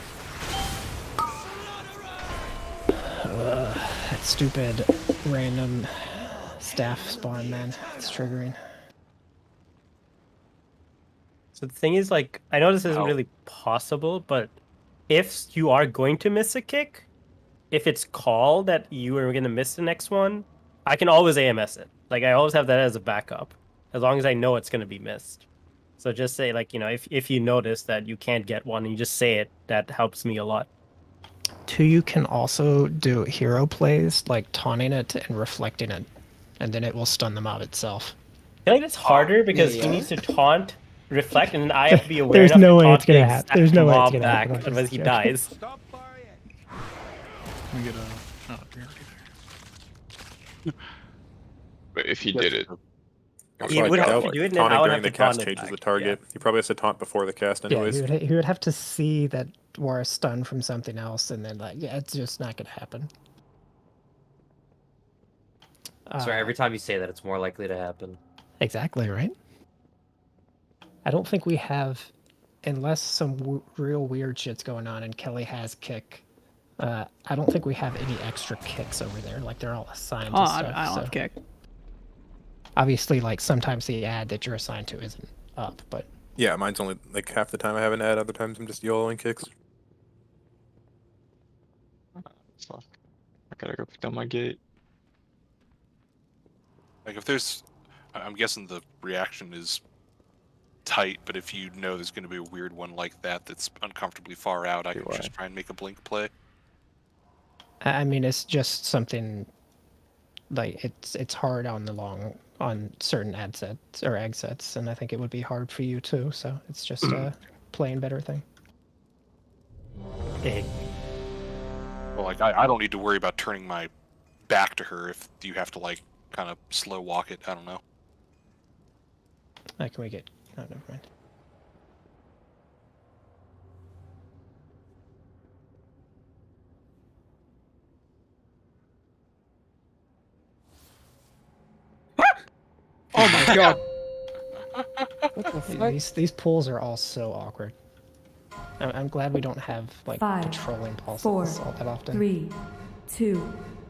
That stupid random staff spawn, man. It's triggering. So the thing is, like, I know this isn't Ow. really possible, but if you are going to miss a kick, if it's called that you are going to miss the next one, I can always AMS it. Like, I always have that as a backup, as long as I know it's going to be missed. So just say, like, you know, if you notice that you can't get one, and you just say it, that helps me a lot. 2, can also do hero plays like taunting it and reflecting it, and then it will stun the mob itself. I feel like it's harder because he needs to taunt, reflect, and then I have to be aware There's enough no to way it's taunt gonna the happen. exact There's no way it's mob gonna back, happen. I'm otherwise just he joking. dies. We get a. Oh, you're already But if he did it, That's He why I would have doubt, to like, do it, and then I taunting would during have the to taunt cast it changes back. the target. He probably has to taunt before the cast Yeah, anyways. he would have to see that War stunned from something else, and then like, yeah, it's just not gonna happen. Sorry, every time you say that, it's more likely to happen. Exactly right. I don't think we have, unless some real weird shit's going on, and Kelly has kick. I don't think we have any extra kicks over there. Like they're all assigned Oh, to stuff. I don't so. have kick. Obviously, like sometimes the ad that you're assigned to isn't up, but Yeah, mine's only like half the time I have an ad. Other times I'm just YOLOing kicks. fuck. I gotta go pick up my gate. Like if there's, I'm guessing the reaction is tight, but if you know there's going to be a weird one like that that's uncomfortably far out, I can just try and make a blink play. I mean it's just something like it's hard on certain ad sets or egg sets, and I think it would be hard for you too. So it's just a playing better thing. Well, like I don't need to worry about turning my back to her if you have to like kind of slow walk it. I don't know. Can we get? Oh, never mind. Oh my god. These pools are all so awkward. I'm glad we don't have like 5, patrolling pulses 4, all that often. 3, 2,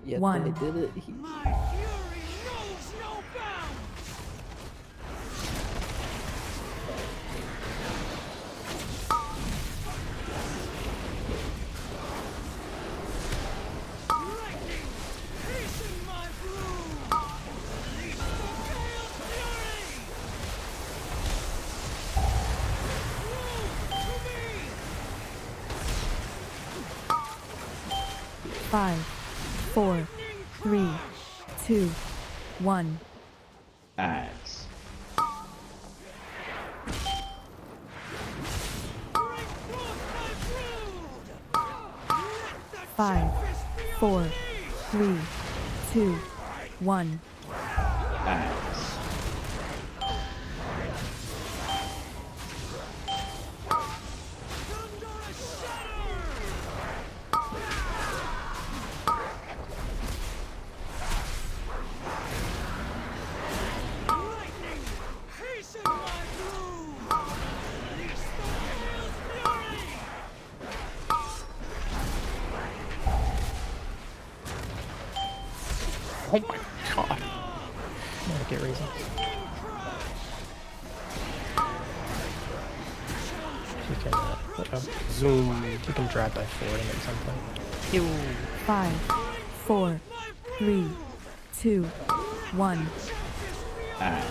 1. I did it. Five, 4, 3, 2, 1. Axe. Five, 4, 3, 2, 1. Axe. Oh my god. Get reasons. You can zoom. You can drive by forwarding at some point. 5, 4, 3, 2, 1. Axe.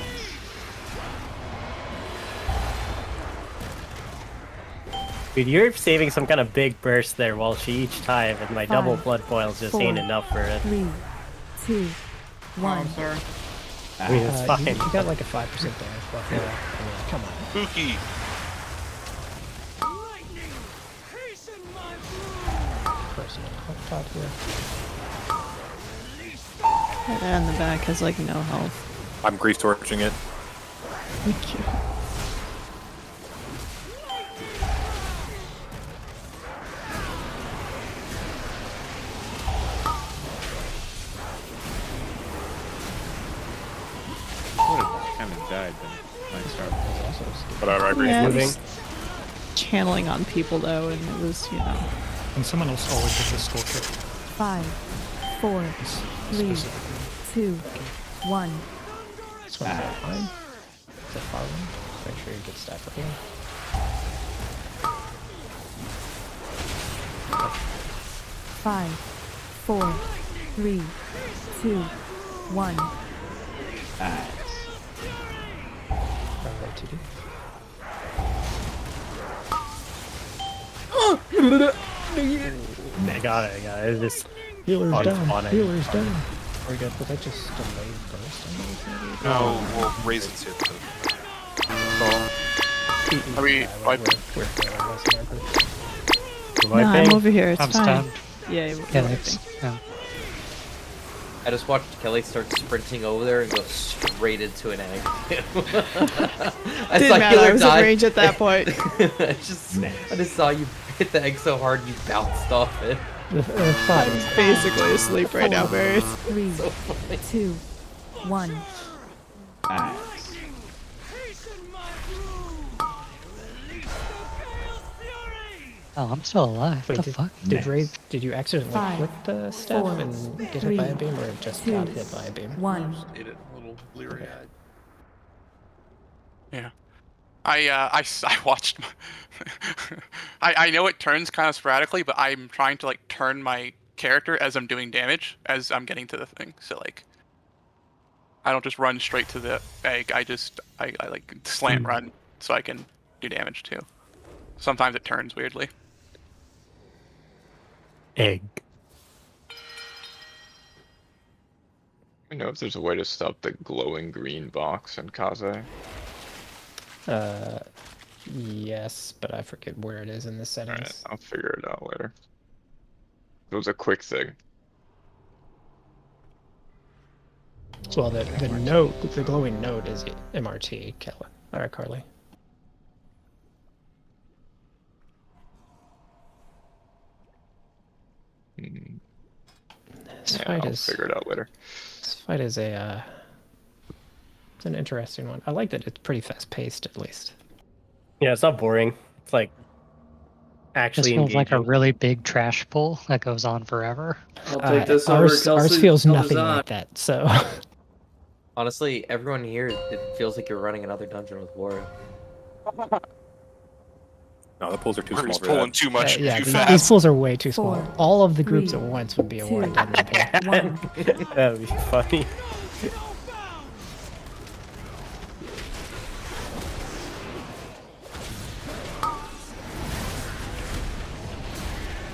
Dude, you're saving some kind of big burst there while she each time, and my double 5, blood boils just 4, ain't enough for it. 3, 2, 1. sorry. I mean, it's fine. You got like a 5% damage buff. Yeah. I mean, come on. Pookie. Personal top here. And the back has like no health. I'm grease torching it. Thank you. Would have kind of died then. My start was also Whatever, I agree. Yeah, Moving. it's channeling on people though, and it was, you know. And someone else always gets a skull kick. 5, 4, 3, 2, 1. This one's at fine. Is that far one? Make sure you get stack for here. 5, 4, 3, 2, 1. Axe. I got it. It's just Healer's fun down. spawning. Healer's down. Very good. Was that just delayed burst? No, we'll raise its hit. Are we wiping? No, I'm over here. It's I'm fine. stunned. Yeah, Yeah, thanks. Yeah. I just watched Kelly start sprinting over there and go straight into an egg. I Didn't saw matter, Killer I was in die. range at that point. I just saw you hit the egg so hard you bounced off it. I'm basically asleep right now, Barry. 3, 2, 1. Oh, I'm still alive. What the fuck? Did you accidentally 5, click the staff 4, and get hit by a 3, beam, or just 2, got hit by a beam? 1. Ate it, a little bleary-eyed. Yeah. I watched. I know it turns kind of sporadically, but I'm trying to like turn my character as I'm doing damage, as I'm getting to the thing. So like, I don't just run straight to the egg. I like slant run so I can do damage too. Sometimes it turns weirdly. Egg. I know if there's a way to stop the glowing green box in Kaze. Yes, but I forget where it is in the settings. Alright, I'll figure it out later. It was a quick thing. Well, the note, the glowing note is MRT, Kelly. Alright, Carly. This fight I'll is figure it out later. This fight is a it's an interesting one. I like that it's pretty fast paced, at least. Yeah, it's not boring. It's like This actually feels like a engaging. really big trash pull that goes on forever. I'll take this over ours feels nothing like that. So Honestly, everyone here, it feels like you're running another dungeon with Warren. No, the pulls are too We're small just for pulling that. too much, yeah, too these fast. pulls are way too small. 4, All of the groups 3, at once would be a 2, war dungeon pull. 1. That would be funny.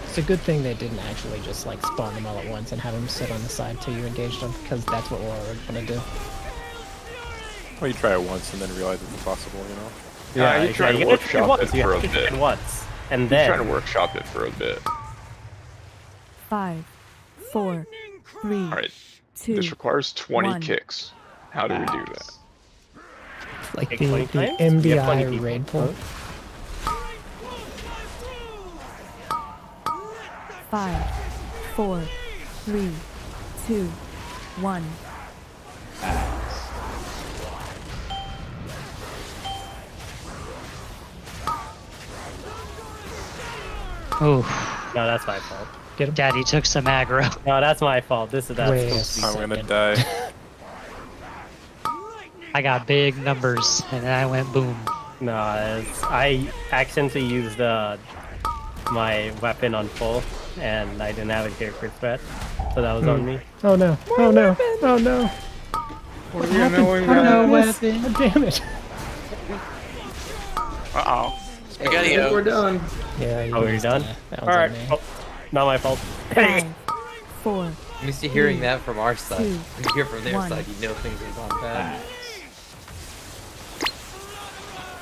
It's a good thing they didn't actually just like spawn them all at once and have them sit on the side till you engaged them, because that's what Laura would want to do. Well, you try it once and then realize it's impossible, you know? Yeah, you try to workshop it for a bit. Once, and You then try to workshop it for a bit. 5, 4, 3, Alright, 2, this requires 20 1. kicks. How do we do that? Like Take the 20 times? We have 20 MBI people. raid pull. 5, 4, 3, 2, 1. Oof. No, that's my fault. Get him. Daddy took some aggro. No, that's my fault. That's Wait a supposed to be I'm gonna second. die. I got big numbers, and then I went boom. No, I accidentally used my weapon on full, and I didn't have a character threat, so that was on me. Oh no! Oh no! Oh no! What happened? knowing How did I that? miss? God damn it! Uh-oh. I think we're done. Yeah. Oh, you're done? That All was on right. me. Oh, not my fault. 5, 4, I'm used to hearing that from our side. 2, When you hear from their 1. side, you know things have gone bad.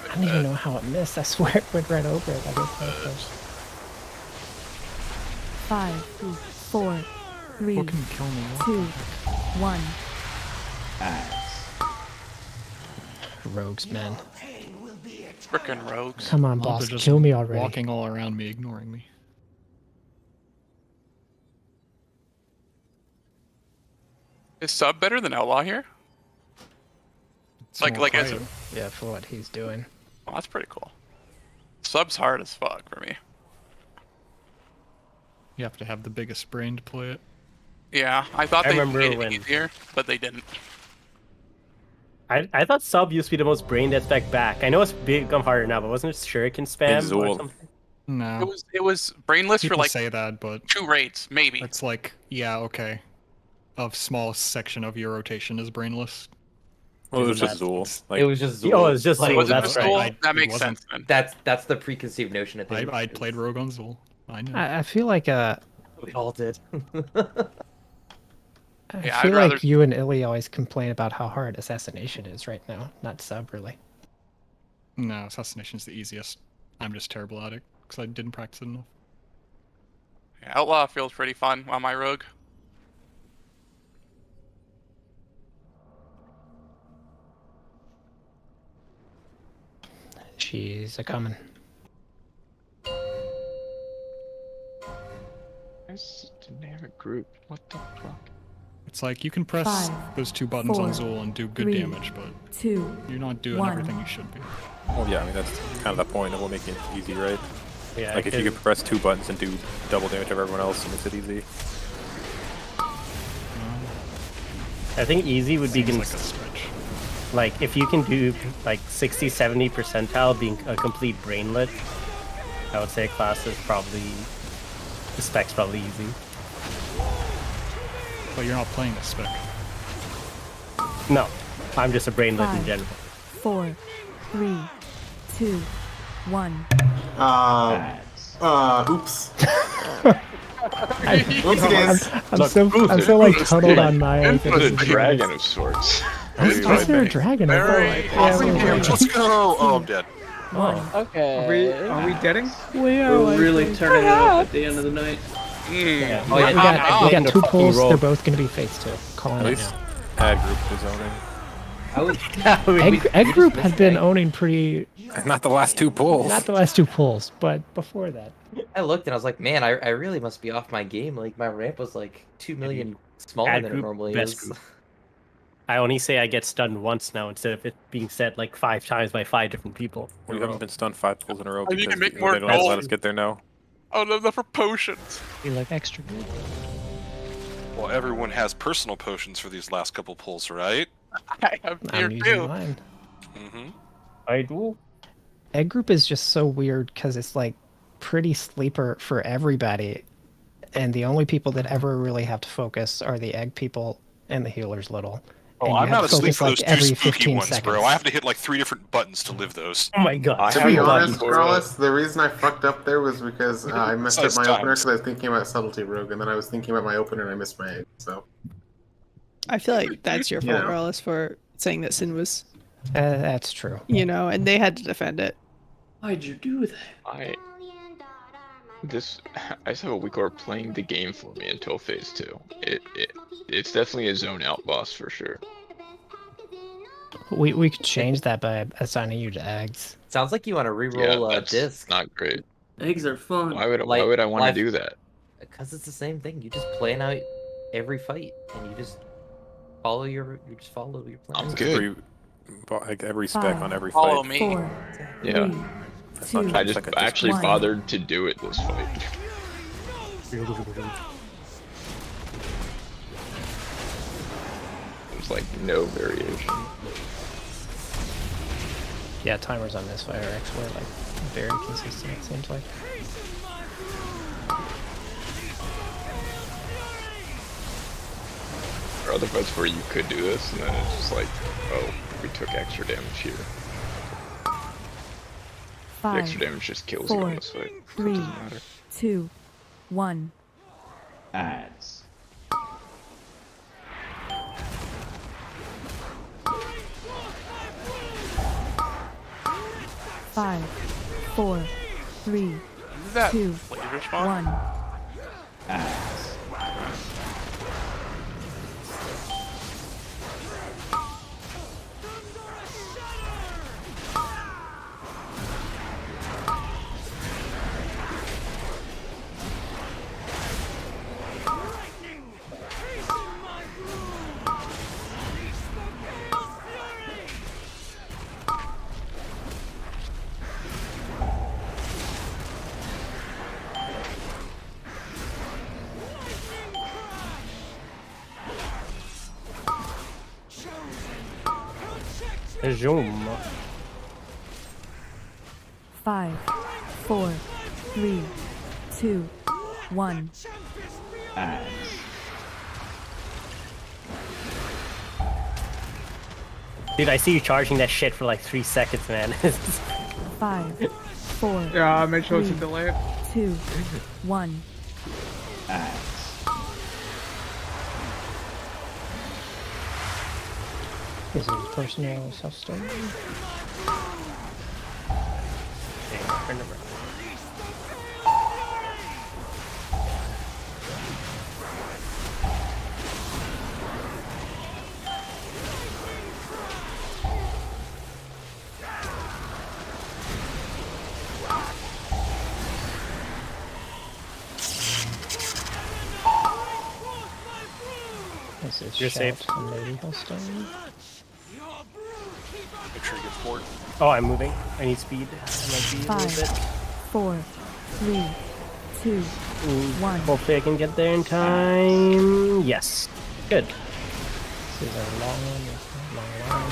I don't even know how it missed. I swear it went right over it. I didn't pay attention. 5, 4, 3, What can kill me? 2, 1. Rogues, man. Frickin' rogues. Come on, Mobs boss. are just Kill me already. Walking all around me, ignoring me. Is sub better than outlaw here? It's Like more as a, quiet. Yeah, for what he's doing. oh, that's pretty cool. Sub's hard as fuck for me. You have to have the biggest brain to play it. Yeah, I thought I they remember made it when- easier, but they didn't. I thought sub used to be the most brain dead spec back. I know it's become harder now, but wasn't it shuriken spam or Zool. something? No. It was brainless People for like say that, but 2 raids, maybe. it's like, yeah, okay. A small section of your rotation is brainless. Well, it was Isn't just that- Zool. Like, Oh, it was just Like, Zool, was it that's just right. Zool? I- That it makes wasn't- sense then. That's the preconceived notion. I played Rogue on Zool. I know. I feel like We all did. I Yeah, feel I'd like rather- you and Illy always complain about how hard assassination is right now. Not sub, really. No, assassination's the easiest. I'm just terrible at it because I didn't practice it enough. Yeah, Outlaw feels pretty fun on my rogue. She's a coming. It's a generic group. What the fuck? It's like you can press 5, those 2 buttons on 4, Zool and do good 3, damage, but 2, you're not doing 1. everything you should be. Well, yeah, I mean, that's kind of the point of what making it easy, right? Yeah, Like, if you could press 2 buttons and do double damage of everyone else, it makes it easy. I think easy would be Seems like a stretch. like if you can do like 60-70 percentile being a complete brainlet, I would say a class is probably the spec's probably easy. But you're not playing the spec. No, I'm just a brainlet in 5, general. 4, 3, 2, 1. Oops. I'm so like cuddled on my. Input a dragon of sorts. Is there a dragon? Let's go! Oh, I'm dead. Okay. Are we deading? We're really turning it up at the end of the night. Yeah. We got 2 pulls. They're both going to be phase 2. Calling At it least now. ad group is owning. Egg Group had been owning pretty. Not the last 2 pulls. Not the last 2 pulls, but before that. I looked and I was like, man, I really must be off my game. Like my ramp was like 2 million smaller Ad than it group, normally best is. group. I only say I get stunned once now instead of it being said like 5 times by 5 different people. We haven't been stunned 5 pulls in a row And you because can make they more don't let gold. us get there now. Oh no, the for potions. Be like extra good. Well, everyone has personal potions for these last couple pulls, right? I have here I'm using too. mine. Mm-hmm. I do. Egg Group is just so weird because it's like pretty sleeper for everybody, and the only people that ever really have to focus are the egg people and the healers little. Oh, And you I'm have not to asleep focus, for those like, 2 every spooky 15 ones, seconds. bro. I have to hit like 3 different buttons to live those. Oh my god. To be honest, Carlos, the reason I fucked up there was because I messed up my opener because I was thinking about Subtlety Rogue, and then I was thinking about my opener and I missed my egg, so. I feel like that's your fault, Yeah. Carlos, for saying that Sin was, That's true. you know, and they had to defend it. Why'd you do that? I just have a weak or playing the game for me until phase 2. It's definitely a zone out boss for sure. We could change that by assigning you to eggs. Sounds like you want to reroll a that's disc. not great. Eggs are fun. Why would I want to do that? Because it's the same thing. You just plan out every fight, and you just follow your plan. I'm good. Like every spec on every Follow fight. me. 4, Yeah. 3, That's not 2, I just like a actually one. bothered to do it this fight. There's like no variation. Yeah, timers on this fight are actually like very consistent, it seems like. There are other fights where you could do this, and then it's just like, oh, we took extra damage here. The 5, extra damage just kills you 4, on this fight. 3, Doesn't matter. 2, 1. Ads. Five, 4, 3, that 2, flavor spawn? 1. Ads. Zoom. 5, 4, 3, 2, 1. Ads. Dude, I see you charging that shit for like 3 seconds, man. 5, 4, Yeah, make sure it's a 3, delay. 2, 1. Axe. This is personal self-storm. This is You're shout safe. and maybe Hellstone. Make sure you get port. Oh, I'm moving. I need speed. I might be a little 5, bit. 4, 3, 2, 1. Hopefully I can get there in time. Yes. Good. This is a long one, long line.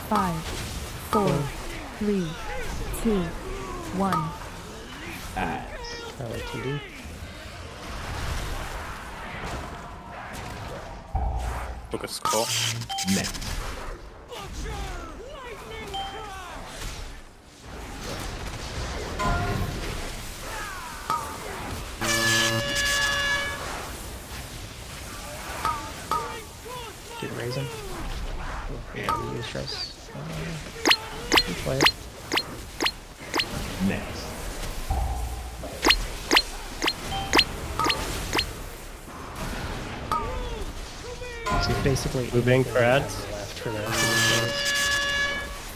5, 4, 3, 2, 1. Axe. Probably TD. Book a skull. Next. Did raise him. Yeah, use stress. Play it. Next. So basically Moving for ads. left for the rest of the phase.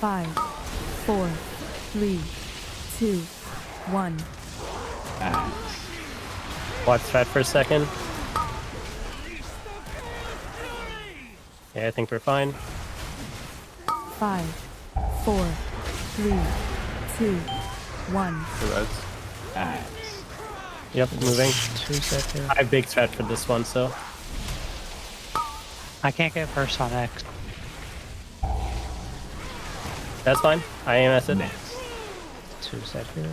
5, 4, 3, 2, 1. Axe. Watch that for a second. Yeah, I think we're fine. 5, 4, 3, 2, 1. The reds. Axe. Yep, moving. 2 set here. I have big stretch for this one, so. I can't get first on X. That's fine. I am at it. Next. 2 set here.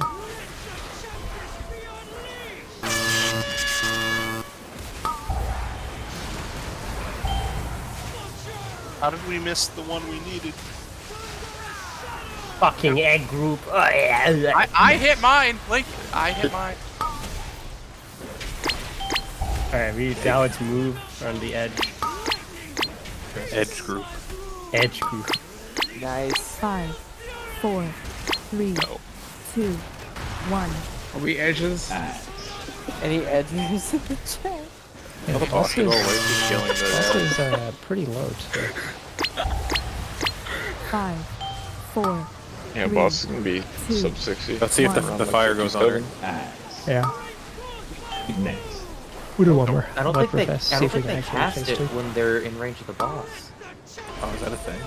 How did we miss the one we needed? Fucking egg group. Oh, yeah. I hit mine, Link. I hit mine. Alright, now it's move on the edge. Edge group. Edge group. Nice. 5, 4, 3, 2, 1. Are we edges? Axe. Any edges in the chat? Yeah, the boss should go away from killing boss the. is pretty low too. 5, 4, Yeah, 3, boss is gonna be 2, sub 60. Let's see if the Around like fire goes 57. under. Axe. Yeah. Next. We do one more. I don't One think they. for fast. I See don't if we think can they actually cast phase it 2. when they're in range of the boss. Oh, is that a thing?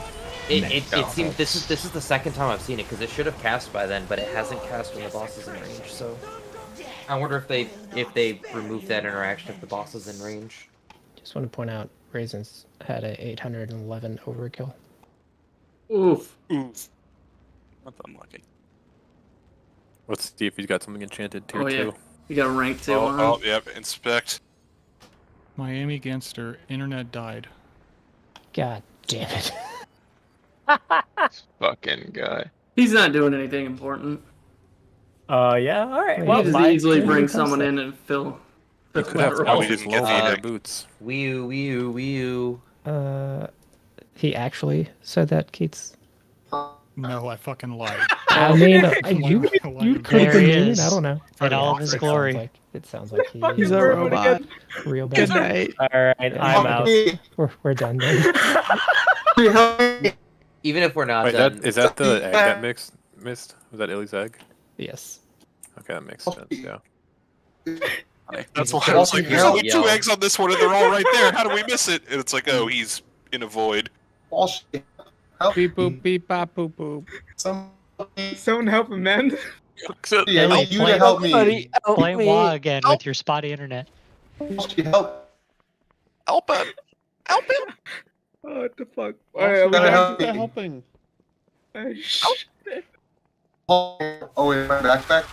It seems this is the second time I've seen it because it should have cast by then, but it hasn't cast when the boss is in range. So I wonder if they removed that interaction if the boss is in range. Just want to point out, Raisins had a 811 overkill. Oof. Oof. That's unlucky. Let's see if he's got something enchanted tier Oh, yeah. 2. You got a rank 2 Oh, on. oh, yep. Inspect. Miami against her internet died. God damn it. This fucking guy. He's not doing anything important. Yeah, alright. Wait, Well, He just bye. easily Who bring comes someone that? in and fill You could have that Oh, role. we these didn't get low the leather egg. boots. Wee oo. He actually said that, Keats. No, I fucking lied. I mean, Why you would I lie could about have There been he doing is. it. I don't know. In all of his glory. It sounds like He's a robot. real bad. Good night. Alright, I'm out. We're done then. Even if we're not Wait, done, is that the egg that missed? Was that Illy's egg? Yes. Okay, that makes sense. Yeah. That's why I was like, there's only 2 Yellow. eggs on this one and they're all right there. How do we miss it? And it's like, oh, he's in a void. Bullshit. Help Beep me. boop beep bop boop boop. Someone help him, man. I need you to help me. Play WoW again with your spotty internet. Help. Help him! Help him! Oh, what the fuck? Oh, Alright, we gotta got help to me. helping. Oh, wait, my backpack?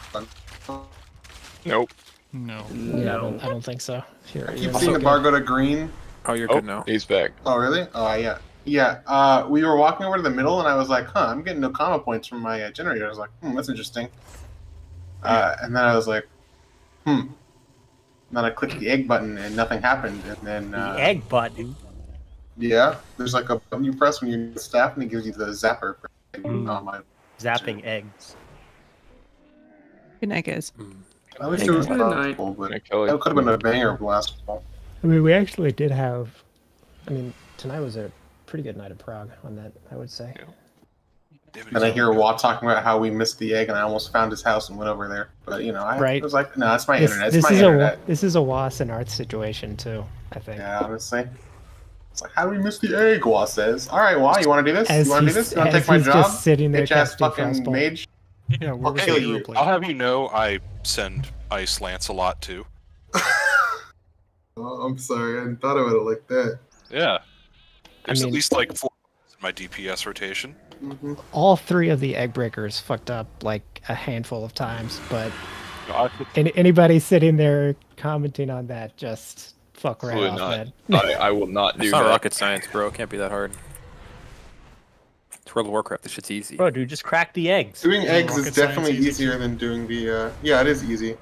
Nope. No. Yeah, I don't think so. I keep seeing the bar go to green. Oh, you're good now. He's back. Oh, really? Oh, yeah. Yeah, we were walking over to the middle, and I was like, huh, I'm getting no comma points from my generator. I was like, that's interesting. And then I was like, And then I clicked the egg button and nothing happened. And then The egg button. Yeah, there's like a button you press when you staff, and it gives you the zapper. Oh my! Zapping eggs. Good night, guys. At least it was possible, but that could have been a banger blast. I mean, we actually did have. I mean, tonight was a pretty good night of Prague on that, I would say. And I hear Watt talking about how we missed the egg, and I almost found his house and went over there. But you know, I was like, no, it's my internet. It's my internet. This is a Was and Arts situation too, I think. Yeah, honestly. It's like, how do we miss the egg? Wah says. All right, Wah, you want to do this? You want to do this? You want to take my job? Just sitting there Bitch-ass casting fucking Frostbolt. mage. Yeah, I'll kill you. I'll have you know I send Ice Lance a lot too. Oh, I'm sorry, I hadn't thought about it like that. Yeah. There's mean- at least like 4 in my DPS rotation. All 3 of the egg breakers fucked up like a handful of times, but anybody sitting there commenting on that just fuck right Absolutely off, not. man. I will not do It's not that. rocket science, bro. It can't be that hard. It's World of Warcraft. This shit's easy. Bro, dude, just crack the eggs. Doing eggs is rocket definitely science easier than doing the. Yeah, it is easy.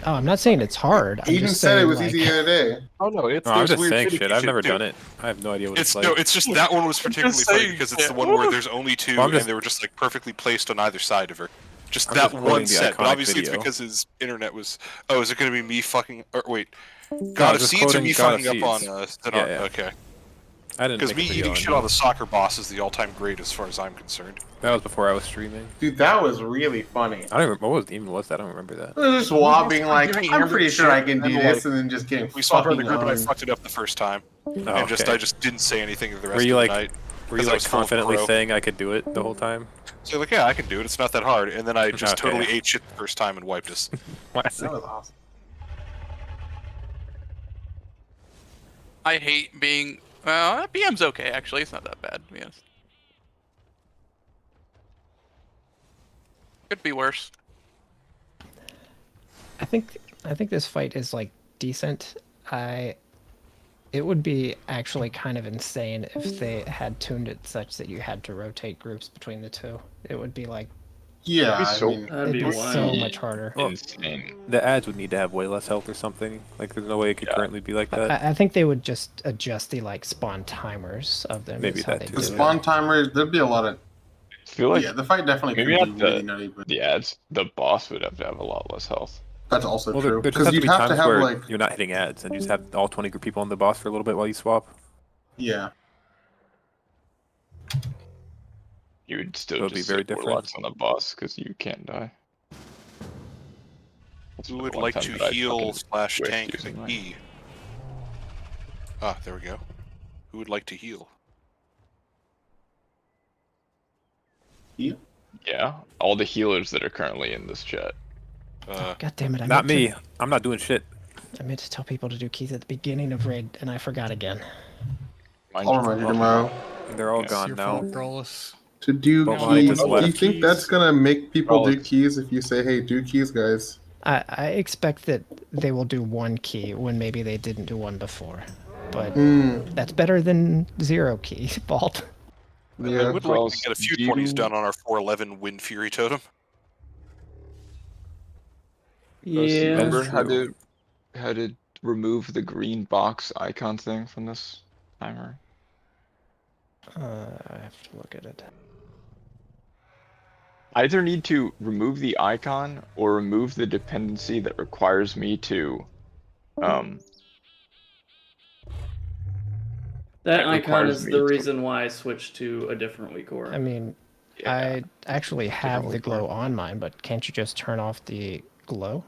Oh, I'm not saying it's hard. I'm Eden just said it saying, was like, easy the other day. Oh no, it's No, I'm there's just weird saying shit. shit. I've never done it. I have no idea what it's like. No, it's just that one was particularly just funny saying because it's shit. the one where there's only 2 Well, I'm and just- they were just like perfectly placed on either side of her. Just I'm that just quoting one the set, but iconic obviously video. it's because his internet was. Oh, is it going to be me fucking? Or wait, I God was of just Seeds or quoting me God of fucking up on? Seeds. Zenark? Yeah. Okay. I didn't Because make me a video eating on shit that. on the soccer boss is the all-time great as far as I'm concerned. That was before I was streaming. Dude, that was really funny. I don't remember what even was that. I don't remember that. It was just Wah being like, Giving I'm Amber pretty sure shit, I can do and, this, like, and then just getting We swapped on the fucking group and I owned. fucked it up the first time, and okay. I just didn't say anything the rest Were you of like, the night. were you 'cause I like was full of confidently crow. saying I could do it the whole time? So like, yeah, I can do it. It's not that hard. And then I just Okay. totally ate shit the first time and wiped us. That was awesome. I hate being. Well, BM's okay actually. It's not that bad, to be honest. Could be worse. I think this fight is like decent. It would be actually kind of insane if they had tuned it such that you had to rotate groups between the 2. It would be like Yeah, That'd be so- I mean, That'd be it'd be so wild. much harder. Insane. The ads would need to have way less health or something. Like, there's no way it could currently be like that. I think they would just adjust the like spawn timers of them. Maybe is how that they too. do the it. spawn timers, there'd be a lot of. I feel like Yeah, the fight definitely maybe could not be really the nutty, but the ads. The boss would have to have a lot less health. that's also Well, true. there just Because have to you'd be have times to have where like, you're not hitting ads and you just have all 20 people on the boss for a little bit while you swap. yeah. You would still It would be just very sit different. warlocks on the boss because you can't die. Who would One like time to that I heal fucking slash wished tank using the mine. E? Ah, there we go. Who would like to heal? Yeah, all the healers that are currently in this chat. God damn it! Not me. I'm not doing shit. I meant to tell people to do keys at the beginning of raid, and I forgot again. I'll remind you tomorrow. They're all It's gone your now. fault, Brawlus. To do But mine keys. just Do you left. think that's gonna make people do Well, keys if you say, "Hey, do keys, guys"? I expect that they will do 1 key when maybe they didn't do 1 before, but that's better than 0 key vault. I Yeah. would like to get a few 20s done on our 411 Wind Fury totem. Yeah. Remember how to remove the green box icon thing from this timer? I have to look at it. I either need to remove the icon or remove the dependency that requires me to That It icon requires is me the to- reason why I switched to a different weak aura. I mean, I actually have the glow on mine, but can't you just turn off the glow?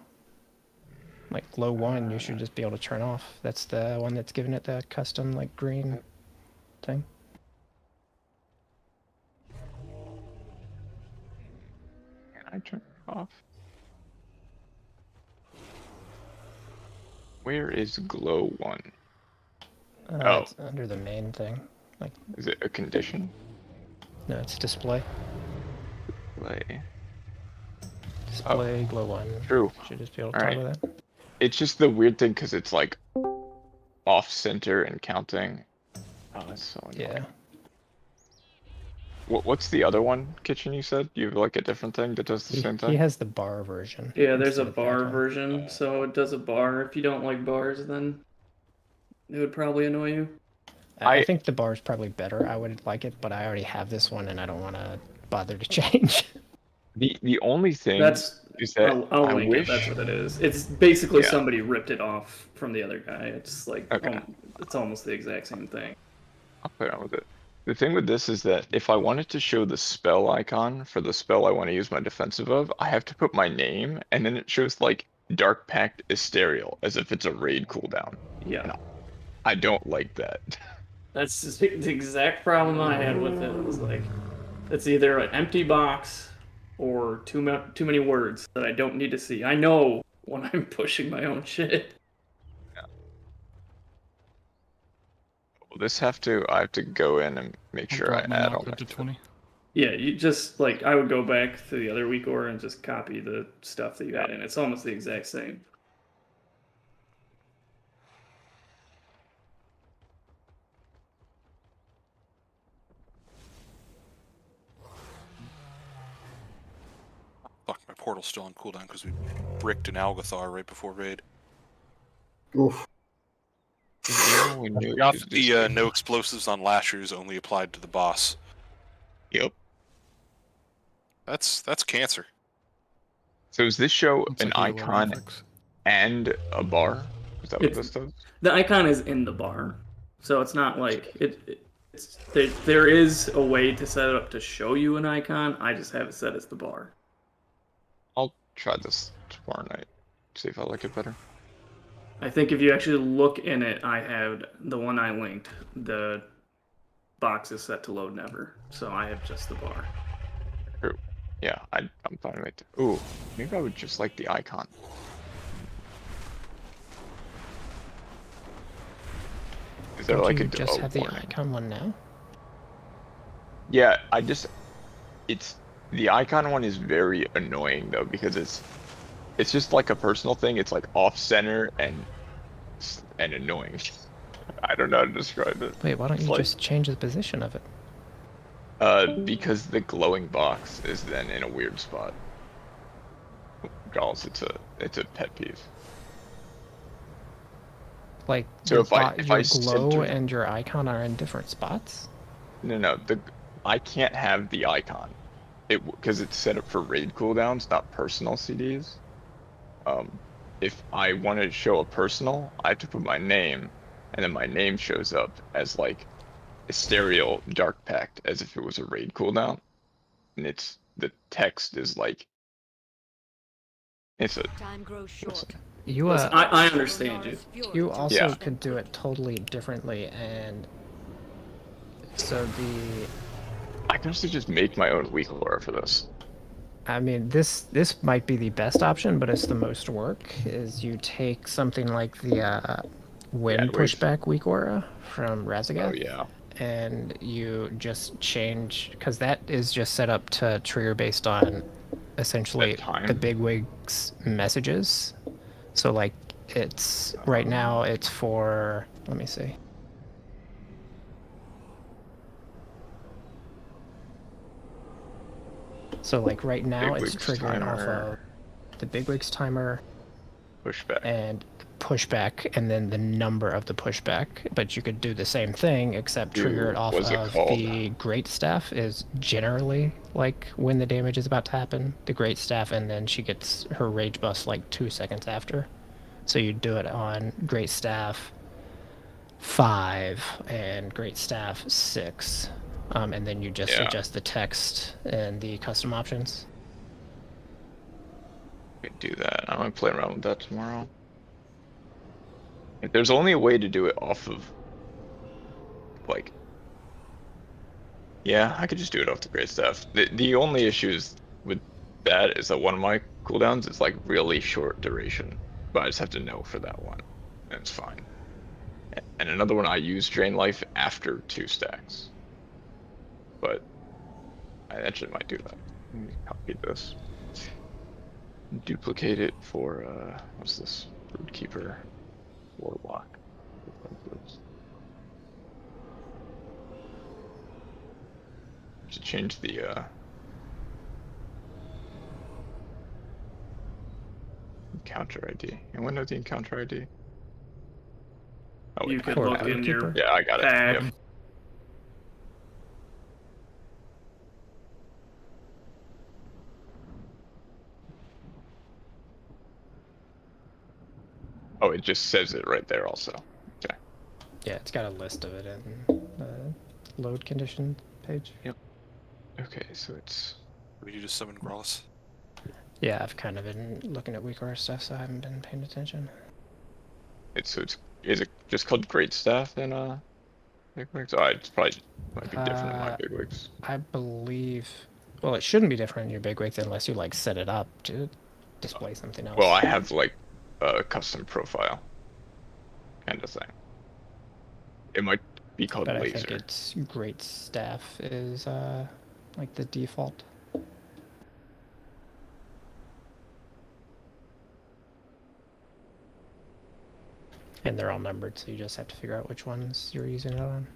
Like glow 1, you should just be able to turn off. That's the one that's giving it the custom like green thing. Can I turn it off? Where is glow 1? Oh. It's under the main thing. Like, Is it a condition? no, it's display. Display. Display glow 1. True. Should just be able to Alright. toggle that. It's just the weird thing because it's like off center and counting. Oh, that's so annoying. Yeah. What's the other one, Kitchen, you said? You have like a different thing that does the same He thing? has the bar version. Yeah, there's a instead of the bar icon. version, so it does a bar. If you don't like bars, then it would probably annoy you. I think the bar is probably better. I would like it, but I already have this one and I don't want to bother to change. The only thing That's is that I'll I link wish it. That's what it is. It's basically Yeah. somebody ripped it off from the other guy. It's like Okay. it's almost the exact same thing. I'll play around with it. The thing with this is that if I wanted to show the spell icon for the spell I want to use my defensive of, I have to put my name, and then it shows like Dark Pact Asterial, as if it's a raid cooldown. Yeah. And I don't like that. That's just the exact problem I had with it. It was like, it's either an empty box or too many words that I don't need to see. I know when I'm pushing my own shit. Will this I have to go in and make sure I Drop my add all macro my to 20. Yeah, you just like I would go back to the other week order and just copy the stuff that you had in. It's almost the exact same. Fuck, my portal's still on cooldown because we bricked an Algathar right before raid. Oof. I forgot that the no explosives on lashers only applied to the boss. Yep. That's cancer. So does this show It's an like a icon graphics. and a bar? Is that what this does? The icon is in the bar, so it's not like there is a way to set it up to show you an icon. I just have it set as the bar. I'll try this tomorrow night. See if I like it better. I think if you actually look in it, I had the one I linked. The box is set to load never, so I have just the bar. True. Yeah, I'm fine with it. Ooh, maybe I would just like the icon. Is there Don't like you a just have the warning? icon one now? Yeah, it's the icon one is very annoying though because it's just like a personal thing. It's like off center and annoying. I don't know how to describe it. Wait, why don't It's you like, just change the position of it? because the glowing box is then in a weird spot. Regardless, it's a pet peeve. Like, So your, if I your glow center- and your icon are in different spots? No, I can't have the icon. Because it's set up for raid cooldowns, not personal CDs. If I want to show a personal, I have to put my name, and then my name shows up as like Asterial Dark Pact, as if it was a raid cooldown. And the text is like it's a Time grows short. You Listen, I understand you. You also Yeah. could do it totally differently, and so I can also just make my own weak lore for this. I mean, this might be the best option, but it's the most work. Is you take something like the wind waves. pushback weak aura from Razagath. Oh yeah. And you just change because that is just set up to trigger based on essentially the bigwigs messages. So like it's right now it's for, let me see. So like right now it's Bigwigs triggering off timer. of the bigwigs timer Pushback. and pushback and then the number of the pushback, but you could do the same thing except trigger it off what's it of called? the great staff is generally like when the damage is about to happen, the great staff, and then she gets her rage bust like 2 seconds after. So you do it on great staff 5 and great staff 6, and then you just Yeah. adjust the text and the custom options. I can do that. I'm gonna play around with that tomorrow. If there's only a way to do it off of, like, yeah, I could just do it off the great stuff. The only issues with that is that one of my cooldowns is like really short duration, but I just have to know for that one, and it's fine. And another one I use drain life after 2 stacks, but I actually might do that. Let me copy this, duplicate it for what's this? Broodkeeper. Warlock. To change the encounter ID. Anyone know the encounter ID? Oh, You wait, could I look have it. in your Yeah, I got it. bag. Yep. Oh, it just says it right there also. Okay. Yeah, it's got a list of it in the load condition page. Yep. Okay, so it's... Do we need to summon Grollis? Yeah, I've kind of been looking at WeakAura stuff, so I haven't been paying attention. Is it just called Great Staff in Bigwigs? Oh, it's probably might be different in my Bigwigs. I believe. Well, it shouldn't be different in your Bigwigs unless you like set it up to display something else. Well, I have like a custom profile kind of thing. It might be called but Laser. I think it's Great Staff is like the default. And they're all numbered, so you just have to figure out which ones you're using it on.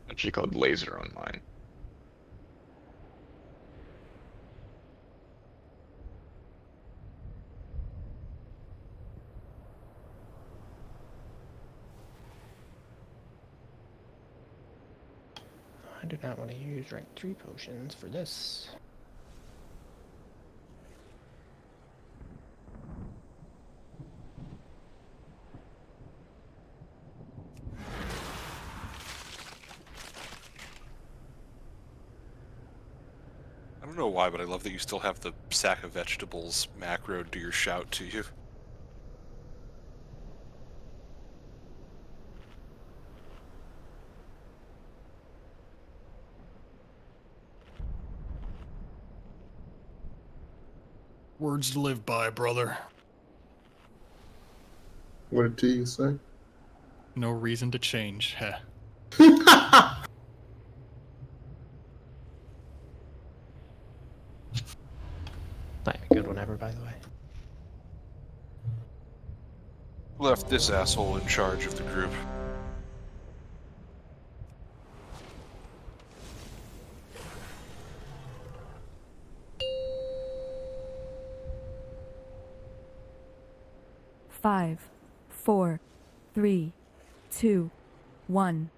Actually called Laser on mine. I do not want to use rank 3 potions for this. I don't know why, but I love that you still have the sack of vegetables macro do your shout to you. Words to live by, brother. What did you say? No reason to change, heh. Not a good one ever, by the way. Left this asshole in charge of the group. Five, 4, 3, 2, 1.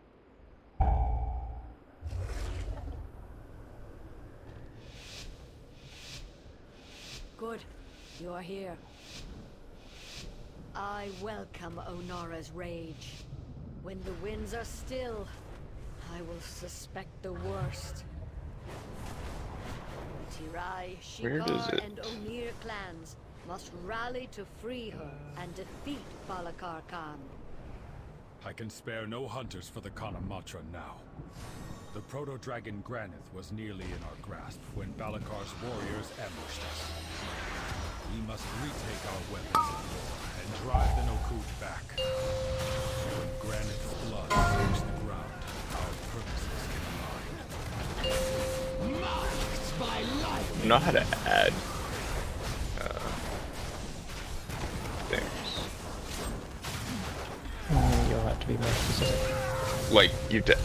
Good. You're here. I welcome Onora's rage. When the winds are still, I will suspect the worst. The Tirai, Where does Shikar, it- and Onir clans must rally to free her and defeat Balakar Khan. I can spare no hunters for the Kanamatra now. The proto-dragon Granith was nearly in our grasp when Balakar's warriors ambushed us. We must retake our weapons of war and drive the Nokut back. When Granith's blood soaks the ground, our purposes can align. Marked by light. I don't know how to add things. You'll have to be more specific. Like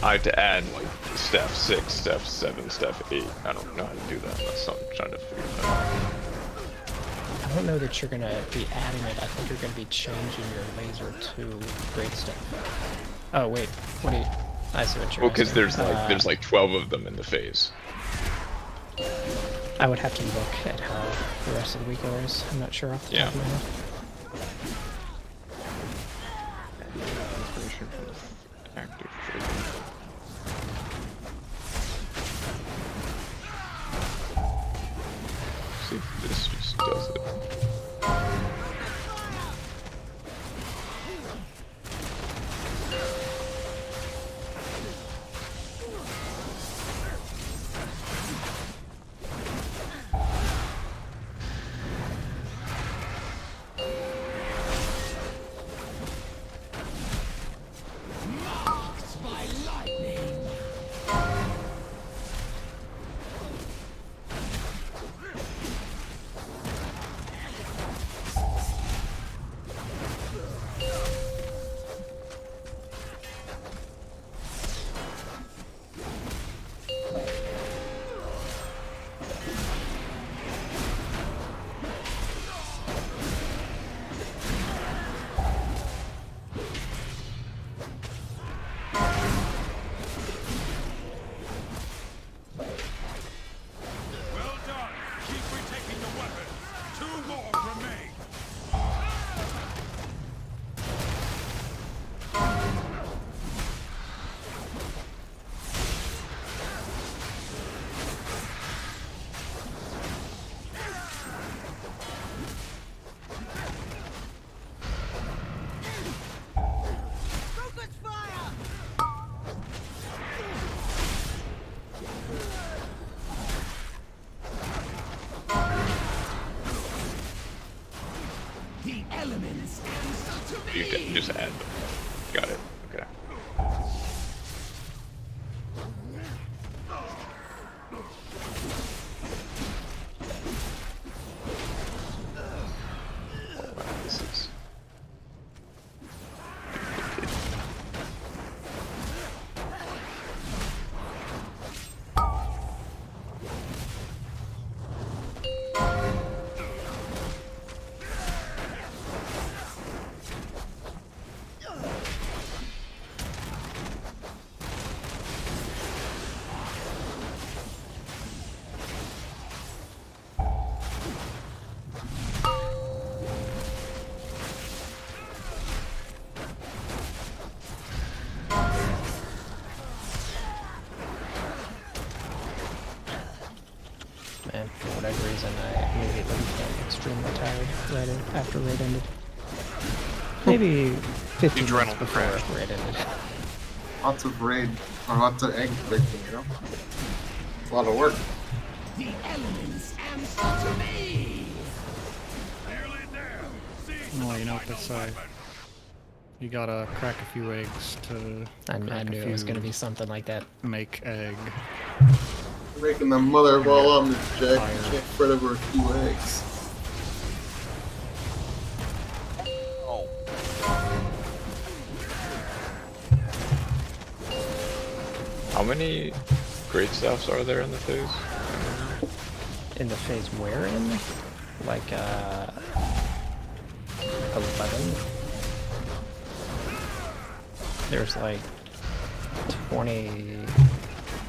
I have to add like step 6, step 7, step 8. I don't know how to do that. That's something I'm trying to figure that out. I don't know that you're gonna be adding it. I think you're gonna be changing your laser to Great Stuff. Oh wait, what do you? I see what you're. Well, because asking. there's like 12 of them in the phase. I would have to look at how the rest of the week is. I'm not sure off the top of my head. See if this just does it. Marked The elements answer to You me. can just add them. Got it. Okay. Oh, wow, this is... Man, for whatever reason, I immediately became extremely tired after raid ended. Maybe 15 minutes before raid ended. Lots of raid, or lots of egg breaking, you know? It's a lot of work. The elements answer to me. Well, you know what they say. You gotta crack a few eggs to. I crack a knew it was few, gonna be something like that. Make egg. Making the mother while I'm the jack. Can't fret over a few eggs. How many great staffs are there in the phase? In the phase where in? Like, 11? There's like 20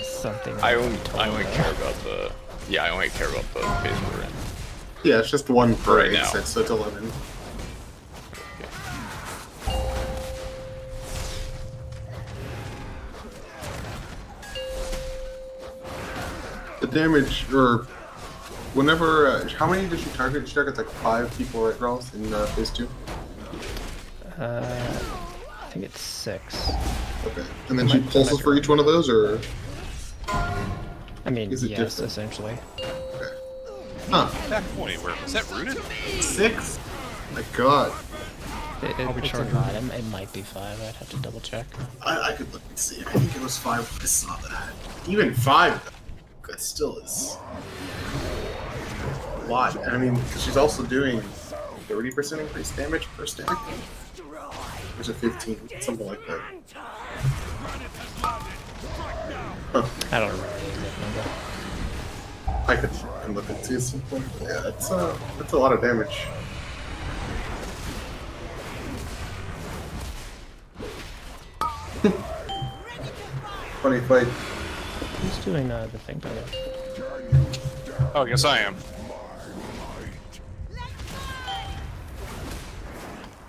something. I only care about the... Yeah, I only care about the phase we're in. Yeah, it's just one per Right egg, now. so it's 11. The damage, or whenever, how many did you target? Did you target like 5 people, right, Rawls, in phase 2? I think it's 6. Okay, and then she pulses for each one of those, or? I mean, Is it yes, different? essentially. Huh. That point, where was that rooted? 6? My god. It's a lot. It might be 5. I'd have to double check. I could look and see. I think it was 5 when I saw that. Even 5, that still is a lot. I mean, she's also doing 30% increased damage per stack. There's a 15, something like that. Huh. I don't remember the exact number. I could look and see at some point. But yeah, that's a lot of damage. Funny fight. Who's doing the thing, by the way? Oh, yes, I am.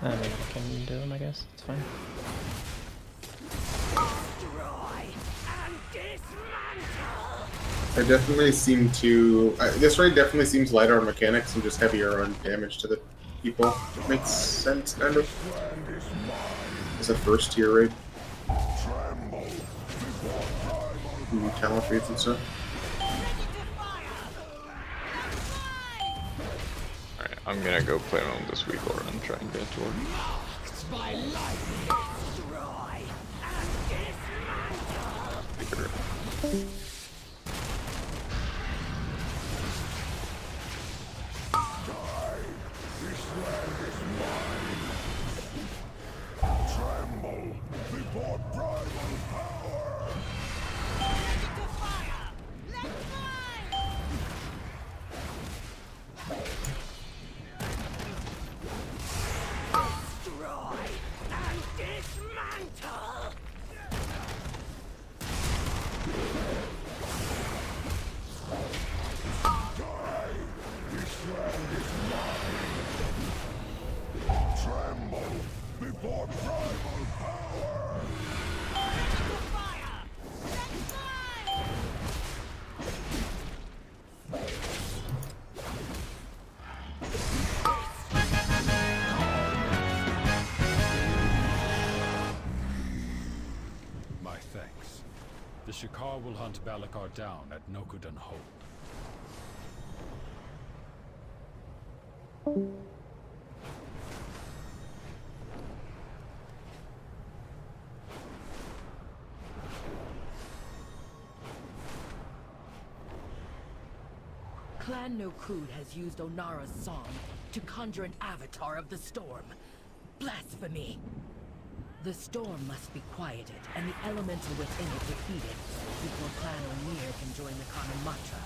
I mean, I can do them, I guess. It's fine. I definitely seem to. This raid definitely seems lighter on mechanics and just heavier on damage to the people. It makes sense, kind of. It's a first tier raid. Talent feeds and stuff. Alright, I'm gonna go play around this week or I'm trying to get to work. My thanks. The Shikar will hunt Balakar down at Nokudan Hold. Clan Nokud has used Onara's song to conjure an avatar of the storm. Blasphemy! The storm must be quieted and the elemental within it defeated before Clan O'Neill can join the Kanamatra.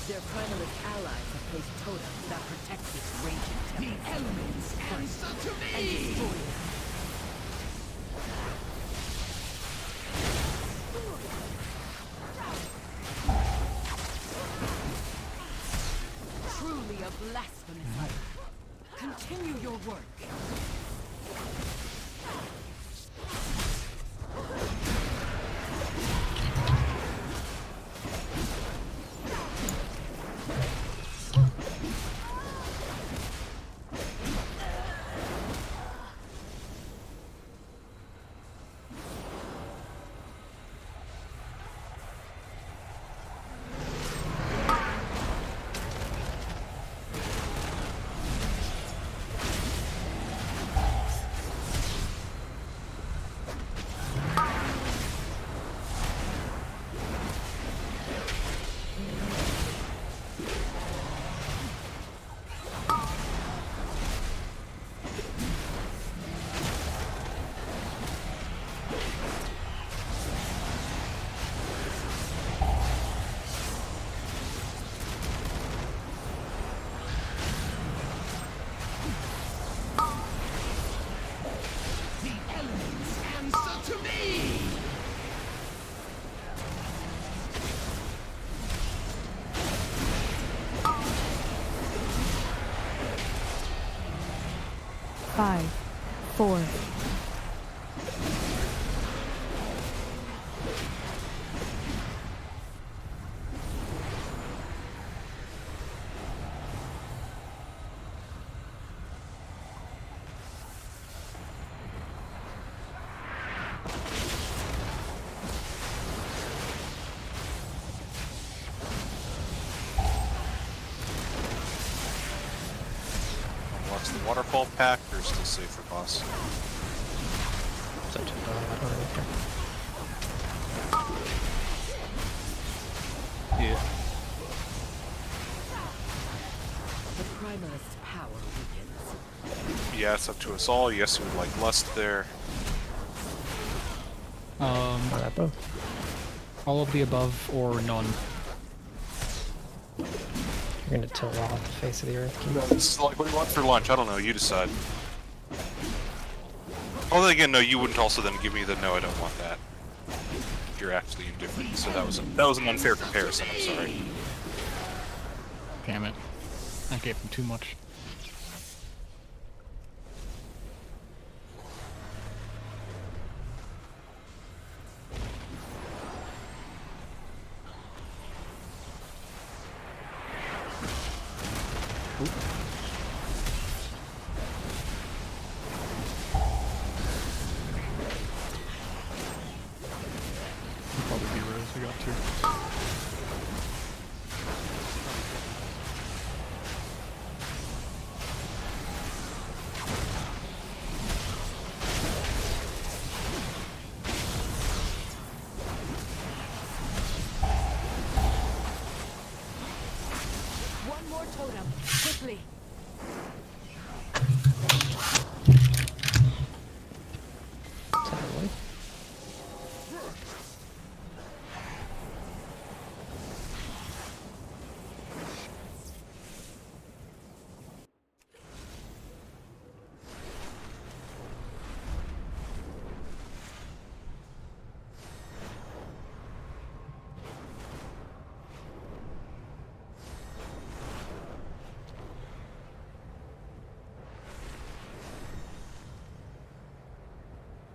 Their primalist allies have placed totems that protect this raging temple. The elements answer to me! And destroy them. Truly a blasphemous item. Continue your work. Five, four, Watch the waterfall pack, or still safe for boss? Yeah. The primalist's power weakens. Yeah, it's up to us all. Yes, we would like lust there. All of the above or none. You're gonna tilt off the face of the earth. This is like, what do you want for lunch? I don't know. You decide. Although again, no, you wouldn't also then give me the no, I don't want that. You're actually indifferent. So that was an unfair comparison. I'm sorry. Damn it. I gave him too much. Probably be Rose, we got two. One more totem, quickly.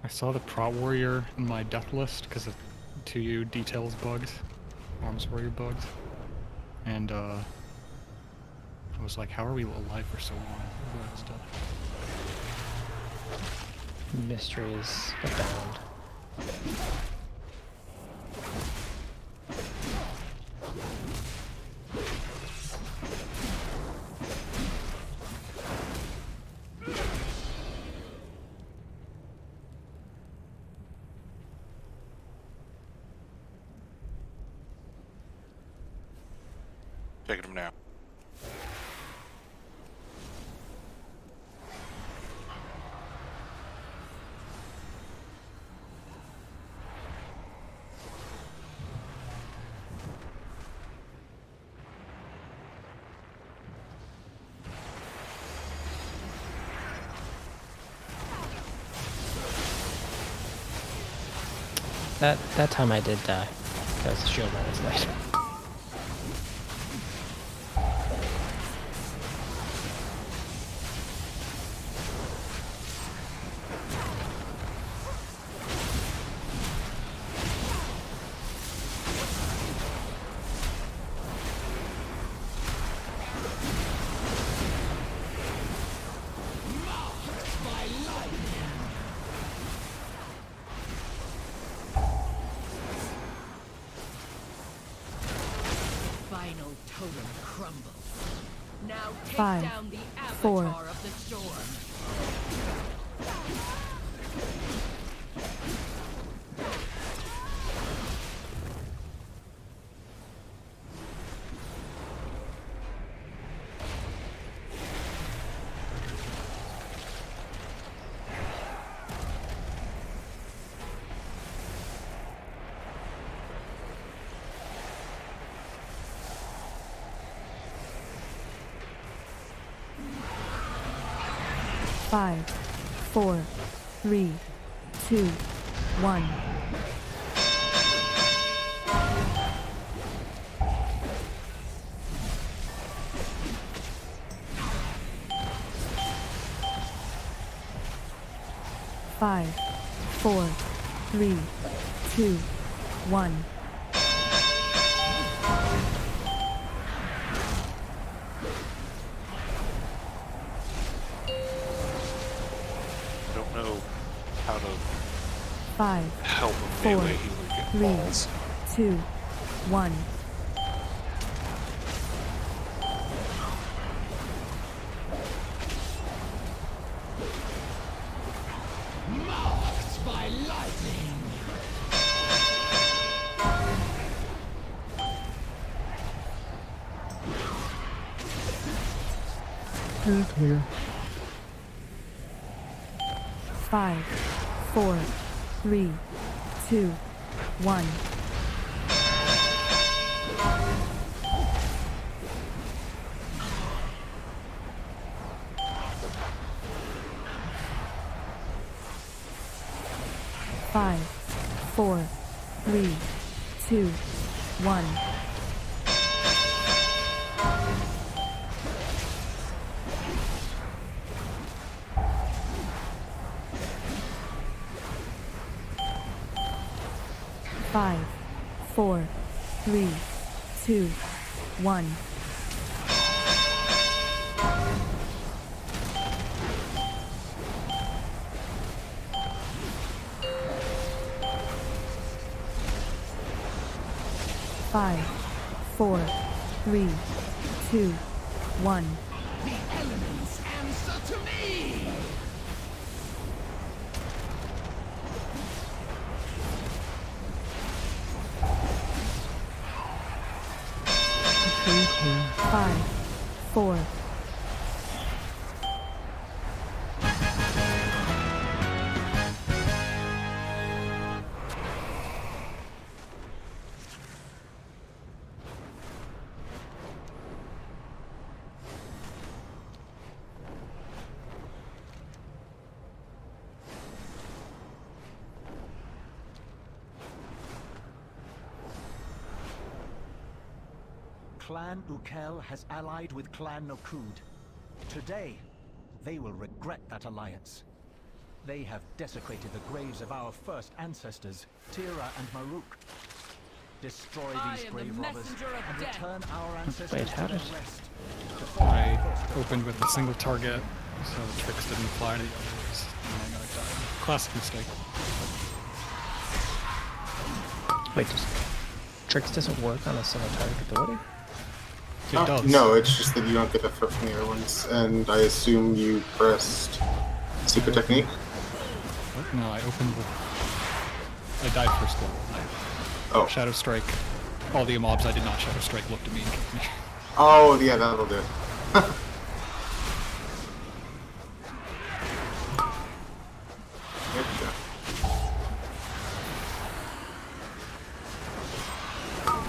I saw the Prot Warrior in my death list because of 2U details bugs, Arms Warrior bugs, and I was like, how are we alive for so long? Look at that stuff. Mysteries abound. Taking them now. That time I did die because the shield man was late. Final totem crumbles. Now take 5, down the 4, avatar of the storm. Five, 4, 3, 2, 1. Five, 4, 3, 2, 1. Don't know how to 5, help a 4, melee healer get 3, balls. 2, 1. Marked by lightning. Clear. 5, 4, 3, 2, 1. Five, 4, 3, 2, 1. Five, 4, 3, 2, 1. Five, 4, 3, 2, 1. The elements answer to me. Five, 4. Clan Ukel has allied with Clan Nokud. Today, they will regret that alliance. They have desecrated the graves of our first ancestors, Tira and Maruk. Destroy these grave robbers and return our ancestors Wait, how to their did- rest. I opened with a single target, so the tricks didn't apply to the others, and I got died. Classic mistake. Wait, Tricks doesn't work on a single target ability? It does. No, it's just that you don't get the threat from the other ones, and I assume you pressed Secret Technique? What? No, I opened with... I died first level. Oh. Shadow Strike. All the mobs I did not Shadow Strike looked at me and kicked me. Oh, yeah, that'll do it.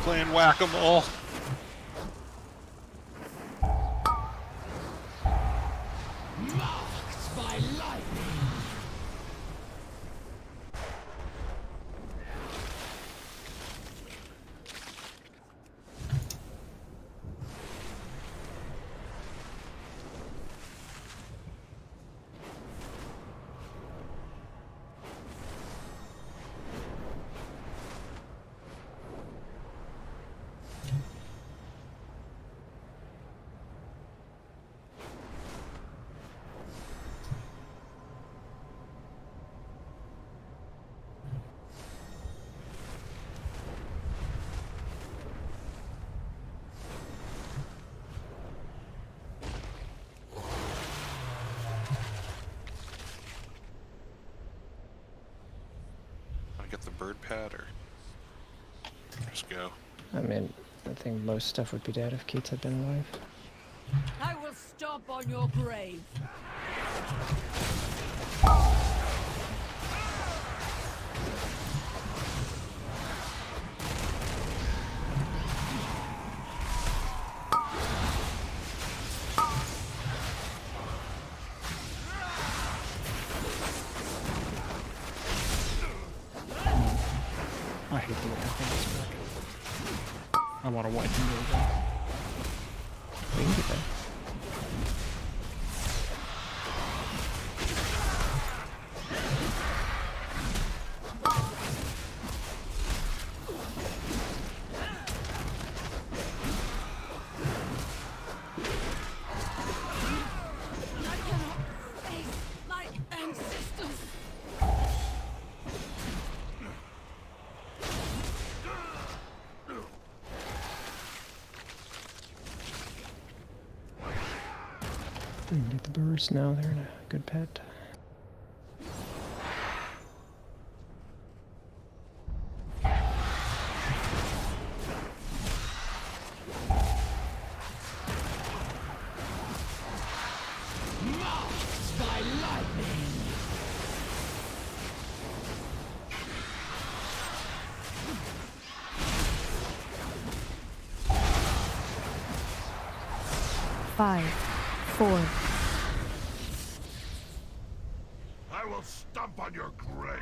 Playing whack-a-mole. Marked by lightning. Want to get the bird pad or just go? I mean, I think most stuff would be dead if Keats had been alive. I will stomp on your grave. I hate the way I think this back. I want to wipe him over. We can get that. My ancestors. We can get the birds now, they're in a good pet. Marked by lightning. Five, four, I will stomp on your grave.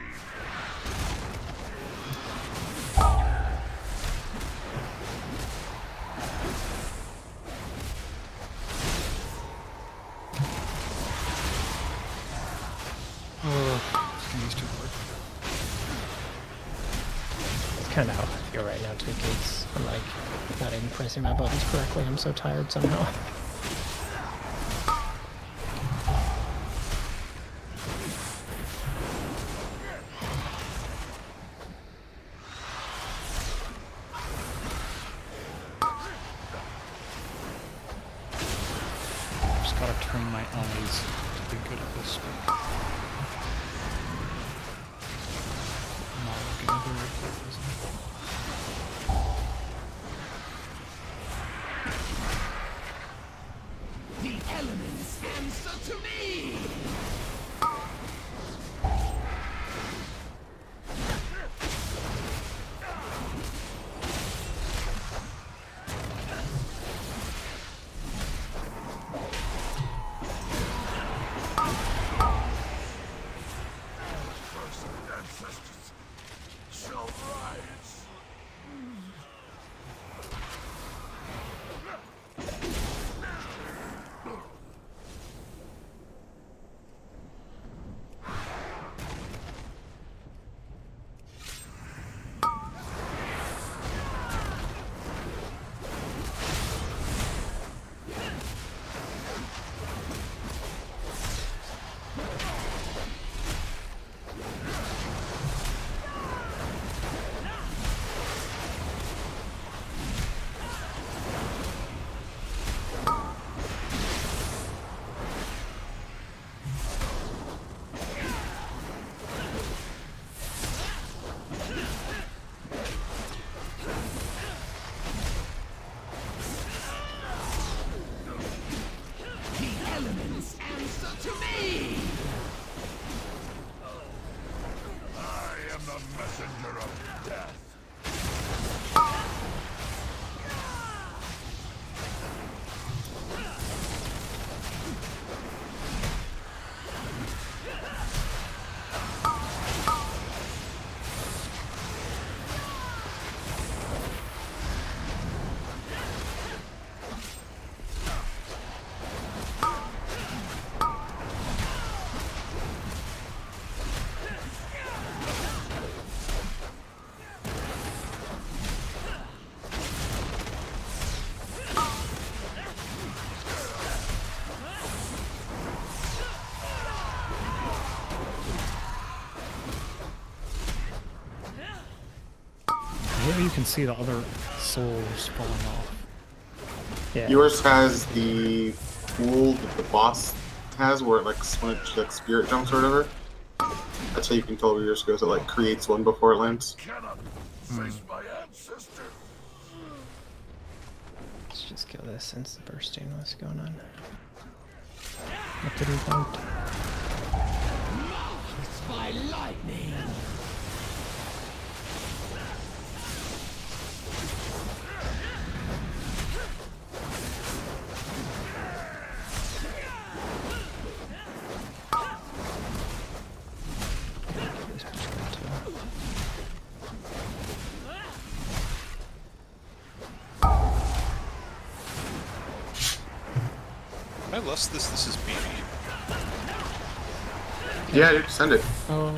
These two work. It's kind of how I feel right now too, Keats. I'm like, not even pressing my buttons correctly, I'm so tired somehow. Just gotta train my eyes to be good at this stuff. Not looking very good. The elements answer to me. can see the other souls falling off. Yeah. Yours has the pool that the boss has, where it like like spirit jumps or whatever. That's how you can tell where yours goes. It like creates one before it lands. Face my ancestors. Let's just kill this since the bursting was going on. What did we find? By lightning. I lost this. This is BB. Yeah, dude, send it. Oh.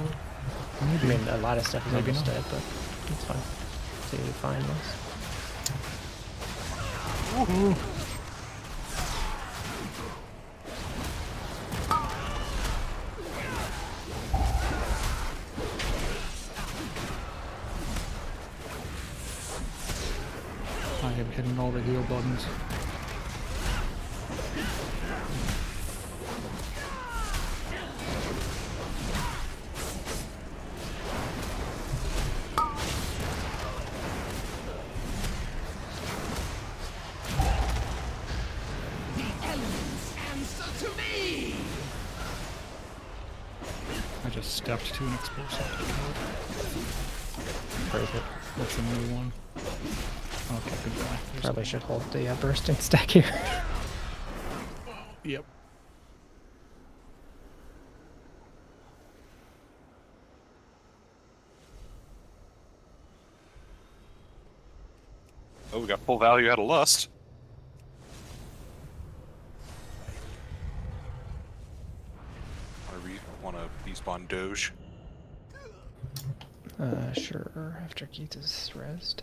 I mean, a lot of stuff is Maybe almost not. dead, but it's fine. See, we find this. I am hitting all the heal buttons. I just stepped to an explosive. Perfect. That's a new one. Okay, goodbye. Probably should hold the bursting stack here. Yep. Oh, we got full value out of Lust. Want to respawn Doge? Sure. After Keith is rezzed.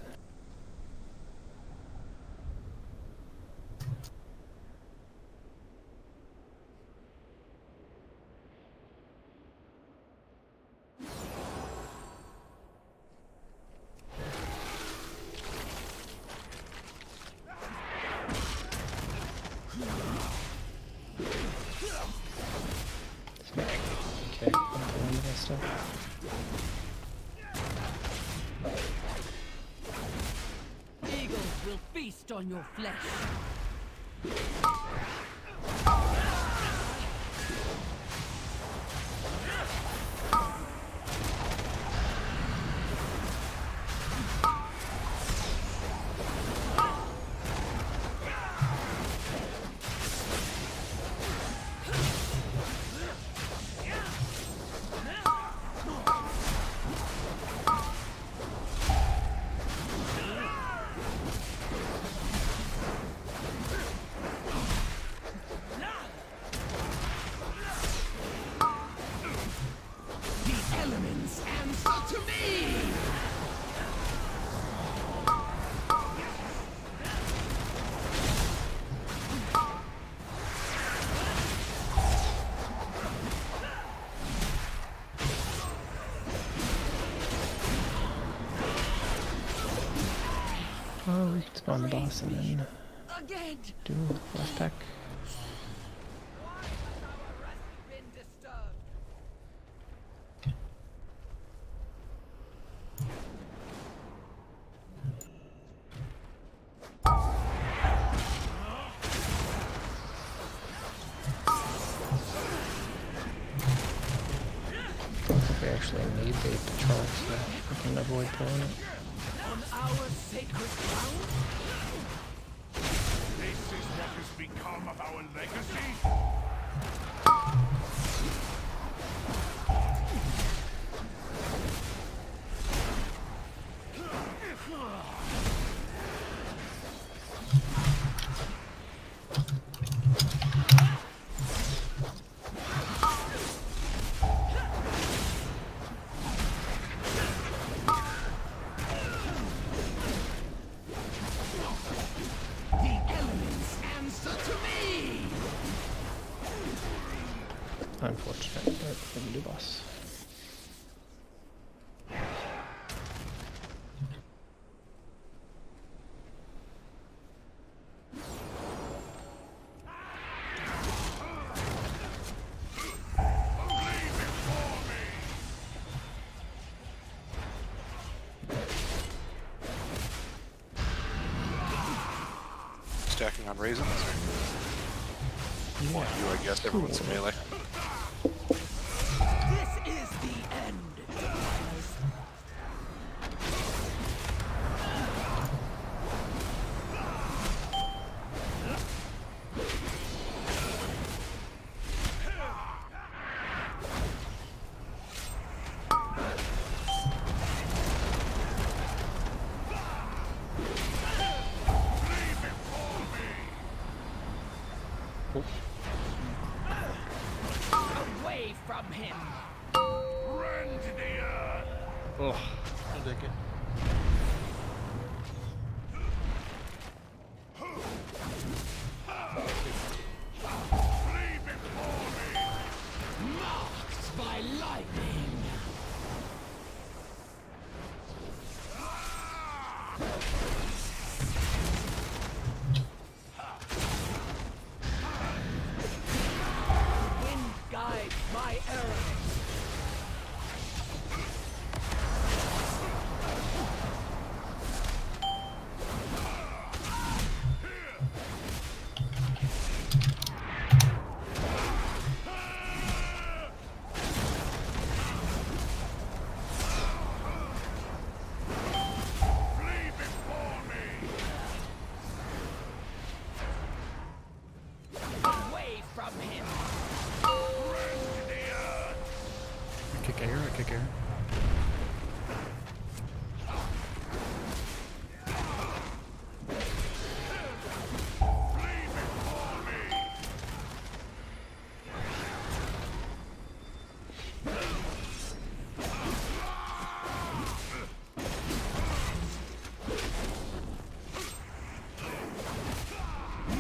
Okay, I'm going to this stuff. Eagles will feast on your flesh. Oh, we can spawn the boss and then do left pack. We actually need the patrol so we can avoid pulling it. On our sacred ground? This is what has become of our legacy? Unfortunate, but we can do boss. stacking on raisins? Yeah. You, I guess. Everyone's melee. This is the end. Away from him. Rend the earth. Oh, I'll take it. Flee before me. Marked by lightning. Wind guides my arrows. Away from him. Rend the earth. Kick air, I kick air.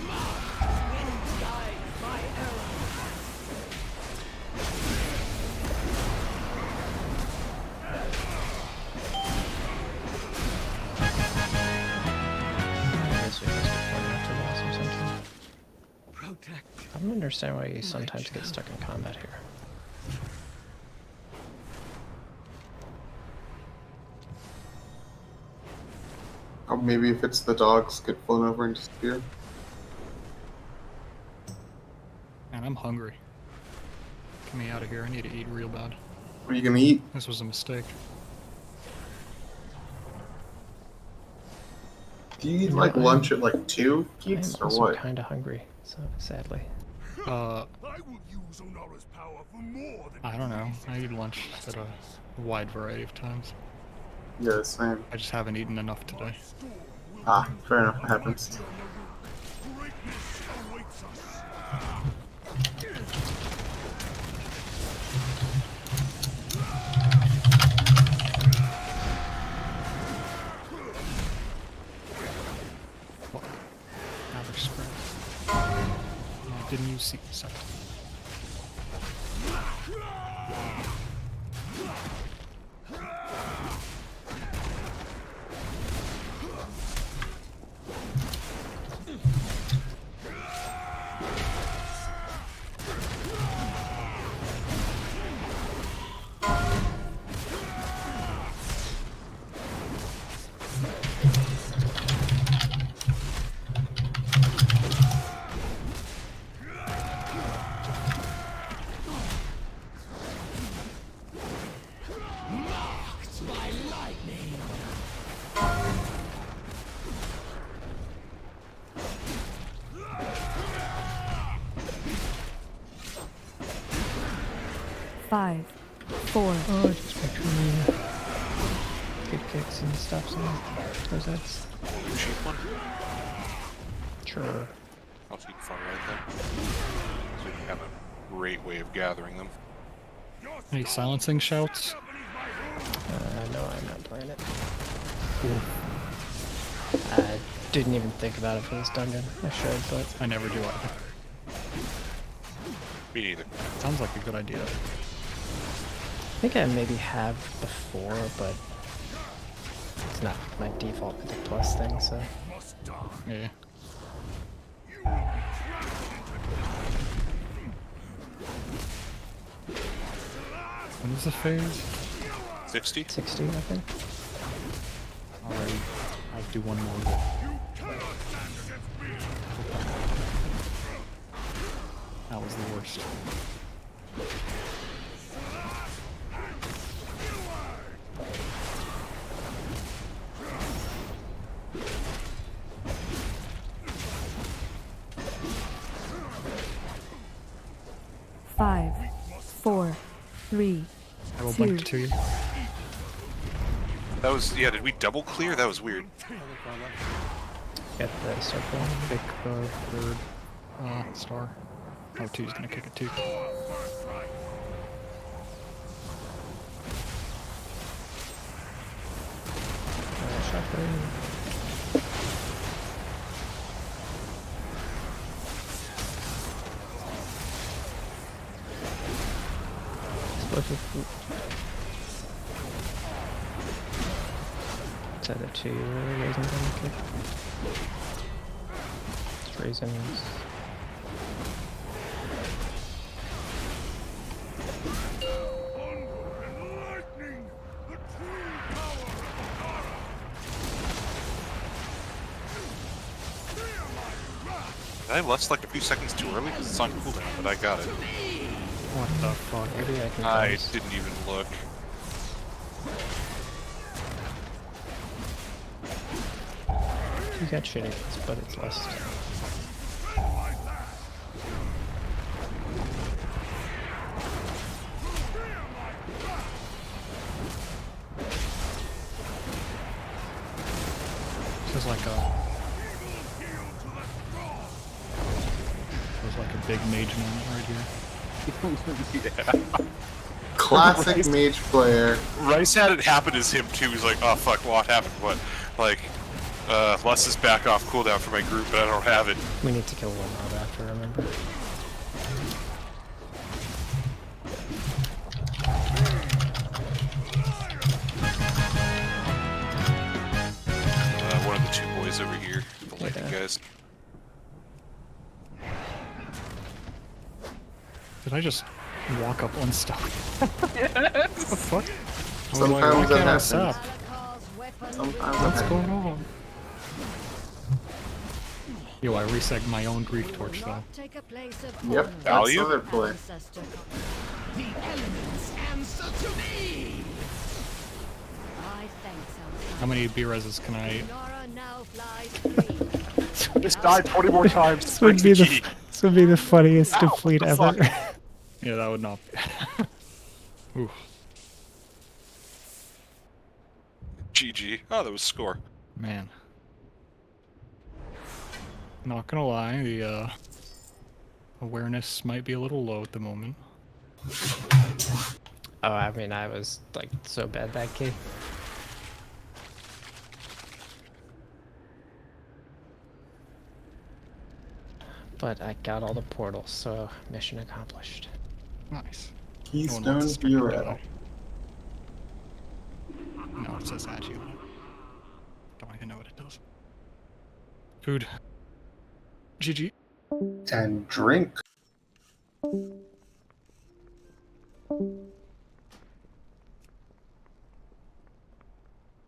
Wind guides my arrows. I don't understand why you sometimes get stuck in combat here. Oh, maybe if it's the dogs get flown over and disappear. Man, I'm hungry. Get me out of here. I need to eat real bad. What are you gonna eat? This was a mistake. Do you eat Yeah, like I'm- lunch at like 2, I'm Keats, or also what? kind of hungry, so sadly. I don't know. I eat lunch at a wide variety of times. Yeah, same. I just haven't eaten enough today. Ah, fair enough. It happens. Average spread. Didn't use seat set. Marked by lightning. 5, 4. Oh, just make sure you good kicks and stuff on those heads. You shoot one? Sure. I'll shoot far right then. So you have a great way of gathering them. Any silencing shouts? No, I'm not playing it. I didn't even think about it for this dungeon. I should, but I never do either. Me neither. Sounds like a good idea. I think I maybe have before, but it's not my default Mythic Plus thing, so. Yeah. When is the phase? 60? 60, I think. Alright, I'll do one more. That was the worst. Five, four, three, I will blink to two. you. That was, yeah, did we double clear? That was weird. Get the circle. Pick the third star. Oh, two's gonna kick it too. Shuffling. Explosive. Is that the two raisins on the kick? It's raisins. I left like a few seconds too early because it's on cooldown, but I got it. What the fuck? Maybe I can. I didn't even look. You got shenanigans, but it's less. This is like a. Feels like a big mage moment right here. Yeah. Classic Rice- mage player. Rice had it happen as him too. He's like, oh fuck, what happened? What? Like, Les is back off cooldown for my group, but I don't have it. We need to kill one mob after, remember? One of the two boys over here, the lightning guys. Did I just walk up unstuck? What the fuck? I was like, Sometimes why that can't I happens. stop? Sometimes What's that going happens. on? Yo, I resegged my own grief torch though. Yep, that's Value? other play. The elements answer to me! I thank Zelda. How many B-reses can I... Nora now flies free. Just died 20 more times. This would be the funniest defeat what ever. the Yeah, that would not be... Ooh. GG. Oh, that was score. Man. Not gonna lie, the awareness might be a little low at the moment. Oh, I mean, I was like so bad that game. But I got all the portals, so mission accomplished. Nice. Keystone Bureau. No, it says at you. Don't even know what it does. Food. GG. And drink.